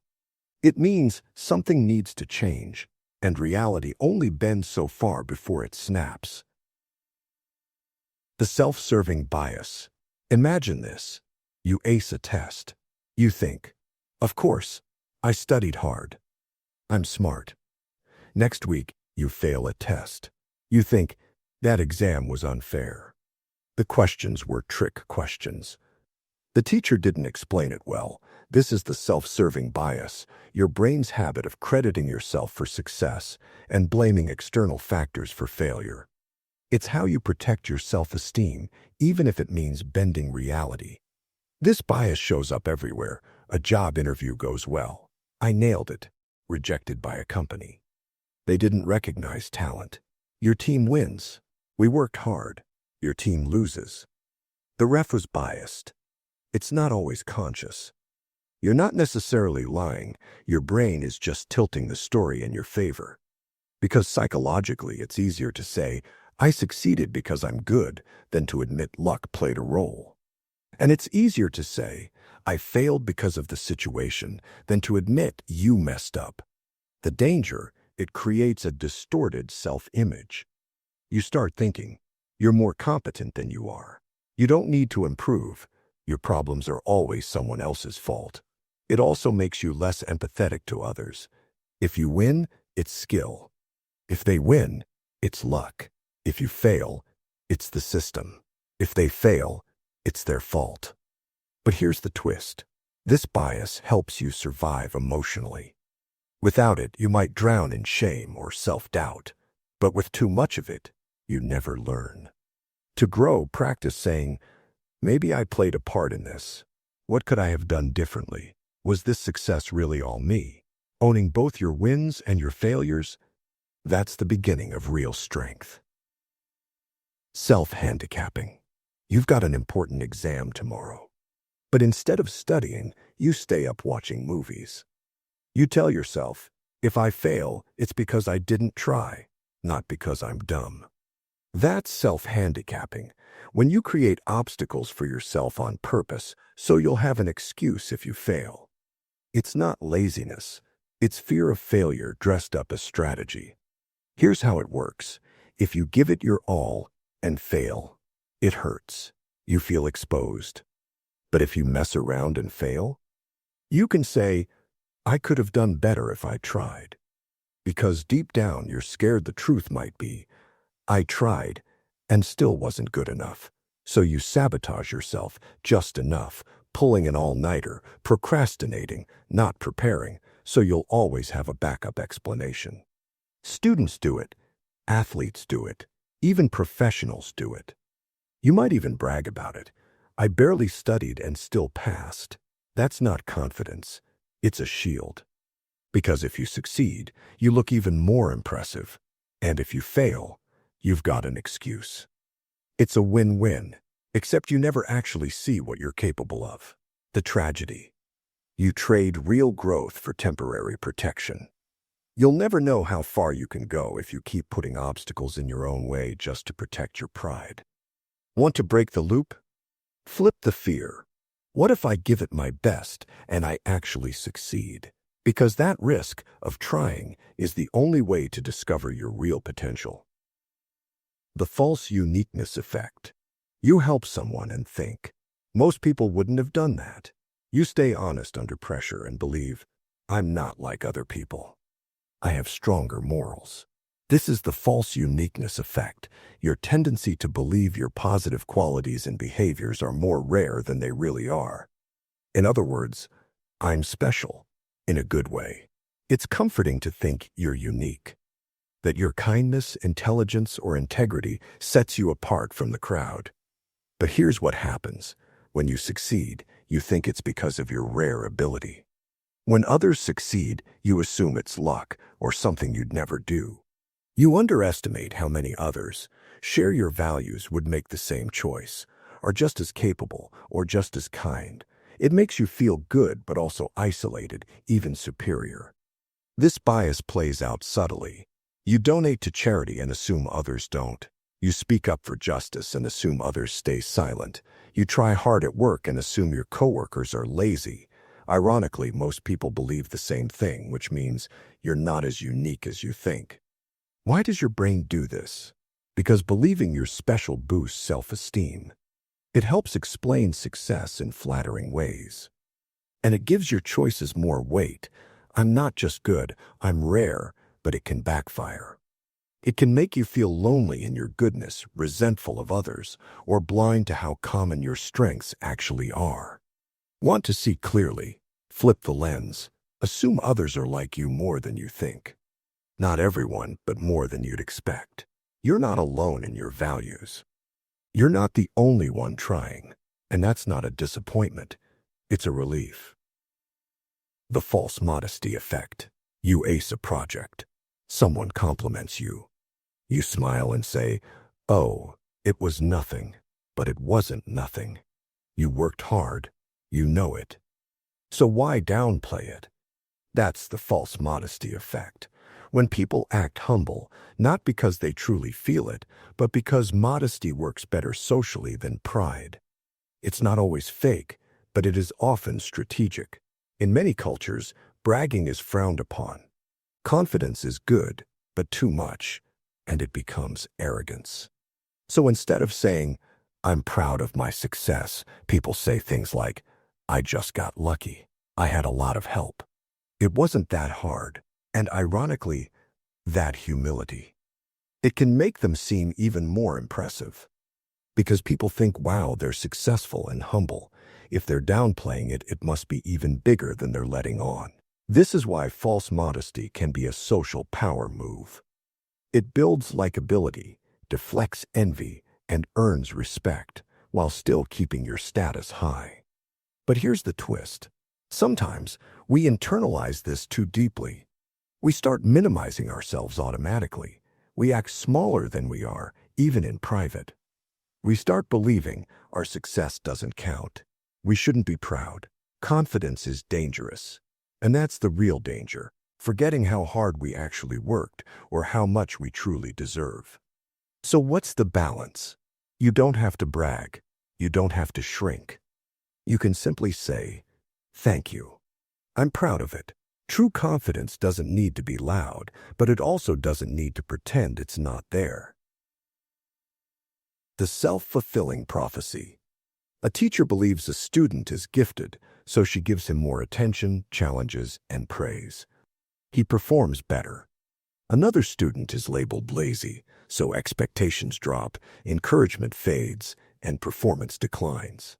It means something needs to change, and reality only bends so far before it snaps. The self-serving bias. Imagine this. You ace a test. You think, "Of course, I studied hard. I'm smart." Next week, you fail a test. You think, "That exam was unfair. The questions were trick questions. The teacher didn't explain it well." This is the self-serving bias, your brain's habit of crediting yourself for success and blaming external factors for failure. It's how you protect your self-esteem, even if it means bending reality. This bias shows up everywhere. A job interview goes well. "I nailed it." Rejected by a company. They didn't recognize talent. Your team wins. "We worked hard." Your team loses. The ref was biased. It's not always conscious. You're not necessarily lying. Your brain is just tilting the story in your favor. Because psychologically, it's easier to say, "I succeeded because I'm good," than to admit luck played a role. And it's easier to say, "I failed because of the situation," than to admit you messed up. The danger, it creates a distorted self-image. You start thinking, you're more competent than you are. You don't need to improve. Your problems are always someone else's fault. It also makes you less empathetic to others. If you win, it's skill. If they win, it's luck. If you fail, it's the system. If they fail, it's their fault. But here's the twist. This bias helps you survive emotionally. Without it, you might drown in shame or self-doubt. But with too much of it, you never learn. To grow, practice saying, "Maybe I played a part in this. What could I have done differently? Was this success really all me?" Owning both your wins and your failures, that's the beginning of real strength. Self-handicapping. You've got an important exam tomorrow. But instead of studying, you stay up watching movies. You tell yourself, "If I fail, it's because I didn't try, not because I'm dumb." That's self-handicapping. When you create obstacles for yourself on purpose, so you'll have an excuse if you fail. It's not laziness. It's fear of failure dressed up as strategy. Here's how it works. If you give it your all and fail, it hurts. You feel exposed. But if you mess around and fail, you can say, "I could have done better if I tried." Because deep down, you're scared the truth might be, "I tried and still wasn't good enough." So you sabotage yourself just enough, pulling an all-nighter, procrastinating, not preparing, so you'll always have a backup explanation. Students do it. Athletes do it. Even professionals do it. You might even brag about it. "I barely studied and still passed." That's not confidence. It's a shield. Because if you succeed, you look even more impressive. And if you fail, you've got an excuse. It's a win-win, except you never actually see what you're capable of. The tragedy. You trade real growth for temporary protection. You'll never know how far you can go if you keep putting obstacles in your own way just to protect your pride. Want to break the loop? Flip the fear. What if I give it my best and I actually succeed? Because that risk of trying is the only way to discover your real potential. The false uniqueness effect. You help someone and think, "Most people wouldn't have done that." You stay honest under pressure and believe, "I'm not like other people. I have stronger morals." This is the false uniqueness effect, your tendency to believe your positive qualities and behaviors are more rare than they really are. In other words, I'm special, in a good way. It's comforting to think you're unique, that your kindness, intelligence, or integrity sets you apart from the crowd. But here's what happens. When you succeed, you think it's because of your rare ability. When others succeed, you assume it's luck or something you'd never do. You underestimate how many others share your values would make the same choice, are just as capable or just as kind. It makes you feel good but also isolated, even superior. This bias plays out subtly. You donate to charity and assume others don't. You speak up for justice and assume others stay silent. You try hard at work and assume your coworkers are lazy. Ironically, most people believe the same thing, which means you're not as unique as you think. Why does your brain do this? Because believing you're special boosts self-esteem. It helps explain success in flattering ways. And it gives your choices more weight. I'm not just good, I'm rare, but it can backfire. It can make you feel lonely in your goodness, resentful of others, or blind to how common your strengths actually are. Want to see clearly? Flip the lens. Assume others are like you more than you think. Not everyone, but more than you'd expect. You're not alone in your values. You're not the only one trying, and that's not a disappointment. It's a relief. The false modesty effect. You ace a project. Someone compliments you. You smile and say, "Oh, it was nothing." But it wasn't nothing. You worked hard. You know it. So why downplay it? That's the false modesty effect. When people act humble, not because they truly feel it, but because modesty works better socially than pride. It's not always fake, but it is often strategic. In many cultures, bragging is frowned upon. Confidence is good, but too much, and it becomes arrogance. So instead of saying, "I'm proud of my success," people say things like, "I just got lucky. I had a lot of help. It wasn't that hard." And ironically, that humility. It can make them seem even more impressive. Because people think, wow, they're successful and humble. If they're downplaying it, it must be even bigger than they're letting on. This is why false modesty can be a social power move. It builds likability, deflects envy, and earns respect, while still keeping your status high. But here's the twist. Sometimes we internalize this too deeply. We start minimizing ourselves automatically. We act smaller than we are, even in private. We start believing our success doesn't count. We shouldn't be proud. Confidence is dangerous. And that's the real danger, forgetting how hard we actually worked or how much we truly deserve. So what's the balance? You don't have to brag. You don't have to shrink. You can simply say, "Thank you. I'm proud of it." True confidence doesn't need to be loud, but it also doesn't need to pretend it's not there. The self-fulfilling prophecy. A teacher believes a student is gifted, so she gives him more attention, challenges, and praise. He performs better. Another student is labeled lazy, so expectations drop, encouragement fades, and performance declines.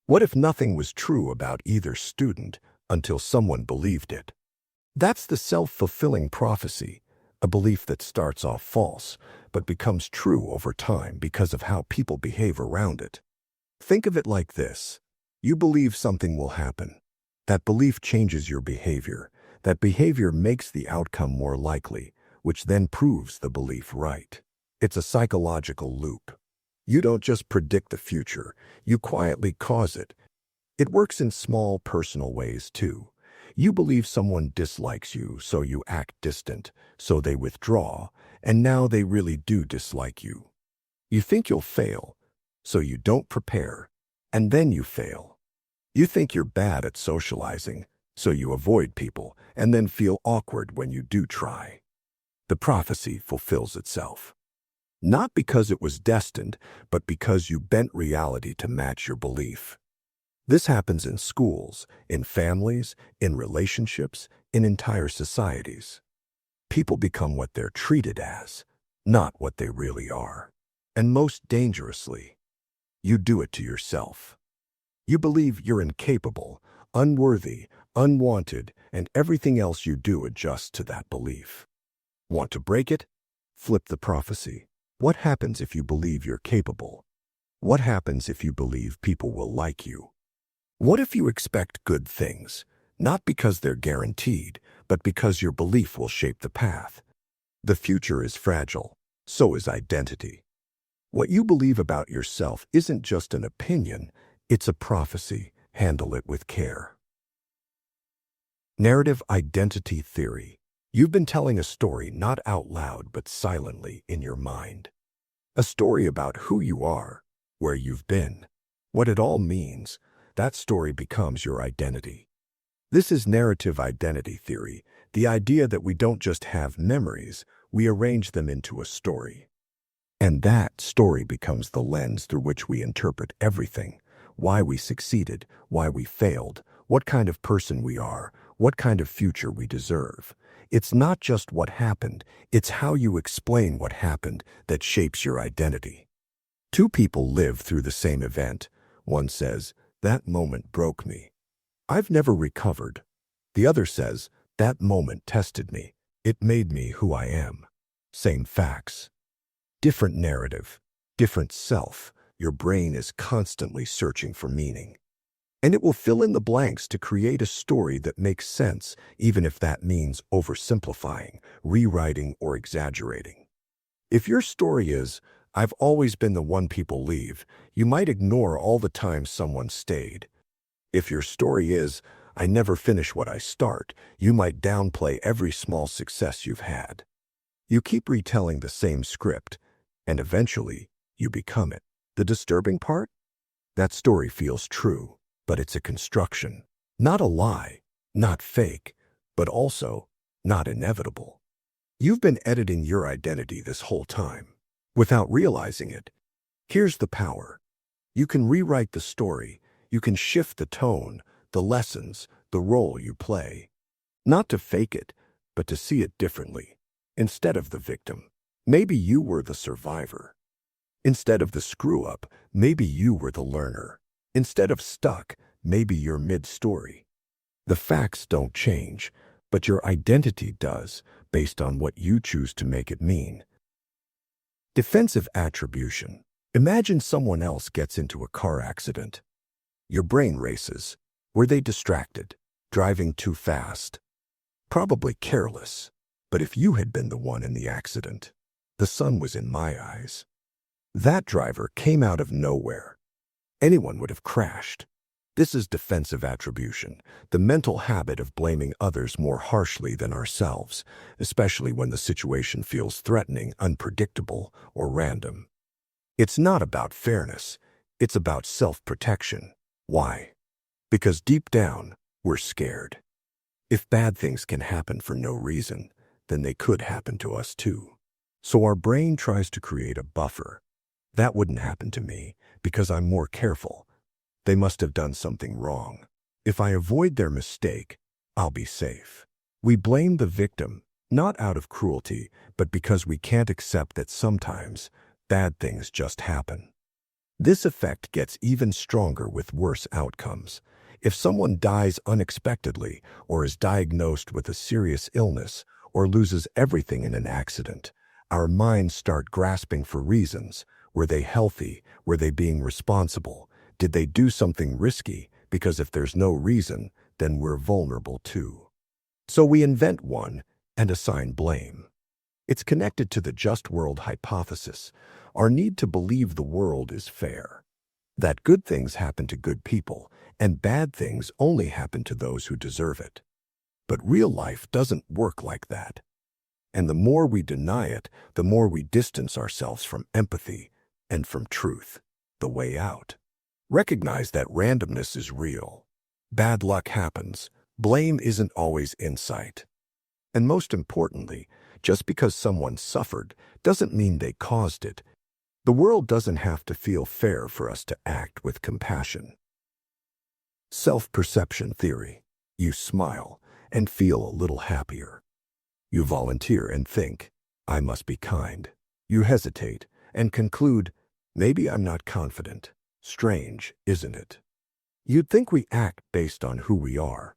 What if nothing was true about either student until someone believed it? That's the self-fulfilling prophecy, a belief that starts off false, but becomes true over time because of how people behave around it. Think of it like this. You believe something will happen. That belief changes your behavior. That behavior makes the outcome more likely, which then proves the belief right. It's a psychological loop. You don't just predict the future, you quietly cause it. It works in small personal ways too. You believe someone dislikes you, so you act distant, so they withdraw, and now they really do dislike you. You think you'll fail, so you don't prepare, and then you fail. You think you're bad at socializing, so you avoid people, and then feel awkward when you do try. The prophecy fulfills itself. Not because it was destined, but because you bent reality to match your belief. This happens in schools, in families, in relationships, in entire societies. People become what they're treated as, not what they really are. And most dangerously, you do it to yourself. You believe you're incapable, unworthy, unwanted, and everything else you do adjusts to that belief. Want to break it? Flip the prophecy. What happens if you believe you're capable? What happens if you believe people will like you? What if you expect good things, not because they're guaranteed, but because your belief will shape the path? The future is fragile, so is identity. What you believe about yourself isn't just an opinion, it's a prophecy. Handle it with care. Narrative identity theory. You've been telling a story not out loud but silently in your mind. A story about who you are, where you've been, what it all means. That story becomes your identity. This is narrative identity theory, the idea that we don't just have memories, we arrange them into a story. And that story becomes the lens through which we interpret everything: why we succeeded, why we failed, what kind of person we are, what kind of future we deserve. It's not just what happened, it's how you explain what happened that shapes your identity. Two people live through the same event. One says, "That moment broke me. I've never recovered." The other says, "That moment tested me. It made me who I am." Same facts. Different narrative, different self. Your brain is constantly searching for meaning. And it will fill in the blanks to create a story that makes sense, even if that means oversimplifying, rewriting, or exaggerating. If your story is, "I've always been the one people leave," you might ignore all the times someone stayed. If your story is, "I never finish what I start," you might downplay every small success you've had. You keep retelling the same script, and eventually, you become it. The disturbing part? That story feels true, but it's a construction. Not a lie, not fake, but also not inevitable. You've been editing your identity this whole time, without realizing it. Here's the power. You can rewrite the story. You can shift the tone, the lessons, the role you play. Not to fake it, but to see it differently. Instead of the victim, maybe you were the survivor. Instead of the screw-up, maybe you were the learner. Instead of stuck, maybe you're mid-story. The facts don't change, but your identity does, based on what you choose to make it mean. Defensive attribution. Imagine someone else gets into a car accident. Your brain races. Were they distracted? Driving too fast? Probably careless. But if you had been the one in the accident, the sun was in my eyes. That driver came out of nowhere. Anyone would have crashed. This is defensive attribution, the mental habit of blaming others more harshly than ourselves, especially when the situation feels threatening, unpredictable, or random. It's not about fairness. It's about self-protection. Why? Because deep down, we're scared. If bad things can happen for no reason, then they could happen to us too. So our brain tries to create a buffer. That wouldn't happen to me because I'm more careful. They must have done something wrong. If I avoid their mistake, I'll be safe. We blame the victim, not out of cruelty, but because we can't accept that sometimes bad things just happen. This effect gets even stronger with worse outcomes. If someone dies unexpectedly, or is diagnosed with a serious illness, or loses everything in an accident, our minds start grasping for reasons. Were they healthy? Were they being responsible? Did they do something risky? Because if there's no reason, then we're vulnerable too. So we invent one and assign blame. It's connected to the just world hypothesis, our need to believe the world is fair. That good things happen to good people, and bad things only happen to those who deserve it. But real life doesn't work like that. And the more we deny it, the more we distance ourselves from empathy and from truth, the way out. Recognize that randomness is real. Bad luck happens. Blame isn't always insight. And most importantly, just because someone suffered doesn't mean they caused it. The world doesn't have to feel fair for us to act with compassion. Self-perception theory. You smile and feel a little happier. You volunteer and think, I must be kind. You hesitate and conclude, maybe I'm not confident. Strange, isn't it? You'd think we act based on who we are.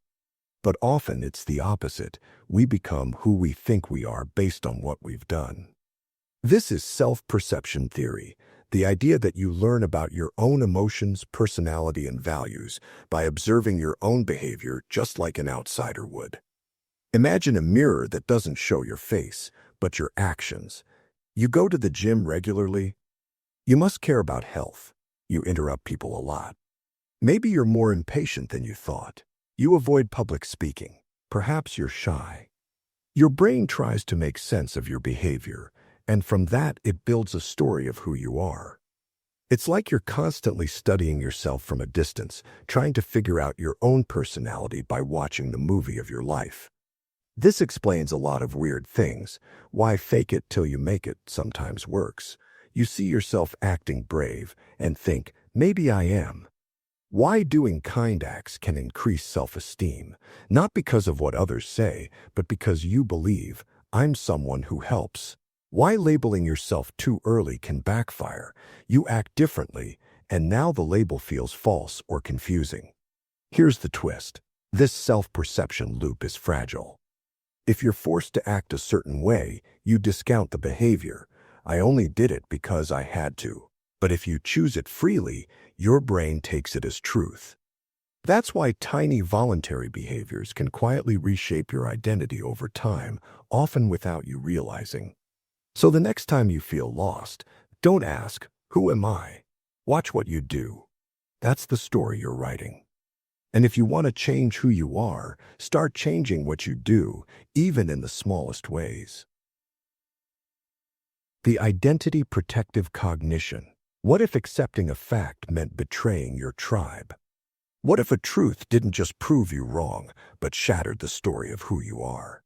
But often it's the opposite. We become who we think we are based on what we've done. This is self-perception theory, the idea that you learn about your own emotions, personality, and values by observing your own behavior just like an outsider would. Imagine a mirror that doesn't show your face, but your actions. You go to the gym regularly. You must care about health. You interrupt people a lot. Maybe you're more impatient than you thought. You avoid public speaking. Perhaps you're shy. Your brain tries to make sense of your behavior, and from that it builds a story of who you are. It's like you're constantly studying yourself from a distance, trying to figure out your own personality by watching the movie of your life. This explains a lot of weird things. Why fake it till you make it sometimes works. You see yourself acting brave and think, maybe I am. Why doing kind acts can increase self-esteem, not because of what others say, but because you believe, I'm someone who helps. Why labeling yourself too early can backfire. You act differently, and now the label feels false or confusing. Here's the twist. This self-perception loop is fragile. If you're forced to act a certain way, you discount the behavior. I only did it because I had to. But if you choose it freely, your brain takes it as truth. That's why tiny voluntary behaviors can quietly reshape your identity over time, often without you realizing. So the next time you feel lost, don't ask, who am I? Watch what you do. That's the story you're writing. And if you want to change who you are, start changing what you do, even in the smallest ways. The identity protective cognition. What if accepting a fact meant betraying your tribe? What if a truth didn't just prove you wrong, but shattered the story of who you are?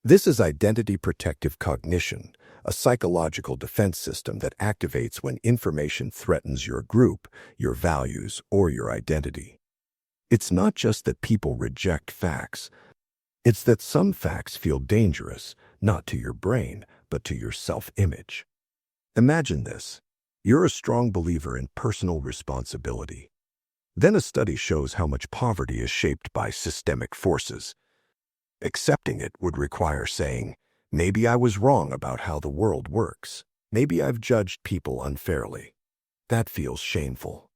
This is identity protective cognition, a psychological defense system that activates when information threatens your group, your values, or your identity. It's not just that people reject facts. It's that some facts feel dangerous, not to your brain, but to your self-image. Imagine this. You're a strong believer in personal responsibility. Then a study shows how much poverty is shaped by systemic forces. Accepting it would require saying, maybe I was wrong about how the world works. Maybe I've judged people unfairly. That feels shameful.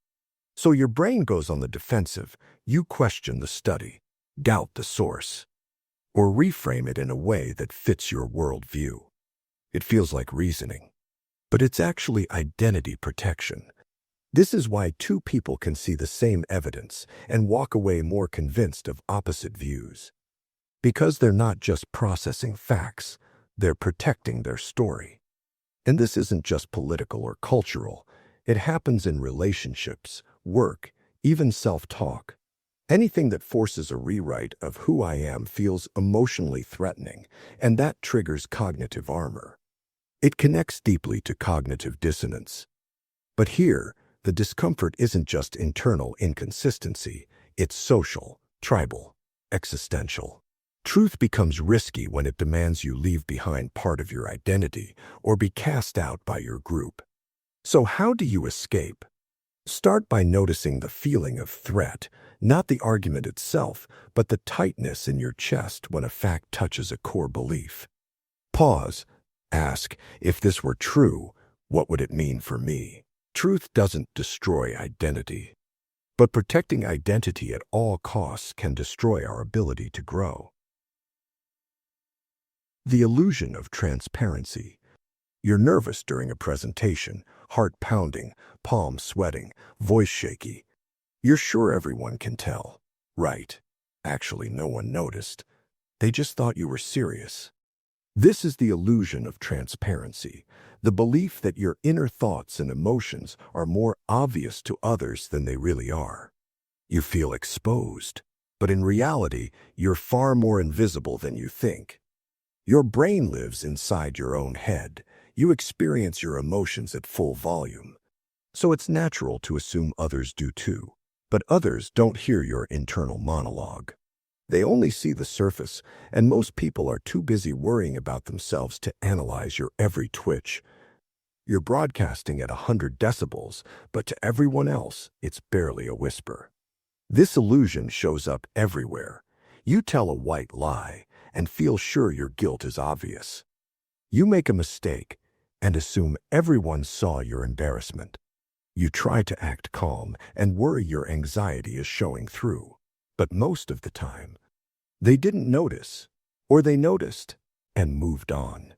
So your brain goes on the defensive. You question the study, doubt the source, or reframe it in a way that fits your worldview. It feels like reasoning. But it's actually identity protection. This is why two people can see the same evidence and walk away more convinced of opposite views. Because they're not just processing facts, they're protecting their story. And this isn't just political or cultural. It happens in relationships, work, even self-talk. Anything that forces a rewrite of who I am feels emotionally threatening, and that triggers cognitive armor. It connects deeply to cognitive dissonance. But here, the discomfort isn't just internal inconsistency, it's social, tribal, existential. Truth becomes risky when it demands you leave behind part of your identity or be cast out by your group. So how do you escape? Start by noticing the feeling of threat, not the argument itself, but the tightness in your chest when a fact touches a core belief. Pause. Ask, if this were true, what would it mean for me? Truth doesn't destroy identity. But protecting identity at all costs can destroy our ability to grow. The illusion of transparency. You're nervous during a presentation, heart pounding, palms sweating, voice shaky. You're sure everyone can tell. Right. Actually, no one noticed. They just thought you were serious. This is the illusion of transparency, the belief that your inner thoughts and emotions are more obvious to others than they really are. You feel exposed, but in reality, you're far more invisible than you think. Your brain lives inside your own head. You experience your emotions at full volume. So it's natural to assume others do too, but others don't hear your internal monologue. They only see the surface, and most people are too busy worrying about themselves to analyze your every twitch. You're broadcasting at 100 decibels, but to everyone else, it's barely a whisper. This illusion shows up everywhere. You tell a white lie and feel sure your guilt is obvious. You make a mistake and assume everyone saw your embarrassment. You try to act calm and worry your anxiety is showing through. But most of the time, they didn't notice, or they noticed and moved on.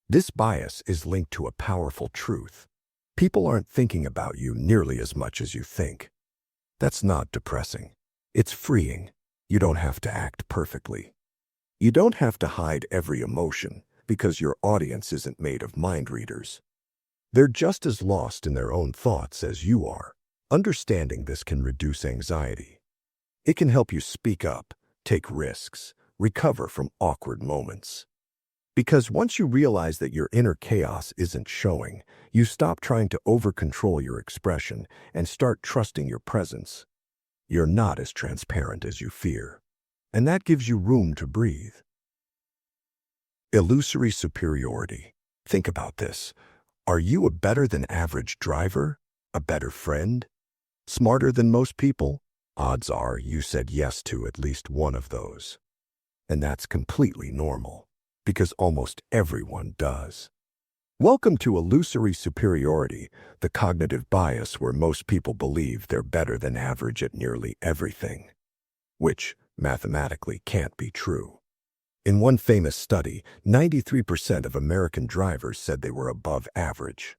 This bias is linked to a powerful truth. People aren't thinking about you nearly as much as you think. That's not depressing. It's freeing. You don't have to act perfectly. You don't have to hide every emotion because your audience isn't made of mind readers. They're just as lost in their own thoughts as you are. Understanding this can reduce anxiety. It can help you speak up, take risks, recover from awkward moments. Because once you realize that your inner chaos isn't showing, you stop trying to over-control your expression and start trusting your presence. You're not as transparent as you fear. And that gives you room to breathe. Illusory superiority. Think about this. Are you a better-than-average driver? A better friend? Smarter than most people? Odds are you said yes to at least one of those. And that's completely normal, because almost everyone does. Welcome to illusory superiority, the cognitive bias where most people believe they're better than average at nearly everything, which mathematically can't be true. In one famous study, 93% of American drivers said they were above average.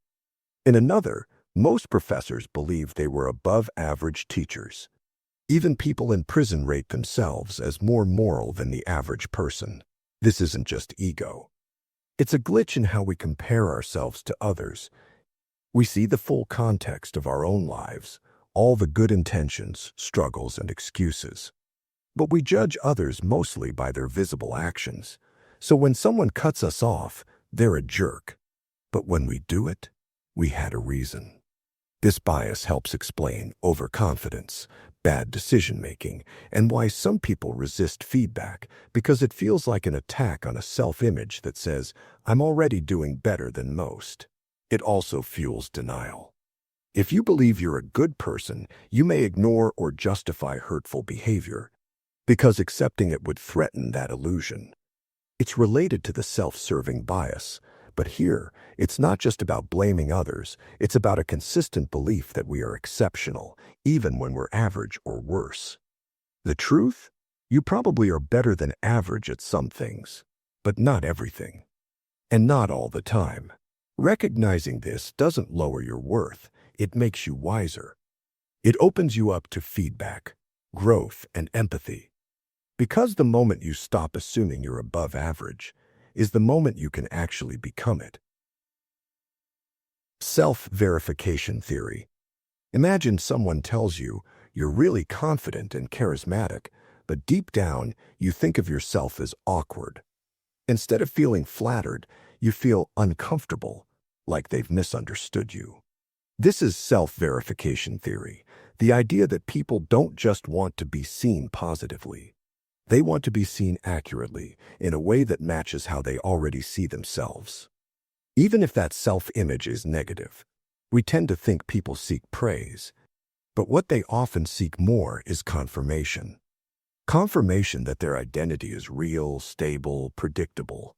In another, most professors believed they were above average teachers. Even people in prison rate themselves as more moral than the average person. This isn't just ego. It's a glitch in how we compare ourselves to others. We see the full context of our own lives, all the good intentions, struggles, and excuses. But we judge others mostly by their visible actions. So when someone cuts us off, they're a jerk. But when we do it, we had a reason. This bias helps explain overconfidence, bad decision-making, and why some people resist feedback, because it feels like an attack on a self-image that says, I'm already doing better than most. It also fuels denial. If you believe you're a good person, you may ignore or justify hurtful behavior, because accepting it would threaten that illusion. It's related to the self-serving bias, but here, it's not just about blaming others, it's about a consistent belief that we are exceptional, even when we're average or worse. The truth? You probably are better than average at some things, but not everything. And not all the time. Recognizing this doesn't lower your worth, it makes you wiser. It opens you up to feedback, growth, and empathy. Because the moment you stop assuming you're above average is the moment you can actually become it. Self-verification theory. Imagine someone tells you you're really confident and charismatic, but deep down you think of yourself as awkward. Instead of feeling flattered, you feel uncomfortable, like they've misunderstood you. This is self-verification theory, the idea that people don't just want to be seen positively. They want to be seen accurately, in a way that matches how they already see themselves. Even if that self-image is negative, we tend to think people seek praise. But what they often seek more is confirmation. Confirmation that their identity is real, stable, predictable.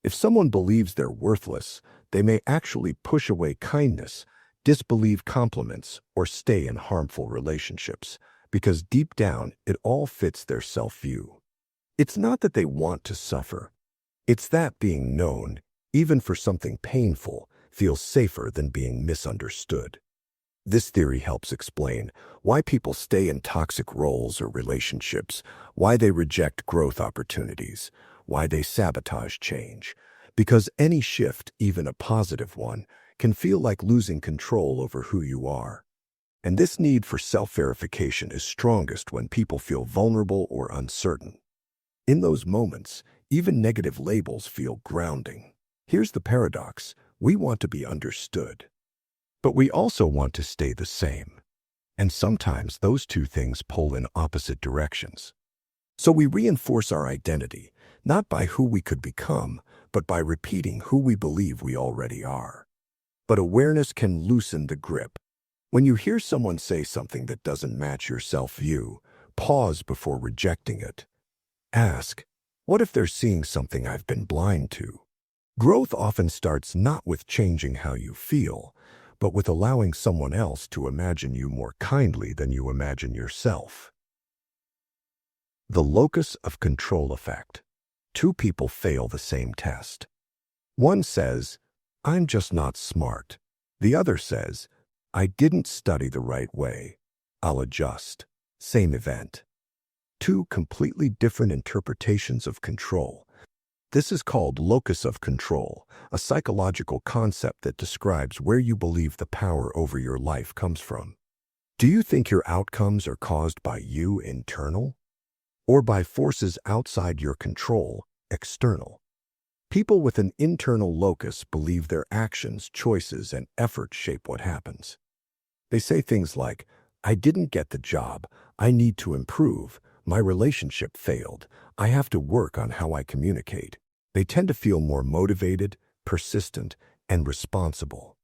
If someone believes they're worthless, they may actually push away kindness, disbelieve compliments, or stay in harmful relationships. Because deep down, it all fits their self-view. It's not that they want to suffer. It's that being known, even for something painful, feels safer than being misunderstood. This theory helps explain why people stay in toxic roles or relationships, why they reject growth opportunities, why they sabotage change. Because any shift, even a positive one, can feel like losing control over who you are. And this need for self-verification is strongest when people feel vulnerable or uncertain. In those moments, even negative labels feel grounding. Here's the paradox. We want to be understood. But we also want to stay the same. And sometimes those two things pull in opposite directions. So we reinforce our identity, not by who we could become, but by repeating who we believe we already are. But awareness can loosen the grip. When you hear someone say something that doesn't match your self-view, pause before rejecting it. Ask, what if they're seeing something I've been blind to? Growth often starts not with changing how you feel, but with allowing someone else to imagine you more kindly than you imagine yourself. The locus of control effect. Two people fail the same test. One says, I'm just not smart. The other says, I didn't study the right way. I'll adjust. Same event. Two completely different interpretations of control. This is called locus of control, a psychological concept that describes where you believe the power over your life comes from. Do you think your outcomes are caused by you, internal, or by forces outside your control, external? People with an internal locus believe their actions, choices, and efforts shape what happens. They say things like, I didn't get the job, I need to improve, my relationship failed, I have to work on how I communicate. They tend to feel more motivated, persistent, and responsible.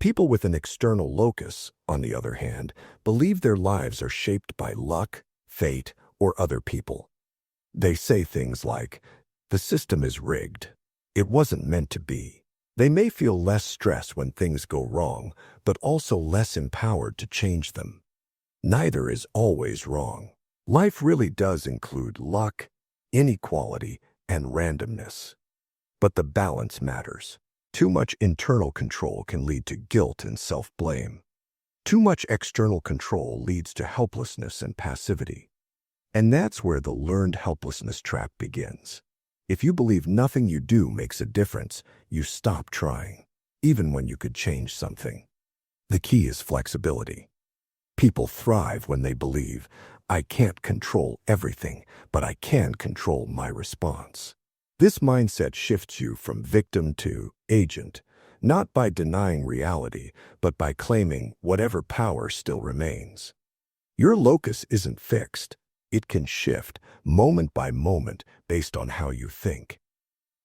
People with an external locus, on the other hand, believe their lives are shaped by luck, fate, or other people. They say things like, the system is rigged. It wasn't meant to be. They may feel less stress when things go wrong, but also less empowered to change them. Neither is always wrong. Life really does include luck, inequality, and randomness. But the balance matters. Too much internal control can lead to guilt and self-blame. Too much external control leads to helplessness and passivity. And that's where the learned helplessness trap begins. If you believe nothing you do makes a difference, you stop trying, even when you could change something. The key is flexibility. People thrive when they believe, I can't control everything, but I can control my response. This mindset shifts you from victim to agent, not by denying reality, but by claiming whatever power still remains. Your locus isn't fixed. It can shift, moment by moment, based on how you think.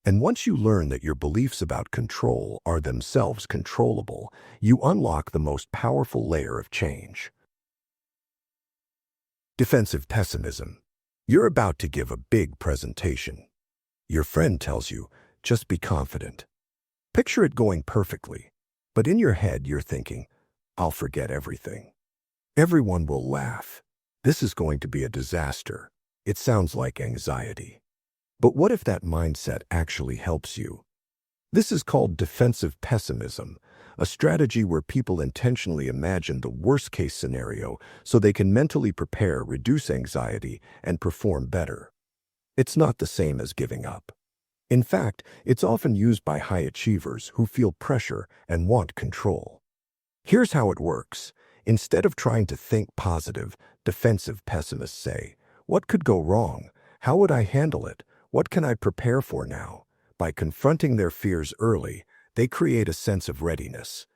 And once you learn that your beliefs about control are themselves controllable, you unlock the most powerful layer of change. Defensive pessimism. You're about to give a big presentation. Your friend tells you, just be confident. Picture it going perfectly, but in your head you're thinking, I'll forget everything. Everyone will laugh. This is going to be a disaster. It sounds like anxiety. But what if that mindset actually helps you? This is called defensive pessimism, a strategy where people intentionally imagine the worst-case scenario so they can mentally prepare, reduce anxiety, and perform better. It's not the same as giving up. In fact, it's often used by high achievers who feel pressure and want control. Here's how it works. Instead of trying to think positive, defensive pessimists say, what could go wrong? How would I handle it? What can I prepare for now? By confronting their fears early, they create a sense of readiness.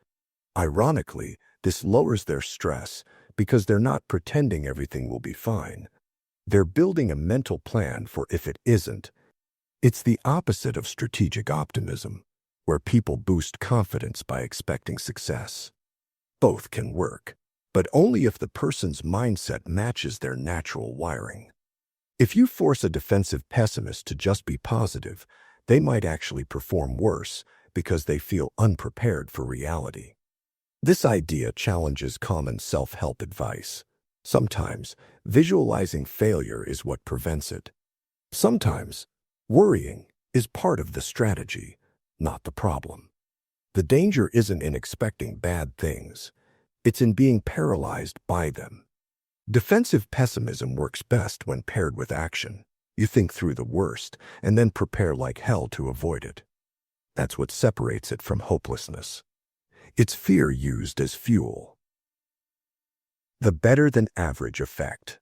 Ironically, this lowers their stress because they're not pretending everything will be fine. They're building a mental plan for if it isn't. It's the opposite of strategic optimism, where people boost confidence by expecting success. Both can work, but only if the person's mindset matches their natural wiring. If you force a defensive pessimist to just be positive, they might actually perform worse because they feel unprepared for reality. This idea challenges common self-help advice. Sometimes, visualizing failure is what prevents it. Sometimes, worrying is part of the strategy, not the problem. The danger isn't in expecting bad things. It's in being paralyzed by them. Defensive pessimism works best when paired with action. You think through the worst and then prepare like hell to avoid it. That's what separates it from hopelessness. It's fear used as fuel. The better-than-average effect.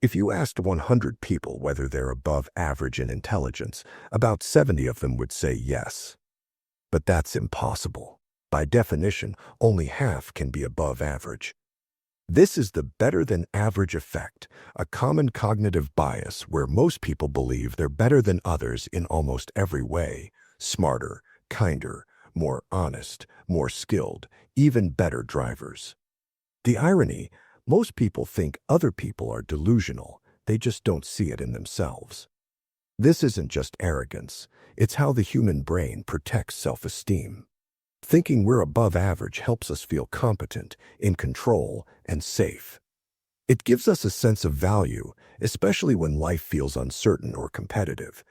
If you asked 100 people whether they're above average in intelligence, about 70 of them would say yes. But that's impossible. By definition, only half can be above average. This is the better-than-average effect, a common cognitive bias where most people believe they're better than others in almost every way: smarter, kinder, more honest, more skilled, even better drivers. The irony: most people think other people are delusional, they just don't see it in themselves. This isn't just arrogance, it's how the human brain protects self-esteem. Thinking we're above average helps us feel competent, in control, and safe. It gives us a sense of value, especially when life feels uncertain or competitive.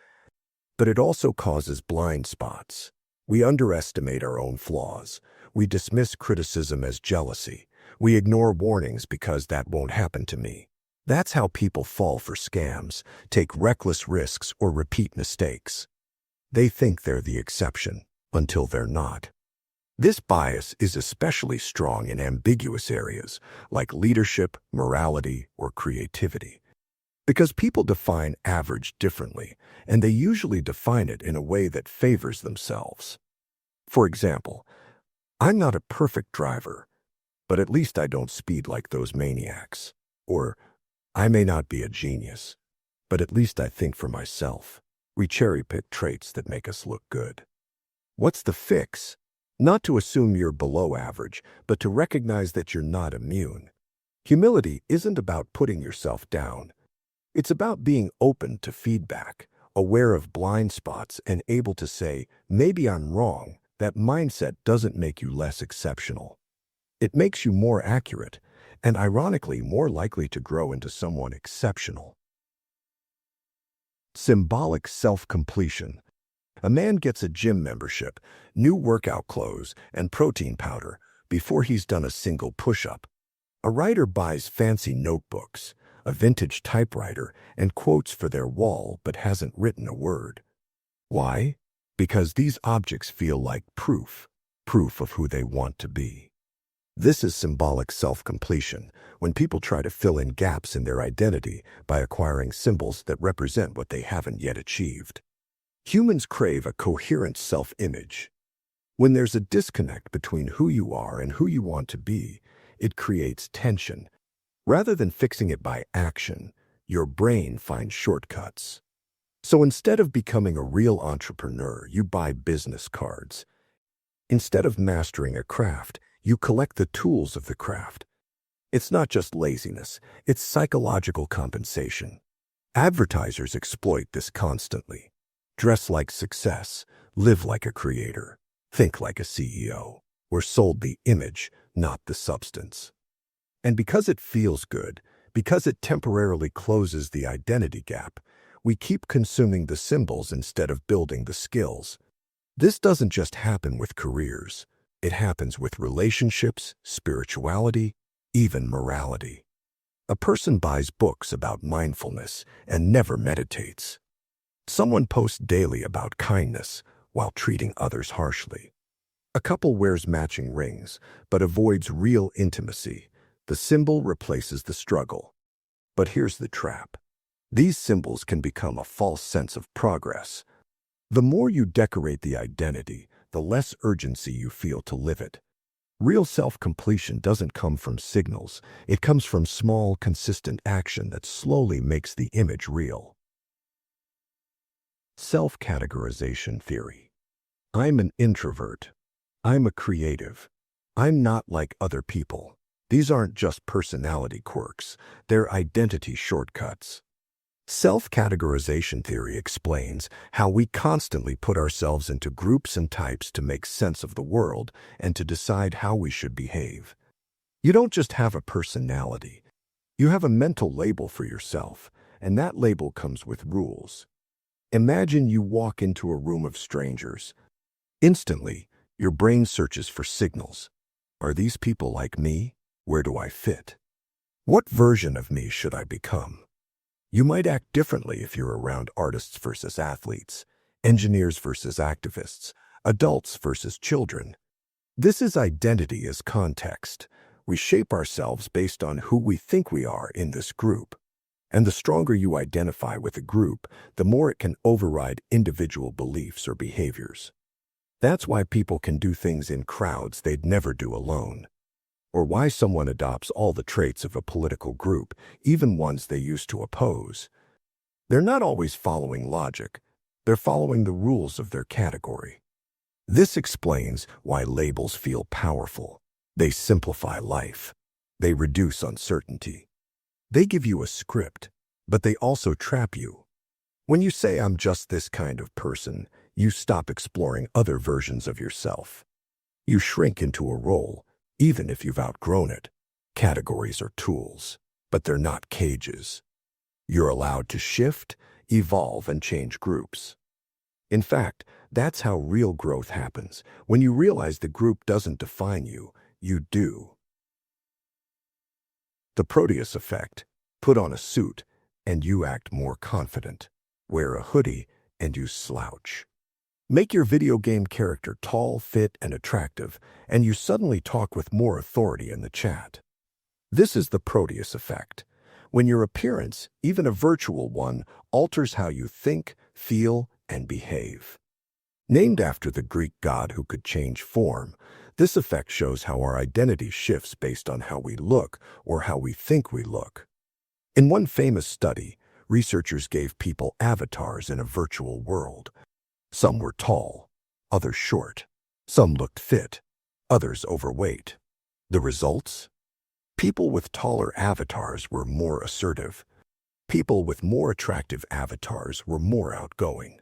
But it also causes blind spots. We underestimate our own flaws. We dismiss criticism as jealousy. We ignore warnings because that won't happen to me. That's how people fall for scams, take reckless risks, or repeat mistakes. They think they're the exception, until they're not. This bias is especially strong in ambiguous areas, like leadership, morality, or creativity. Because people define average differently, and they usually define it in a way that favors themselves. For example, I'm not a perfect driver, but at least I don't speed like those maniacs. Or, I may not be a genius, but at least I think for myself. We cherry-pick traits that make us look good. What's the fix? Not to assume you're below average, but to recognize that you're not immune. Humility isn't about putting yourself down. It's about being open to feedback, aware of blind spots, and able to say, maybe I'm wrong. That mindset doesn't make you less exceptional. It makes you more accurate, and ironically more likely to grow into someone exceptional. Symbolic self-completion. A man gets a gym membership, new workout clothes, and protein powder before he's done a single push-up. A writer buys fancy notebooks, a vintage typewriter, and quotes for their wall but hasn't written a word. Why? Because these objects feel like proof of who they want to be. This is symbolic self-completion, when people try to fill in gaps in their identity by acquiring symbols that represent what they haven't yet achieved. Humans crave a coherent self-image. When there's a disconnect between who you are and who you want to be, it creates tension. Rather than fixing it by action, your brain finds shortcuts. So instead of becoming a real entrepreneur, you buy business cards. Instead of mastering a craft, you collect the tools of the craft. It's not just laziness, it's psychological compensation. Advertisers exploit this constantly. Dress like success, live like a creator, think like a CEO. We're sold the image, not the substance. And because it feels good, because it temporarily closes the identity gap, we keep consuming the symbols instead of building the skills. This doesn't just happen with careers. It happens with relationships, spirituality, even morality. A person buys books about mindfulness and never meditates. Someone posts daily about kindness while treating others harshly. A couple wears matching rings but avoids real intimacy. The symbol replaces the struggle. But here's the trap. These symbols can become a false sense of progress. The more you decorate the identity, the less urgency you feel to live it. Real self-completion doesn't come from signals. It comes from small, consistent action that slowly makes the image real. Self-categorization theory. I'm an introvert. I'm a creative. I'm not like other people. These aren't just personality quirks. They're identity shortcuts. Self-categorization theory explains how we constantly put ourselves into groups and types to make sense of the world and to decide how we should behave. You don't just have a personality. You have a mental label for yourself, and that label comes with rules. Imagine you walk into a room of strangers. Instantly, your brain searches for signals. Are these people like me? Where do I fit? What version of me should I become? You might act differently if you're around artists versus athletes, engineers versus activists, adults versus children. This is identity as context. We shape ourselves based on who we think we are in this group. And the stronger you identify with a group, the more it can override individual beliefs or behaviors. That's why people can do things in crowds they'd never do alone. or why someone adopts all the traits of a political group, even ones they used to oppose. They're not always following logic. They're following the rules of their category. This explains why labels feel powerful. They simplify life. They reduce uncertainty. They give you a script, but they also trap you. When you say, "I'm just this kind of person," you stop exploring other versions of yourself. You shrink into a role, even if you've outgrown it. Categories are tools, but they're not cages. You're allowed to shift, evolve, and change groups. In fact, that's how real growth happens. When you realize the group doesn't define you, you do. The Proteus effect. Put on a suit, and you act more confident. Wear a hoodie, and you slouch. Make your video game character tall, fit, and attractive, and you suddenly talk with more authority in the chat. This is the Proteus effect. When your appearance, even a virtual one, alters how you think, feel, and behave. Named after the Greek god who could change form, this effect shows how our identity shifts based on how we look or how we think we look. In one famous study, researchers gave people avatars in a virtual world. Some were tall, others short. Some looked fit, others overweight. The results? People with taller avatars were more assertive. People with more attractive avatars were more outgoing.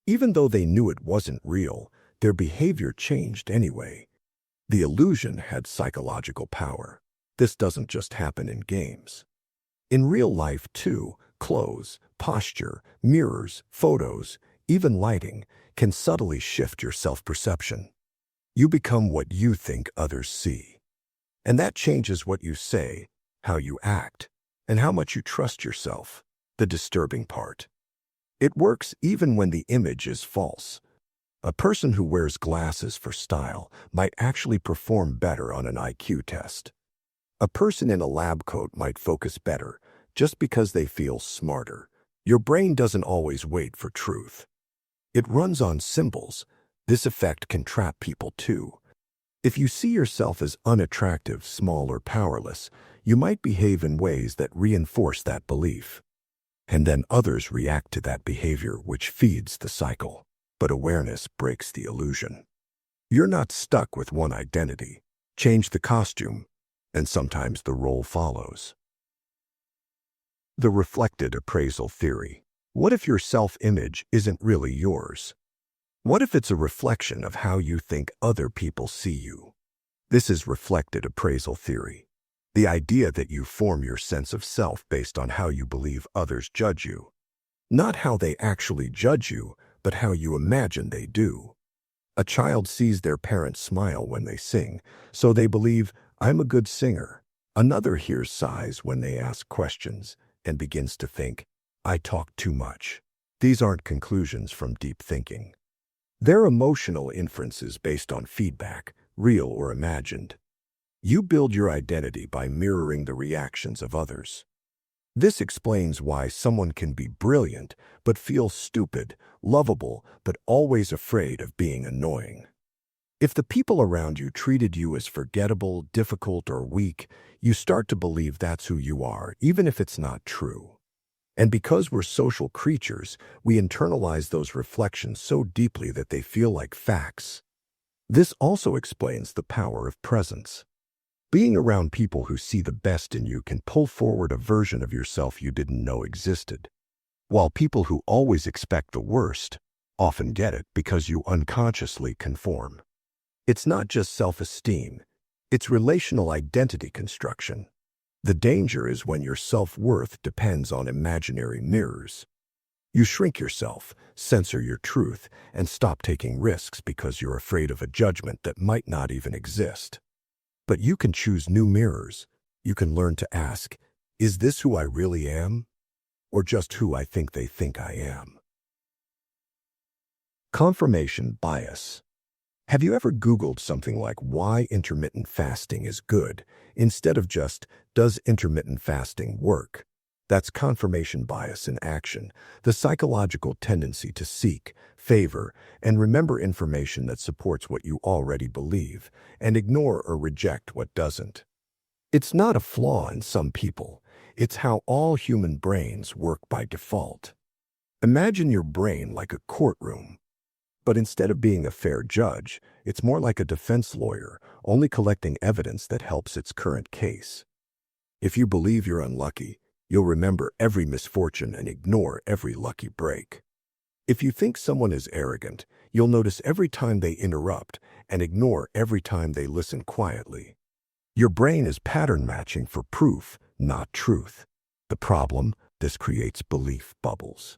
Even though they knew it wasn't real, their behavior changed anyway. The illusion had psychological power. This doesn't just happen in games. In real life, too, clothes, posture, mirrors, photos, even lighting can subtly shift your self-perception. You become what you think others see. And that changes what you say, how you act, and how much you trust yourself, the disturbing part. It works even when the image is false. A person who wears glasses for style might actually perform better on an IQ test. A person in a lab coat might focus better just because they feel smarter. Your brain doesn't always wait for truth. It runs on symbols. This effect can trap people too. If you see yourself as unattractive, small, or powerless, you might behave in ways that reinforce that belief. And then others react to that behavior, which feeds the cycle. But awareness breaks the illusion. You're not stuck with one identity. Change the costume, and sometimes the role follows. The reflected appraisal theory. What if your self-image isn't really yours? What if it's a reflection of how you think other people see you? This is reflected appraisal theory. The idea that you form your sense of self based on how you believe others judge you. Not how they actually judge you, but how you imagine they do. A child sees their parents smile when they sing, so they believe, "I'm a good singer." Another hears sighs when they ask questions and begins to think, "I talk too much." These aren't conclusions from deep thinking. They're emotional inferences based on feedback, real or imagined. You build your identity by mirroring the reactions of others. This explains why someone can be brilliant but feel stupid, lovable but always afraid of being annoying. If the people around you treated you as forgettable, difficult, or weak, you start to believe that's who you are, even if it's not true. And because we're social creatures, we internalize those reflections so deeply that they feel like facts. This also explains the power of presence. Being around people who see the best in you can pull forward a version of yourself you didn't know existed. While people who always expect the worst often get it because you unconsciously conform. It's not just self-esteem, it's relational identity construction. The danger is when your self-worth depends on imaginary mirrors. You shrink yourself, censor your truth, and stop taking risks because you're afraid of a judgment that might not even exist. But you can choose new mirrors. You can learn to ask, is this who I really am? Or just who I think they think I am? Confirmation bias. Have you ever Googled something like why intermittent fasting is good instead of just, does intermittent fasting work? That's confirmation bias in action, the psychological tendency to seek, favor, and remember information that supports what you already believe, and ignore or reject what doesn't. It's not a flaw in some people. It's how all human brains work by default. Imagine your brain like a courtroom. But instead of being a fair judge, it's more like a defense lawyer, only collecting evidence that helps its current case. If you believe you're unlucky, you'll remember every misfortune and ignore every lucky break. If you think someone is arrogant, you'll notice every time they interrupt and ignore every time they listen quietly. Your brain is pattern matching for proof, not truth. The problem, this creates belief bubbles.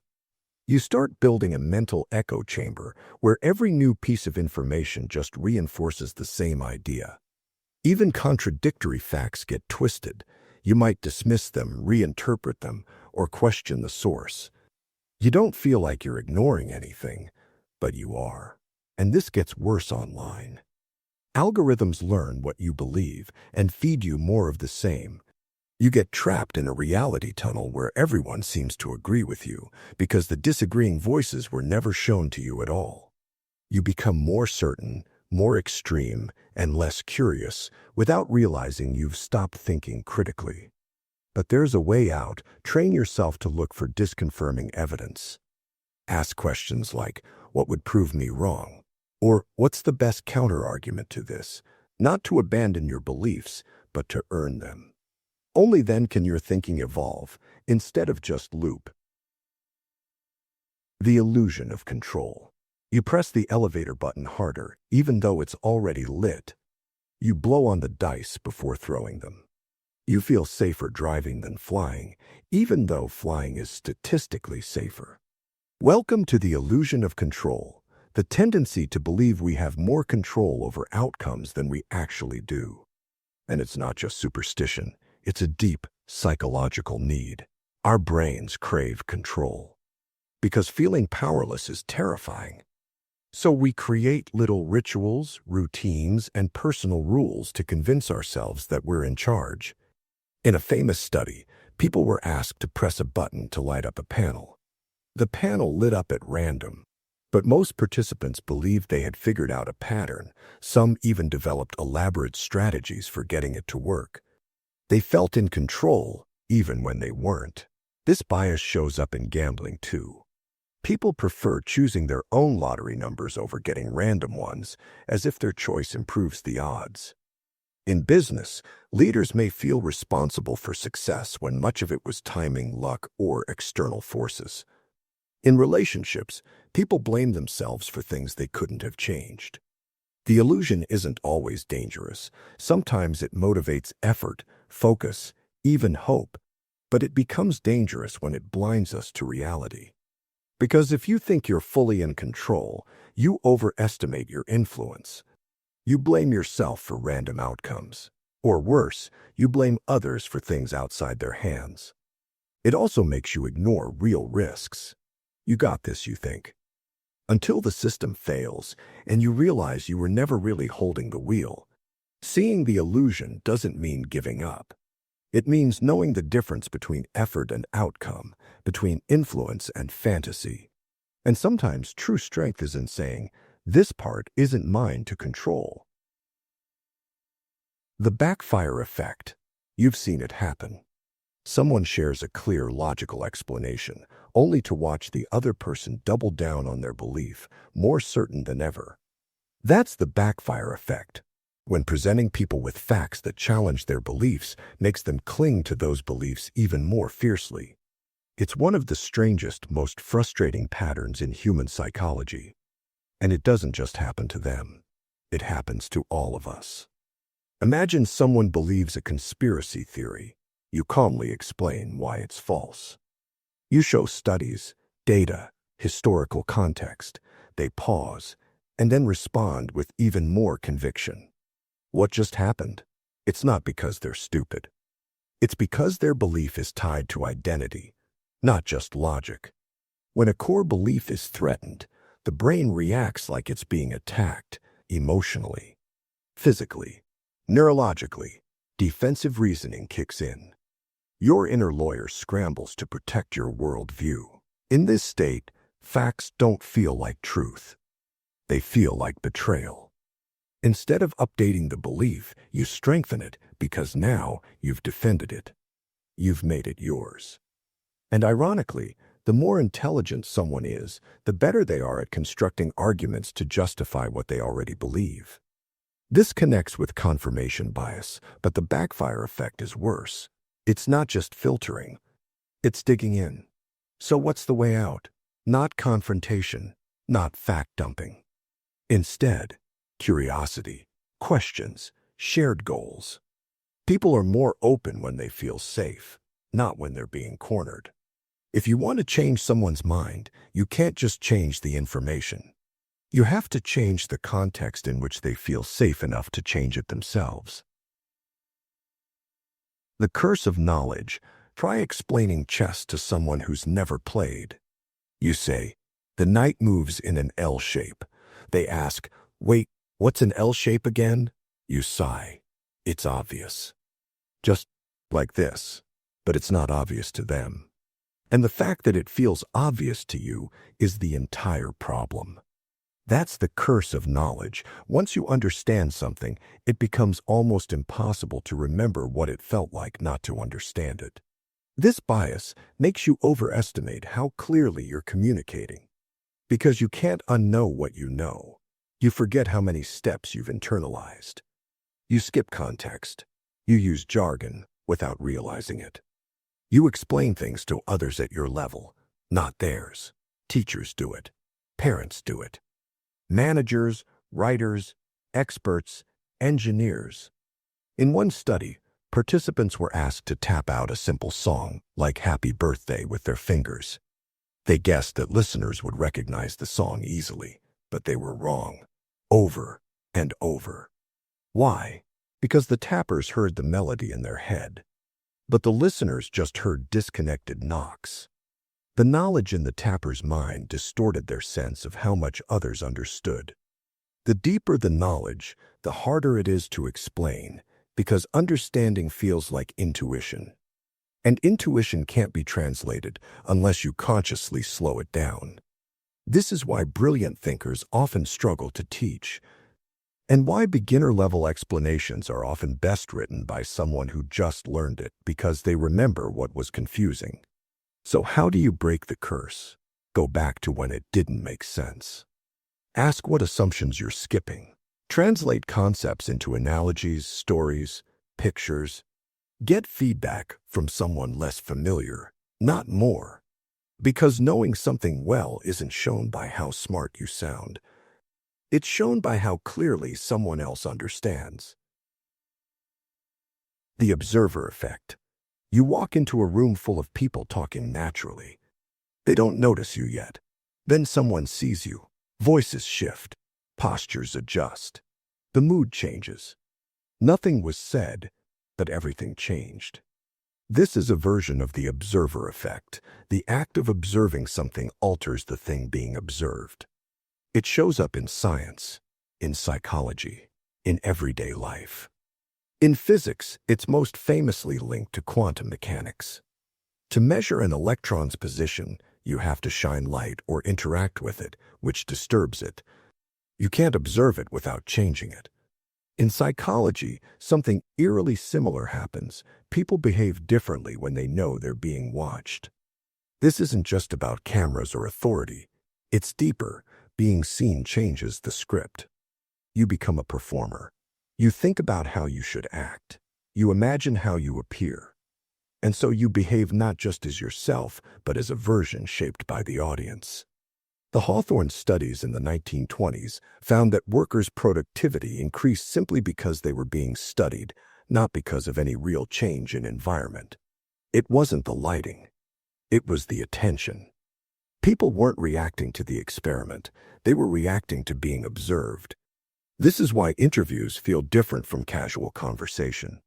You start building a mental echo chamber where every new piece of information just reinforces the same idea. Even contradictory facts get twisted. You might dismiss them, reinterpret them, or question the source. You don't feel like you're ignoring anything, but you are. And this gets worse online. Algorithms learn what you believe and feed you more of the same. You get trapped in a reality tunnel where everyone seems to agree with you because the disagreeing voices were never shown to you at all. You become more certain, more extreme, and less curious without realizing you've stopped thinking critically. But there's a way out. Train yourself to look for disconfirming evidence. Ask questions like, what would prove me wrong? Or, what's the best counterargument to this? Not to abandon your beliefs, but to earn them. Only then can your thinking evolve, instead of just loop. The illusion of control. You press the elevator button harder, even though it's already lit. You blow on the dice before throwing them. You feel safer driving than flying, even though flying is statistically safer. Welcome to the illusion of control, the tendency to believe we have more control over outcomes than we actually do. And it's not just superstition. It's a deep psychological need. Our brains crave control because feeling powerless is terrifying. So we create little rituals, routines, and personal rules to convince ourselves that we're in charge. In a famous study, people were asked to press a button to light up a panel. The panel lit up at random, but most participants believed they had figured out a pattern. Some even developed elaborate strategies for getting it to work. They felt in control, even when they weren't. This bias shows up in gambling, too. People prefer choosing their own lottery numbers over getting random ones, as if their choice improves the odds. In business, leaders may feel responsible for success when much of it was timing, luck, or external forces. In relationships, people blame themselves for things they couldn't have changed. The illusion isn't always dangerous. Sometimes it motivates effort, focus, even hope, but it becomes dangerous when it blinds us to reality. Because if you think you're fully in control, you overestimate your influence. You blame yourself for random outcomes. Or worse, you blame others for things outside their hands. It also makes you ignore real risks. You got this, you think. Until the system fails and you realize you were never really holding the wheel. Seeing the illusion doesn't mean giving up. It means knowing the difference between effort and outcome, between influence and fantasy. And sometimes true strength is in saying, this part isn't mine to control. The backfire effect. You've seen it happen. Someone shares a clear, logical explanation, only to watch the other person double down on their belief, more certain than ever. That's the backfire effect. When presenting people with facts that challenge their beliefs, makes them cling to those beliefs even more fiercely. It's one of the strangest, most frustrating patterns in human psychology. And it doesn't just happen to them. It happens to all of us. Imagine someone believes a conspiracy theory. You calmly explain why it's false. You show studies, data, historical context. They pause, and then respond with even more conviction. What just happened? It's not because they're stupid. It's because their belief is tied to identity, not just logic. When a core belief is threatened, the brain reacts like it's being attacked, emotionally, physically, neurologically. Defensive reasoning kicks in. Your inner lawyer scrambles to protect your worldview. In this state, facts don't feel like truth. They feel like betrayal. Instead of updating the belief, you strengthen it because now you've defended it. You've made it yours. And ironically, the more intelligent someone is, the better they are at constructing arguments to justify what they already believe. This connects with confirmation bias, but the backfire effect is worse. It's not just filtering, it's digging in. So what's the way out? Not confrontation, not fact-dumping. Instead, curiosity, questions, shared goals. People are more open when they feel safe, not when they're being cornered. If you want to change someone's mind, you can't just change the information. You have to change the context in which they feel safe enough to change it themselves. The curse of knowledge. Try explaining chess to someone who's never played. You say, "The knight moves in an L shape." They ask, "Wait, what's an L shape again?" You sigh. It's obvious. Just like this. But it's not obvious to them. And the fact that it feels obvious to you is the entire problem. That's the curse of knowledge. Once you understand something, it becomes almost impossible to remember what it felt like not to understand it. This bias makes you overestimate how clearly you're communicating. Because you can't unknow what you know. You forget how many steps you've internalized. You skip context. You use jargon without realizing it. You explain things to others at your level, not theirs. Teachers do it. Parents do it. Managers, writers, experts, engineers. In one study, participants were asked to tap out a simple song, like Happy Birthday, with their fingers. They guessed that listeners would recognize the song easily, but they were wrong. Over and over. Why? Because the tappers heard the melody in their head, but the listeners just heard disconnected knocks. The knowledge in the tapper's mind distorted their sense of how much others understood. The deeper the knowledge, the harder it is to explain, because understanding feels like intuition. And intuition can't be translated unless you consciously slow it down. This is why brilliant thinkers often struggle to teach, and why beginner-level explanations are often best written by someone who just learned it because they remember what was confusing. So how do you break the curse? Go back to when it didn't make sense. Ask what assumptions you're skipping. Translate concepts into analogies, stories, pictures. Get feedback from someone less familiar, not more. Because knowing something well isn't shown by how smart you sound. It's shown by how clearly someone else understands. The observer effect. You walk into a room full of people talking naturally. They don't notice you yet. Then someone sees you. Voices shift. Postures adjust. The mood changes. Nothing was said, but everything changed. This is a version of the observer effect. The act of observing something alters the thing being observed. It shows up in science, in psychology, in everyday life. In physics, it's most famously linked to quantum mechanics. To measure an electron's position, you have to shine light or interact with it, which disturbs it. You can't observe it without changing it. In psychology, something eerily similar happens. People behave differently when they know they're being watched. This isn't just about cameras or authority. It's deeper. Being seen changes the script. You become a performer. You think about how you should act. You imagine how you appear. And so you behave not just as yourself, but as a version shaped by the audience. The Hawthorne studies in the 1920s found that workers' productivity increased simply because they were being studied, not because of any real change in environment. It wasn't the lighting. It was the attention. People weren't reacting to the experiment. They were reacting to being observed. This is why interviews feel different from casual conversation.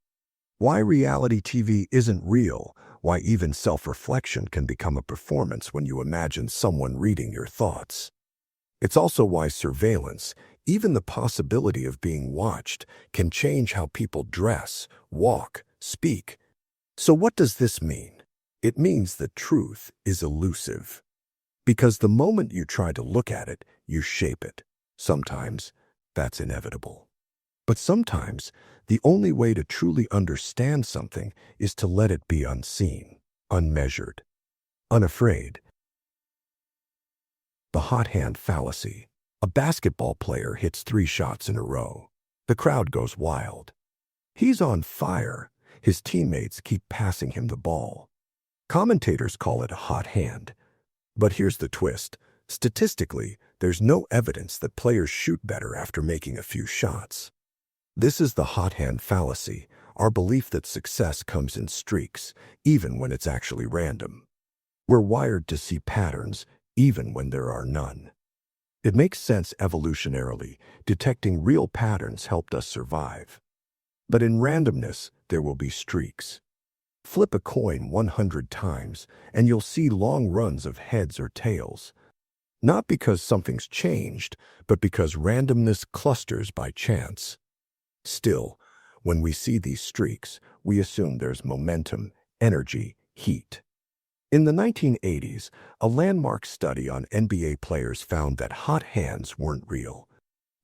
Why reality TV isn't real. Why even self-reflection can become a performance when you imagine someone reading your thoughts. It's also why surveillance, even the possibility of being watched, can change how people dress, walk, speak. So what does this mean? It means that truth is elusive. Because the moment you try to look at it, you shape it. Sometimes that's inevitable. But sometimes the only way to truly understand something is to let it be unseen, unmeasured, unafraid. The hot hand fallacy. A basketball player hits 3 shots in a row. The crowd goes wild. He's on fire. His teammates keep passing him the ball. Commentators call it a hot hand. But here's the twist. Statistically, there's no evidence that players shoot better after making a few shots. This is the hot hand fallacy, our belief that success comes in streaks, even when it's actually random. We're wired to see patterns, even when there are none. It makes sense evolutionarily. Detecting real patterns helped us survive. But in randomness, there will be streaks. Flip a coin 100 times, and you'll see long runs of heads or tails. Not because something's changed, but because randomness clusters by chance. Still, when we see these streaks, we assume there's momentum, energy, heat. In the 1980s, a landmark study on NBA players found that hot hands weren't real.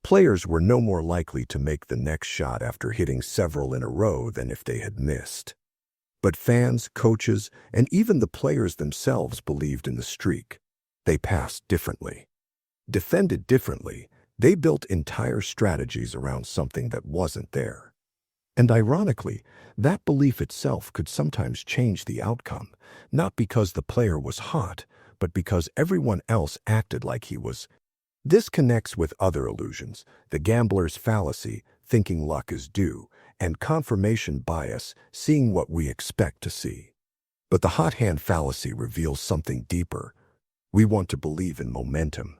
Players were no more likely to make the next shot after hitting several in a row than if they had missed. But fans, coaches, and even the players themselves believed in the streak. They passed differently, defended differently. They built entire strategies around something that wasn't there. And ironically, that belief itself could sometimes change the outcome, not because the player was hot, but because everyone else acted like he was. This connects with other illusions, the gambler's fallacy, thinking luck is due, and confirmation bias, seeing what we expect to see. But the hot hand fallacy reveals something deeper. We want to believe in momentum,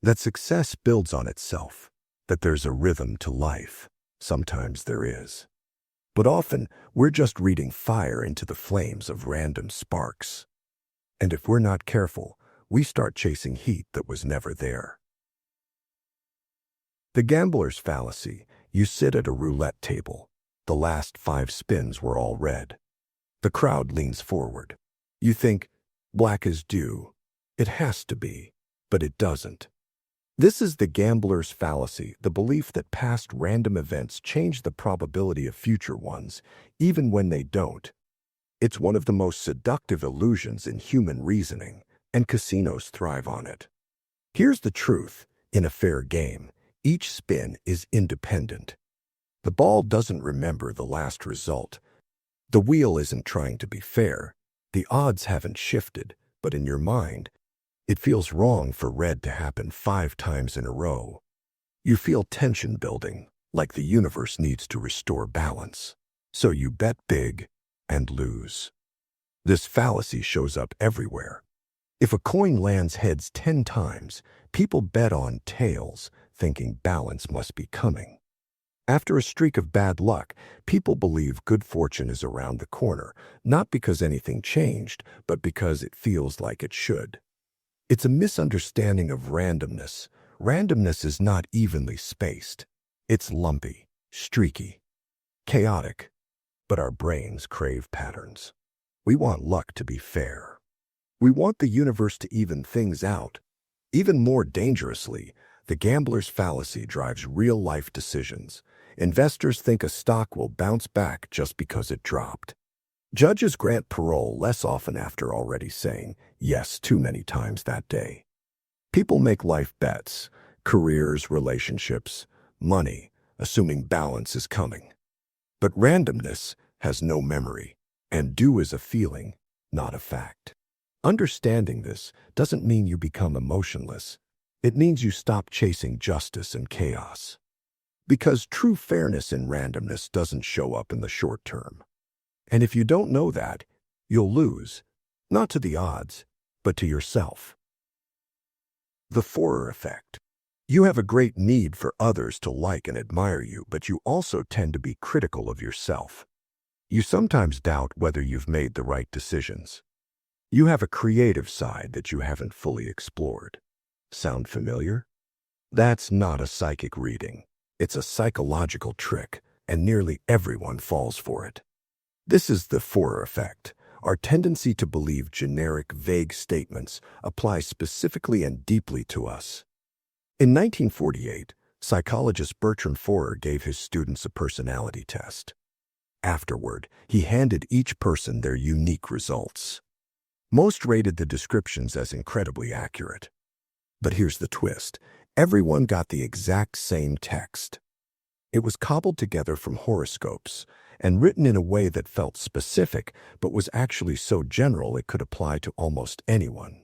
that success builds on itself, that there's a rhythm to life. Sometimes there is. But often, we're just reading fire into the flames of random sparks. And if we're not careful, we start chasing heat that was never there. The gambler's fallacy. You sit at a roulette table. The last 5 spins were all red. The crowd leans forward. You think, black is due. It has to be, but it doesn't. This is the gambler's fallacy, the belief that past random events change the probability of future ones, even when they don't. It's one of the most seductive illusions in human reasoning, and casinos thrive on it. Here's the truth. In a fair game, each spin is independent. The ball doesn't remember the last result. The wheel isn't trying to be fair. The odds haven't shifted, but in your mind, it feels wrong for red to happen 5 times in a row. You feel tension building, like the universe needs to restore balance. So you bet big and lose. This fallacy shows up everywhere. If a coin lands heads 10 times, people bet on tails, thinking balance must be coming. After a streak of bad luck, people believe good fortune is around the corner, not because anything changed, but because it feels like it should. It's a misunderstanding of randomness. Randomness is not evenly spaced. It's lumpy, streaky, chaotic. But our brains crave patterns. We want luck to be fair. We want the universe to even things out. Even more dangerously, the gambler's fallacy drives real-life decisions. Investors think a stock will bounce back just because it dropped. Judges grant parole less often after already saying yes too many times that day. People make life bets, careers, relationships, money, assuming balance is coming. But randomness has no memory, and due is a feeling, not a fact. Understanding this doesn't mean you become emotionless. It means you stop chasing justice and chaos. Because true fairness in randomness doesn't show up in the short term. And if you don't know that, you'll lose, not to the odds, but to yourself. The Forer effect. You have a great need for others to like and admire you, but you also tend to be critical of yourself. You sometimes doubt whether you've made the right decisions. You have a creative side that you haven't fully explored. Sound familiar? That's not a psychic reading. It's a psychological trick, and nearly everyone falls for it. This is the Forer effect. Our tendency to believe generic, vague statements applies specifically and deeply to us. In 1948, psychologist Bertram Forer gave his students a personality test. Afterward, he handed each person their unique results. Most rated the descriptions as incredibly accurate. But here's the twist. Everyone got the exact same text. It was cobbled together from horoscopes and written in a way that felt specific but was actually so general it could apply to almost anyone.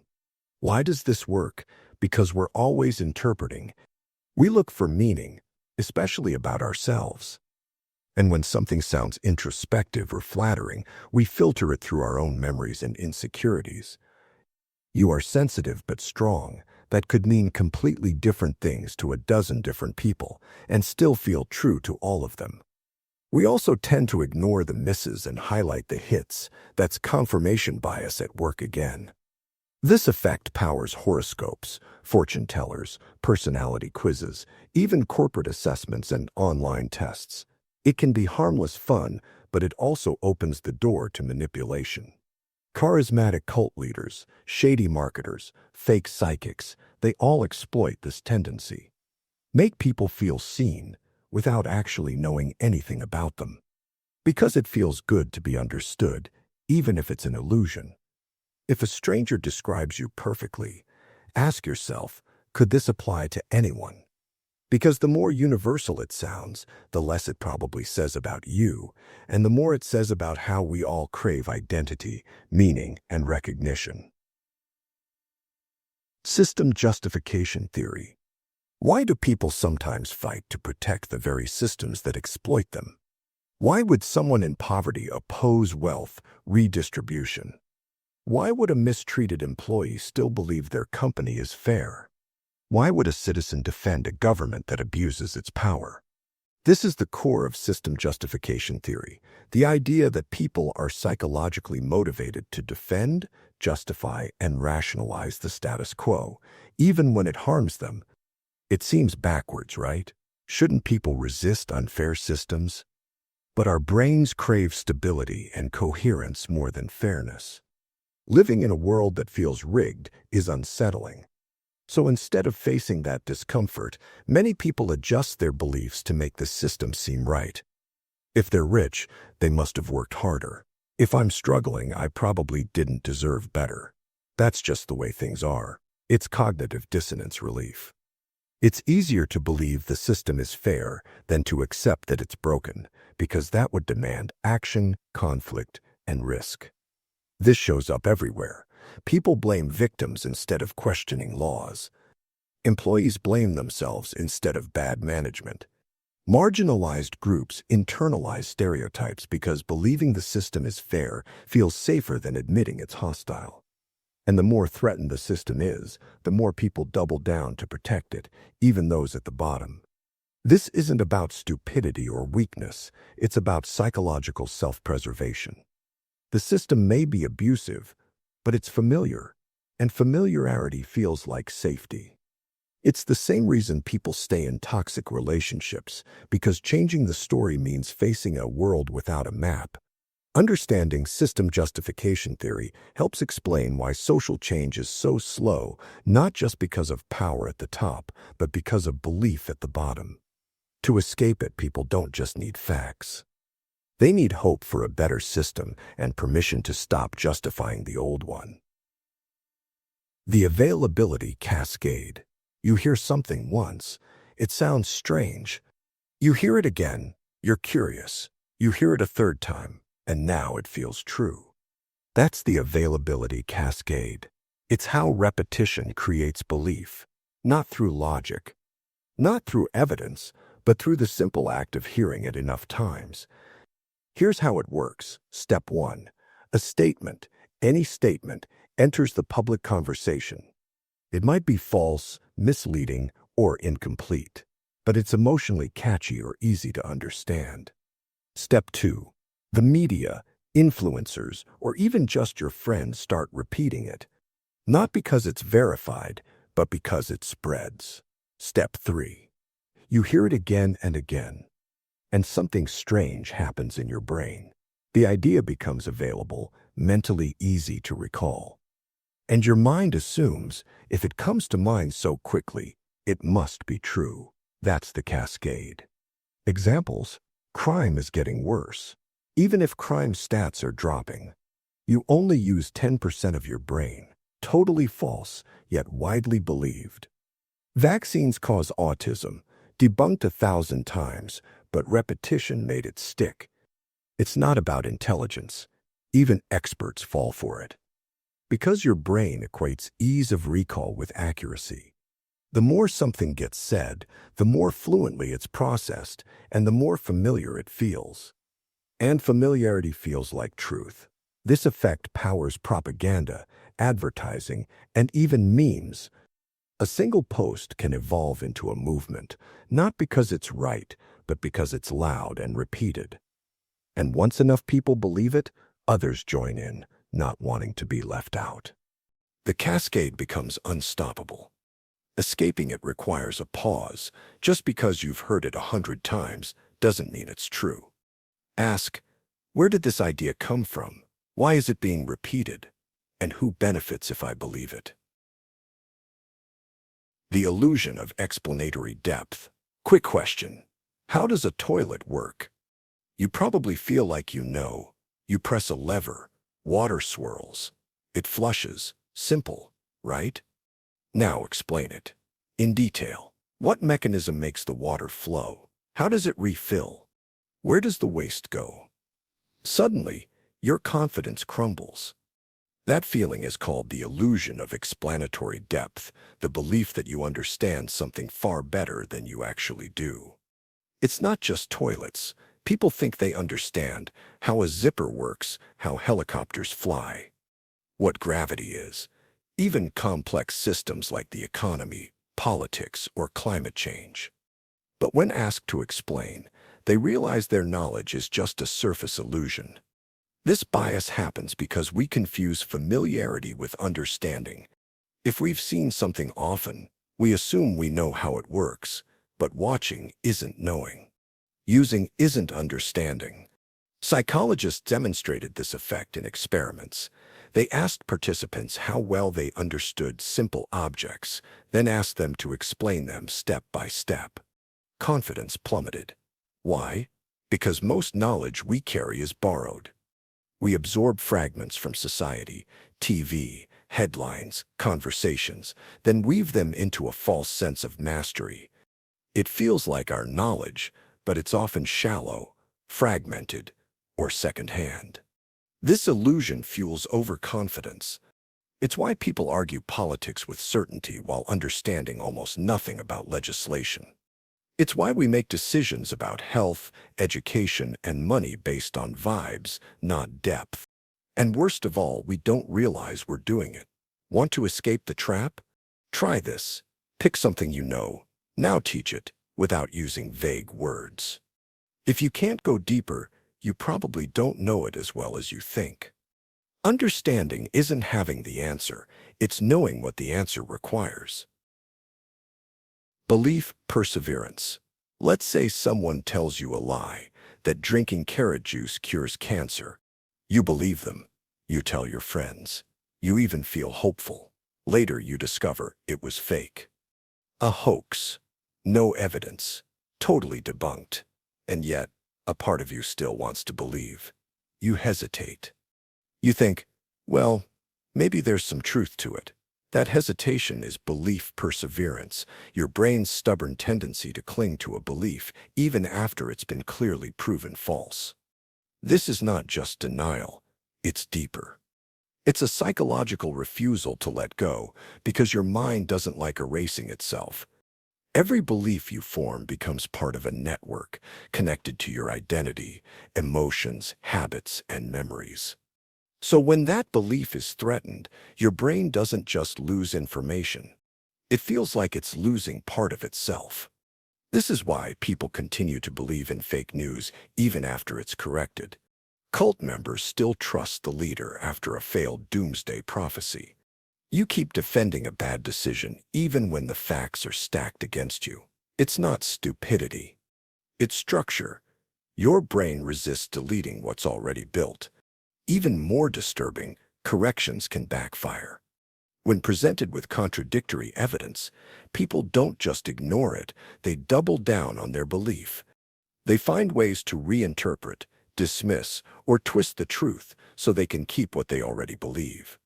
Why does this work? Because we're always interpreting. We look for meaning, especially about ourselves. And when something sounds introspective or flattering, we filter it through our own memories and insecurities. You are sensitive but strong. That could mean completely different things to a dozen different people and still feel true to all of them. We also tend to ignore the misses and highlight the hits. That's confirmation bias at work again. This effect powers horoscopes, fortune tellers, personality quizzes, even corporate assessments and online tests. It can be harmless fun, but it also opens the door to manipulation. Charismatic cult leaders, shady marketers, fake psychics, they all exploit this tendency. Make people feel seen without actually knowing anything about them. Because it feels good to be understood, even if it's an illusion. If a stranger describes you perfectly, ask yourself, could this apply to anyone? Because the more universal it sounds, the less it probably says about you, and the more it says about how we all crave identity, meaning, and recognition. System justification theory. Why do people sometimes fight to protect the very systems that exploit them? Why would someone in poverty oppose wealth redistribution? Why would a mistreated employee still believe their company is fair? Why would a citizen defend a government that abuses its power? This is the core of system justification theory, the idea that people are psychologically motivated to defend, justify, and rationalize the status quo, even when it harms them. It seems backwards, right? Shouldn't people resist unfair systems? But our brains crave stability and coherence more than fairness. Living in a world that feels rigged is unsettling. So instead of facing that discomfort, many people adjust their beliefs to make the system seem right. If they're rich, they must have worked harder. If I'm struggling, I probably didn't deserve better. That's just the way things are. It's cognitive dissonance relief. It's easier to believe the system is fair than to accept that it's broken, because that would demand action, conflict, and risk. This shows up everywhere. People blame victims instead of questioning laws. Employees blame themselves instead of bad management. Marginalized groups internalize stereotypes because believing the system is fair feels safer than admitting it's hostile. And the more threatened the system is, the more people double down to protect it, even those at the bottom. This isn't about stupidity or weakness. It's about psychological self-preservation. The system may be abusive, but it's familiar, and familiarity feels like safety. It's the same reason people stay in toxic relationships, because changing the story means facing a world without a map. Understanding system justification theory helps explain why social change is so slow, not just because of power at the top, but because of belief at the bottom. To escape it, people don't just need facts. They need hope for a better system and permission to stop justifying the old one. The availability cascade. You hear something once. It sounds strange. You hear it again. You're curious. You hear it a third time, and now it feels true. That's the availability cascade. It's how repetition creates belief, not through logic, not through evidence, but through the simple act of hearing it enough times. Here's how it works. Step 1. A statement, any statement, enters the public conversation. It might be false, misleading, or incomplete, but it's emotionally catchy or easy to understand. Step 2. The media, influencers, or even just your friends start repeating it. Not because it's verified, but because it spreads. Step 3. You hear it again and again, and something strange happens in your brain. The idea becomes available, mentally easy to recall. And your mind assumes if it comes to mind so quickly, it must be true. That's the cascade. Examples: crime is getting worse. Even if crime stats are dropping, you only use 10% of your brain. Totally false, yet widely believed. Vaccines cause autism, debunked 1,000 times, but repetition made it stick. It's not about intelligence. Even experts fall for it. Because your brain equates ease of recall with accuracy. The more something gets said, the more fluently it's processed, and the more familiar it feels. And familiarity feels like truth. This effect powers propaganda, advertising, and even memes. A single post can evolve into a movement, not because it's right, but because it's loud and repeated. And once enough people believe it, others join in, not wanting to be left out. The cascade becomes unstoppable. Escaping it requires a pause. Just because you've heard it 100 times doesn't mean it's true. Ask, where did this idea come from? Why is it being repeated? And who benefits if I believe it? The illusion of explanatory depth. Quick question. How does a toilet work? You probably feel like you know. You press a lever, water swirls. It flushes. Simple, right? Now explain it. In detail. What mechanism makes the water flow? How does it refill? Where does the waste go? Suddenly, your confidence crumbles. That feeling is called the illusion of explanatory depth, the belief that you understand something far better than you actually do. It's not just toilets. People think they understand how a zipper works, how helicopters fly, what gravity is, even complex systems like the economy, politics, or climate change. But when asked to explain, they realize their knowledge is just a surface illusion. This bias happens because we confuse familiarity with understanding. If we've seen something often, we assume we know how it works, but watching isn't knowing. Using isn't understanding. Psychologists demonstrated this effect in experiments. They asked participants how well they understood simple objects, then asked them to explain them step by step. Confidence plummeted. Why? Because most knowledge we carry is borrowed. We absorb fragments from society, TV, headlines, conversations, then weave them into a false sense of mastery. It feels like our knowledge, but it's often shallow, fragmented, or secondhand. This illusion fuels overconfidence. It's why people argue politics with certainty while understanding almost nothing about legislation. It's why we make decisions about health, education, and money based on vibes, not depth. And worst of all, we don't realize we're doing it. Want to escape the trap? Try this. Pick something you know. Now teach it, without using vague words. If you can't go deeper, you probably don't know it as well as you think. Understanding isn't having the answer, it's knowing what the answer requires. Belief, perseverance. Let's say someone tells you a lie, that drinking carrot juice cures cancer. You believe them. You tell your friends. You even feel hopeful. Later you discover it was fake. A hoax. No evidence. Totally debunked. And yet, a part of you still wants to believe. You hesitate. You think, well, maybe there's some truth to it. That hesitation is belief perseverance, your brain's stubborn tendency to cling to a belief even after it's been clearly proven false. This is not just denial, it's deeper. It's a psychological refusal to let go because your mind doesn't like erasing itself. Every belief you form becomes part of a network connected to your identity, emotions, habits, and memories. So when that belief is threatened, your brain doesn't just lose information. It feels like it's losing part of itself. This is why people continue to believe in fake news even after it's corrected. Cult members still trust the leader after a failed doomsday prophecy. You keep defending a bad decision even when the facts are stacked against you. It's not stupidity. It's structure. Your brain resists deleting what's already built. Even more disturbing, corrections can backfire. When presented with contradictory evidence, people don't just ignore it, they double down on their belief. They find ways to reinterpret, dismiss, or twist the truth so they can keep what they already believe.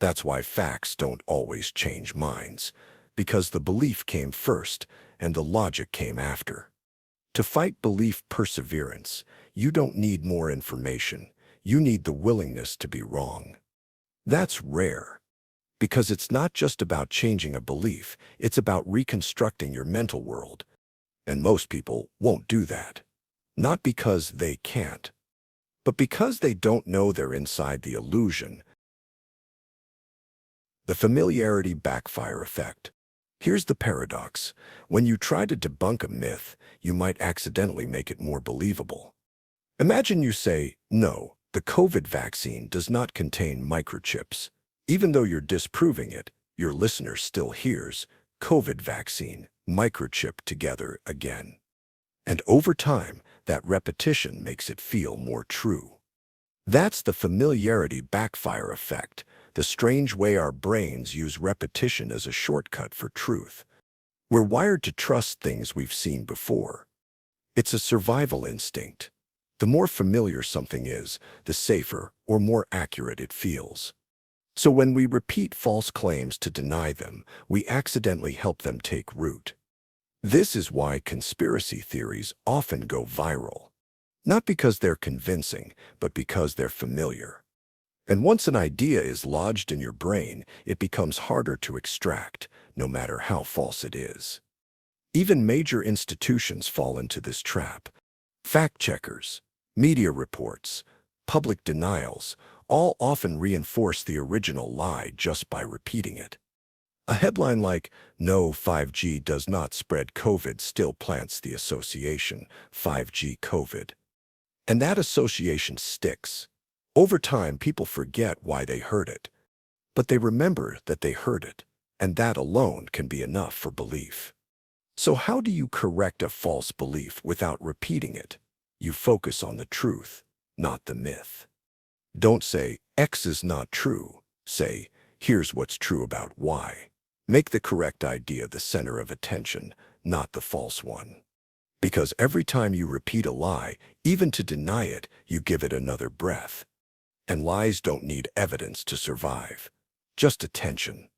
That's why facts don't always change minds, because the belief came first and the logic came after. To fight belief perseverance, you don't need more information. You need the willingness to be wrong. That's rare, because it's not just about changing a belief, it's about reconstructing your mental world. And most people won't do that. Not because they can't, but because they don't know they're inside the illusion. The familiarity backfire effect. Here's the paradox. When you try to debunk a myth, you might accidentally make it more believable. Imagine you say, no, the COVID vaccine does not contain microchips. Even though you're disproving it, your listener still hears COVID vaccine, microchip together again. And over time, that repetition makes it feel more true. That's the familiarity backfire effect, the strange way our brains use repetition as a shortcut for truth. We're wired to trust things we've seen before. It's a survival instinct. The more familiar something is, the safer or more accurate it feels. So when we repeat false claims to deny them, we accidentally help them take root. This is why conspiracy theories often go viral. Not because they're convincing, but because they're familiar. And once an idea is lodged in your brain, it becomes harder to extract, no matter how false it is. Even major institutions fall into this trap. Fact-checkers, media reports, public denials, all often reinforce the original lie just by repeating it. A headline like, "No, 5G does not spread COVID," still plants the association, 5G COVID. And that association sticks. Over time, people forget why they heard it. But they remember that they heard it, and that alone can be enough for belief. So how do you correct a false belief without repeating it? You focus on the truth, not the myth. Don't say, X is not true. Say, here's what's true about Y. Make the correct idea the center of attention, not the false one. Because every time you repeat a lie, even to deny it, you give it another breath. And lies don't need evidence to survive, just attention.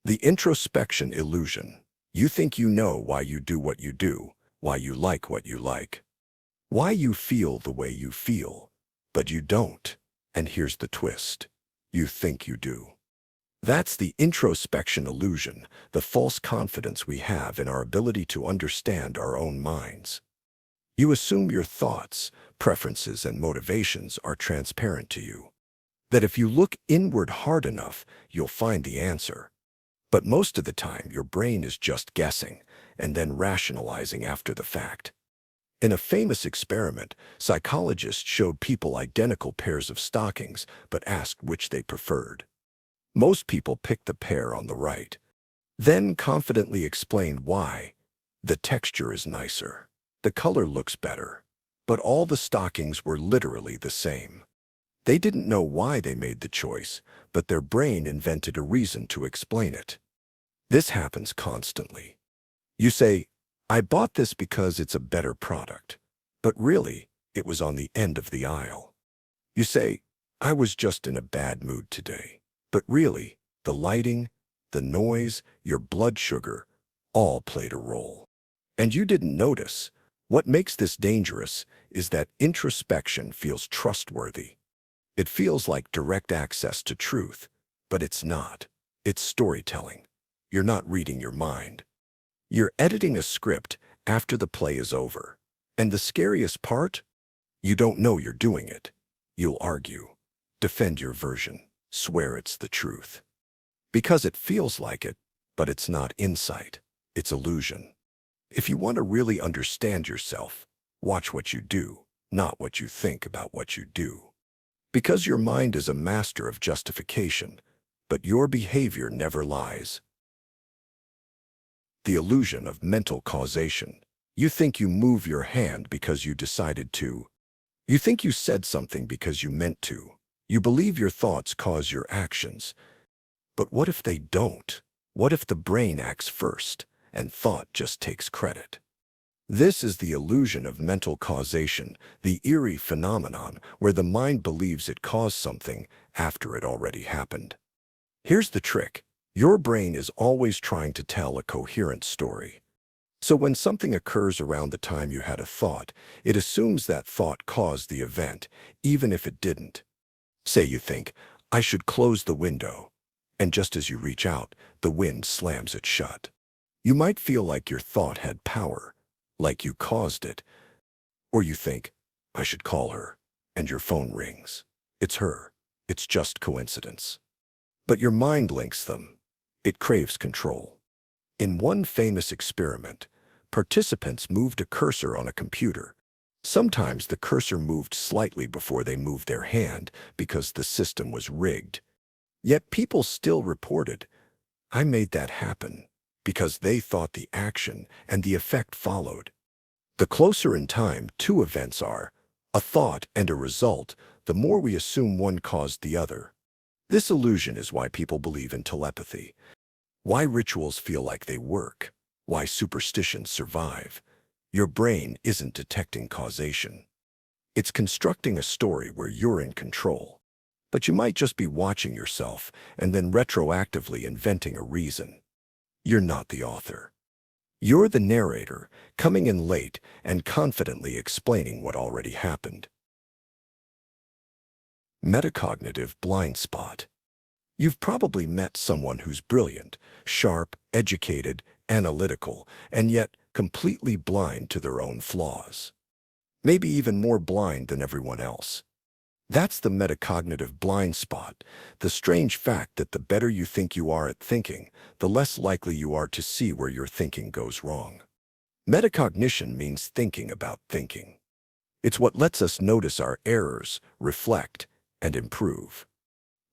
The introspection illusion. You think you know why you do what you do, why you like what you like, why you feel the way you feel, but you don't. And here's the twist. You think you do. That's the introspection illusion, the false confidence we have in our ability to understand our own minds. You assume your thoughts, preferences, and motivations are transparent to you. That if you look inward hard enough, you'll find the answer. But most of the time, your brain is just guessing and then rationalizing after the fact. In a famous experiment, psychologists showed people identical pairs of stockings but asked which they preferred. Most people picked the pair on the right, then confidently explained why. The texture is nicer. The color looks better. But all the stockings were literally the same. They didn't know why they made the choice, but their brain invented a reason to explain it. This happens constantly. You say, I bought this because it's a better product. But really, it was on the end of the aisle. You say, I was just in a bad mood today. But really, the lighting, the noise, your blood sugar, all played a role. And you didn't notice. What makes this dangerous is that introspection feels trustworthy. It feels like direct access to truth, but it's not. It's storytelling. You're not reading your mind. You're editing a script after the play is over. And the scariest part? You don't know you're doing it. You'll argue, defend your version, swear it's the truth. Because it feels like it, but it's not insight. It's illusion. If you want to really understand yourself, watch what you do, not what you think about what you do. Because your mind is a master of justification, but your behavior never lies. The illusion of mental causation. You think you move your hand because you decided to. You think you said something because you meant to. You believe your thoughts cause your actions. But what if they don't? What if the brain acts first and thought just takes credit? This is the illusion of mental causation, the eerie phenomenon where the mind believes it caused something after it already happened. Here's the trick. Your brain is always trying to tell a coherent story. So when something occurs around the time you had a thought, it assumes that thought caused the event, even if it didn't. Say you think, I should close the window, and just as you reach out, the wind slams it shut. You might feel like your thought had power, like you caused it. Or you think, I should call her, and your phone rings. It's her. It's just coincidence. But your mind links them. It craves control. In one famous experiment, participants moved a cursor on a computer. Sometimes the cursor moved slightly before they moved their hand because the system was rigged. Yet people still reported, I made that happen, because they thought the action and the effect followed. The closer in time two events are, a thought and a result, the more we assume one caused the other. This illusion is why people believe in telepathy, why rituals feel like they work, why superstitions survive. Your brain isn't detecting causation. It's constructing a story where you're in control. But you might just be watching yourself and then retroactively inventing a reason. You're not the author. You're the narrator, coming in late and confidently explaining what already happened. Metacognitive blind spot. You've probably met someone who's brilliant, sharp, educated, analytical, and yet completely blind to their own flaws. Maybe even more blind than everyone else. That's the metacognitive blind spot, the strange fact that the better you think you are at thinking, the less likely you are to see where your thinking goes wrong. Metacognition means thinking about thinking. It's what lets us notice our errors, reflect, and improve.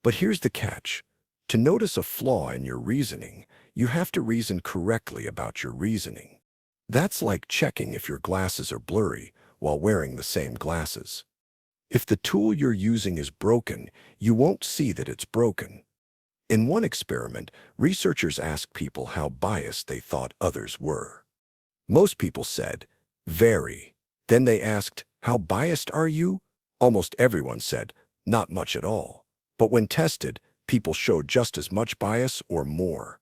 But here's the catch. To notice a flaw in your reasoning, you have to reason correctly about your reasoning. That's like checking if your glasses are blurry while wearing the same glasses. If the tool you're using is broken, you won't see that it's broken. In one experiment, researchers asked people how biased they thought others were. Most people said, very. Then they asked, how biased are you? Almost everyone said, not much at all. But when tested, people showed just as much bias or more.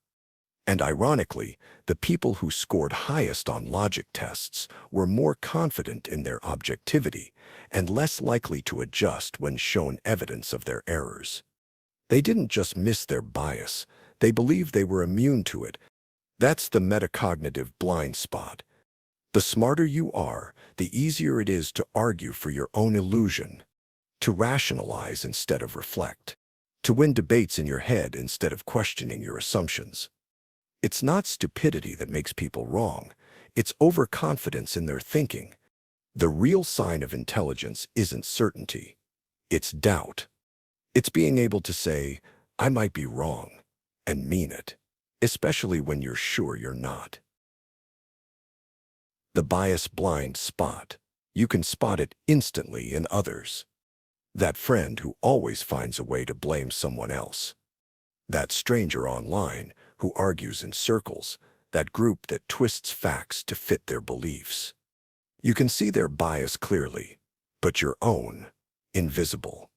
And ironically, the people who scored highest on logic tests were more confident in their objectivity and less likely to adjust when shown evidence of their errors. They didn't just miss their bias, they believed they were immune to it. That's the metacognitive blind spot. The smarter you are, the easier it is to argue for your own illusion, to rationalize instead of reflect, to win debates in your head instead of questioning your assumptions. It's not stupidity that makes people wrong. It's overconfidence in their thinking. The real sign of intelligence isn't certainty. It's doubt. It's being able to say, I might be wrong, and mean it, especially when you're sure you're not. The bias blind spot. You can spot it instantly in others. That friend who always finds a way to blame someone else. That stranger online who argues in circles. That group that twists facts to fit their beliefs. You can see their bias clearly, but your own, invisible.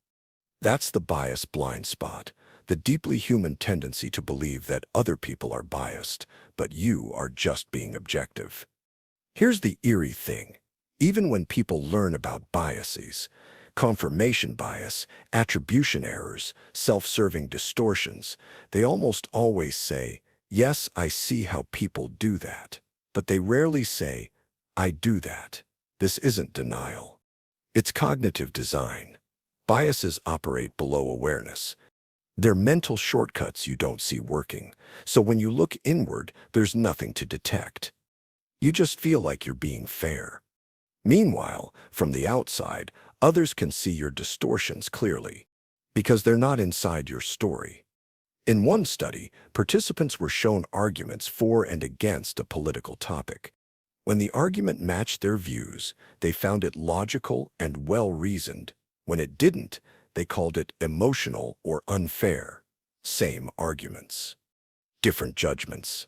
That's the bias blind spot, the deeply human tendency to believe that other people are biased, but you are just being objective. Here's the eerie thing. Even when people learn about biases, confirmation bias, attribution errors, self-serving distortions, they almost always say, yes, I see how people do that. But they rarely say, I do that. This isn't denial. It's cognitive design. Biases operate below awareness. They're mental shortcuts you don't see working. So when you look inward, there's nothing to detect. You just feel like you're being fair. Meanwhile, from the outside, others can see your distortions clearly, because they're not inside your story. In one study, participants were shown arguments for and against a political topic. When the argument matched their views, they found it logical and well-reasoned. When it didn't, they called it emotional or unfair. Same arguments, different judgments.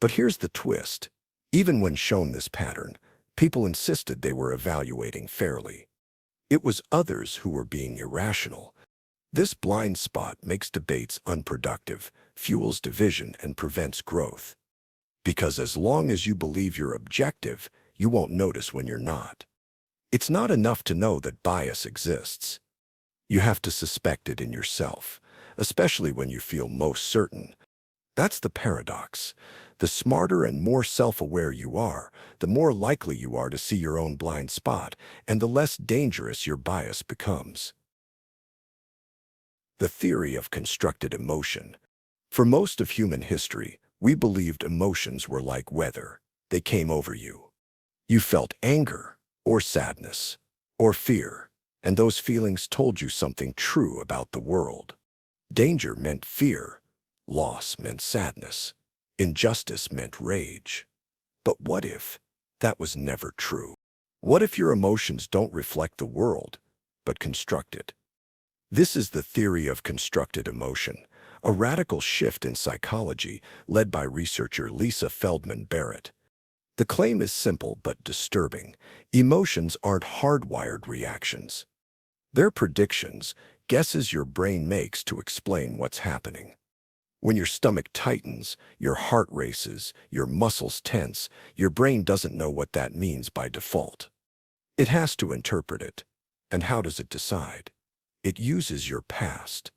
But here's the twist. Even when shown this pattern, people insisted they were evaluating fairly. It was others who were being irrational. This blind spot makes debates unproductive, fuels division, and prevents growth. Because as long as you believe you're objective, you won't notice when you're not. It's not enough to know that bias exists. You have to suspect it in yourself, especially when you feel most certain. That's the paradox. The smarter and more self-aware you are, the more likely you are to see your own blind spot, and the less dangerous your bias becomes. The theory of constructed emotion. For most of human history, we believed emotions were like weather. They came over you. You felt anger, or sadness, or fear, and those feelings told you something true about the world. Danger meant fear. Loss meant sadness. Injustice meant rage. But what if that was never true? What if your emotions don't reflect the world, but construct it? This is the theory of constructed emotion, a radical shift in psychology led by researcher Lisa Feldman Barrett. The claim is simple but disturbing. Emotions aren't hardwired reactions. They're predictions, guesses your brain makes to explain what's happening. When your stomach tightens, your heart races, your muscles tense, your brain doesn't know what that means by default. It has to interpret it. And how does it decide? It uses your past.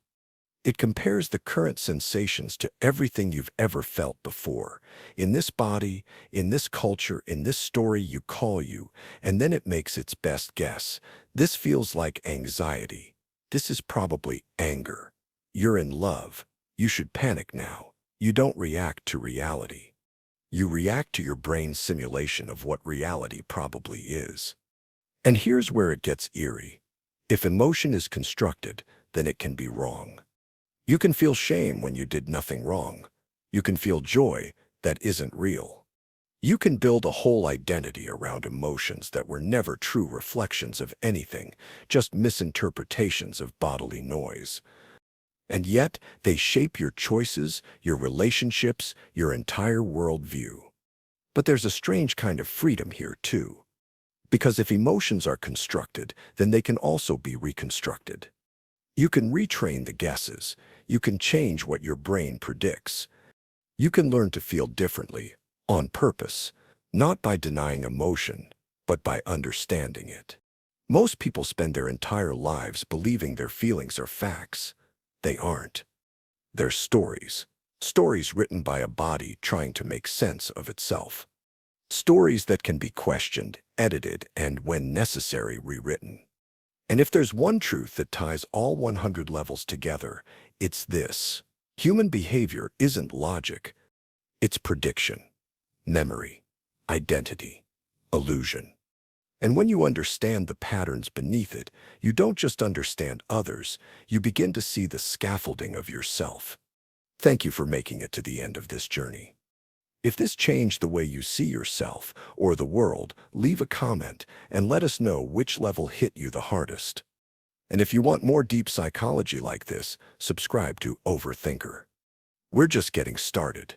It compares the current sensations to everything you've ever felt before, in this body, in this culture, in this story you call you, and then it makes its best guess. This feels like anxiety. This is probably anger. You're in love. You should panic now. You don't react to reality. You react to your brain's simulation of what reality probably is. And here's where it gets eerie. If emotion is constructed, then it can be wrong. You can feel shame when you did nothing wrong. You can feel joy that isn't real. You can build a whole identity around emotions that were never true reflections of anything, just misinterpretations of bodily noise. And yet, they shape your choices, your relationships, your entire worldview. But there's a strange kind of freedom here, too. Because if emotions are constructed, then they can also be reconstructed. You can retrain the guesses. You can change what your brain predicts. You can learn to feel differently, on purpose, not by denying emotion, but by understanding it. Most people spend their entire lives believing their feelings are facts. They aren't. They're stories. Stories written by a body trying to make sense of itself. Stories that can be questioned, edited, and, when necessary, rewritten. And if there's one truth that ties all 100 levels together, it's this. Human behavior isn't logic. It's prediction, memory, identity, illusion. And when you understand the patterns beneath it, you don't just understand others, you begin to see the scaffolding of yourself. Thank you for making it to the end of this journey. If this changed the way you see yourself or the world, leave a comment and let us know which level hit you the hardest. And if you want more deep psychology like this, subscribe to Overthinker. We're just getting started.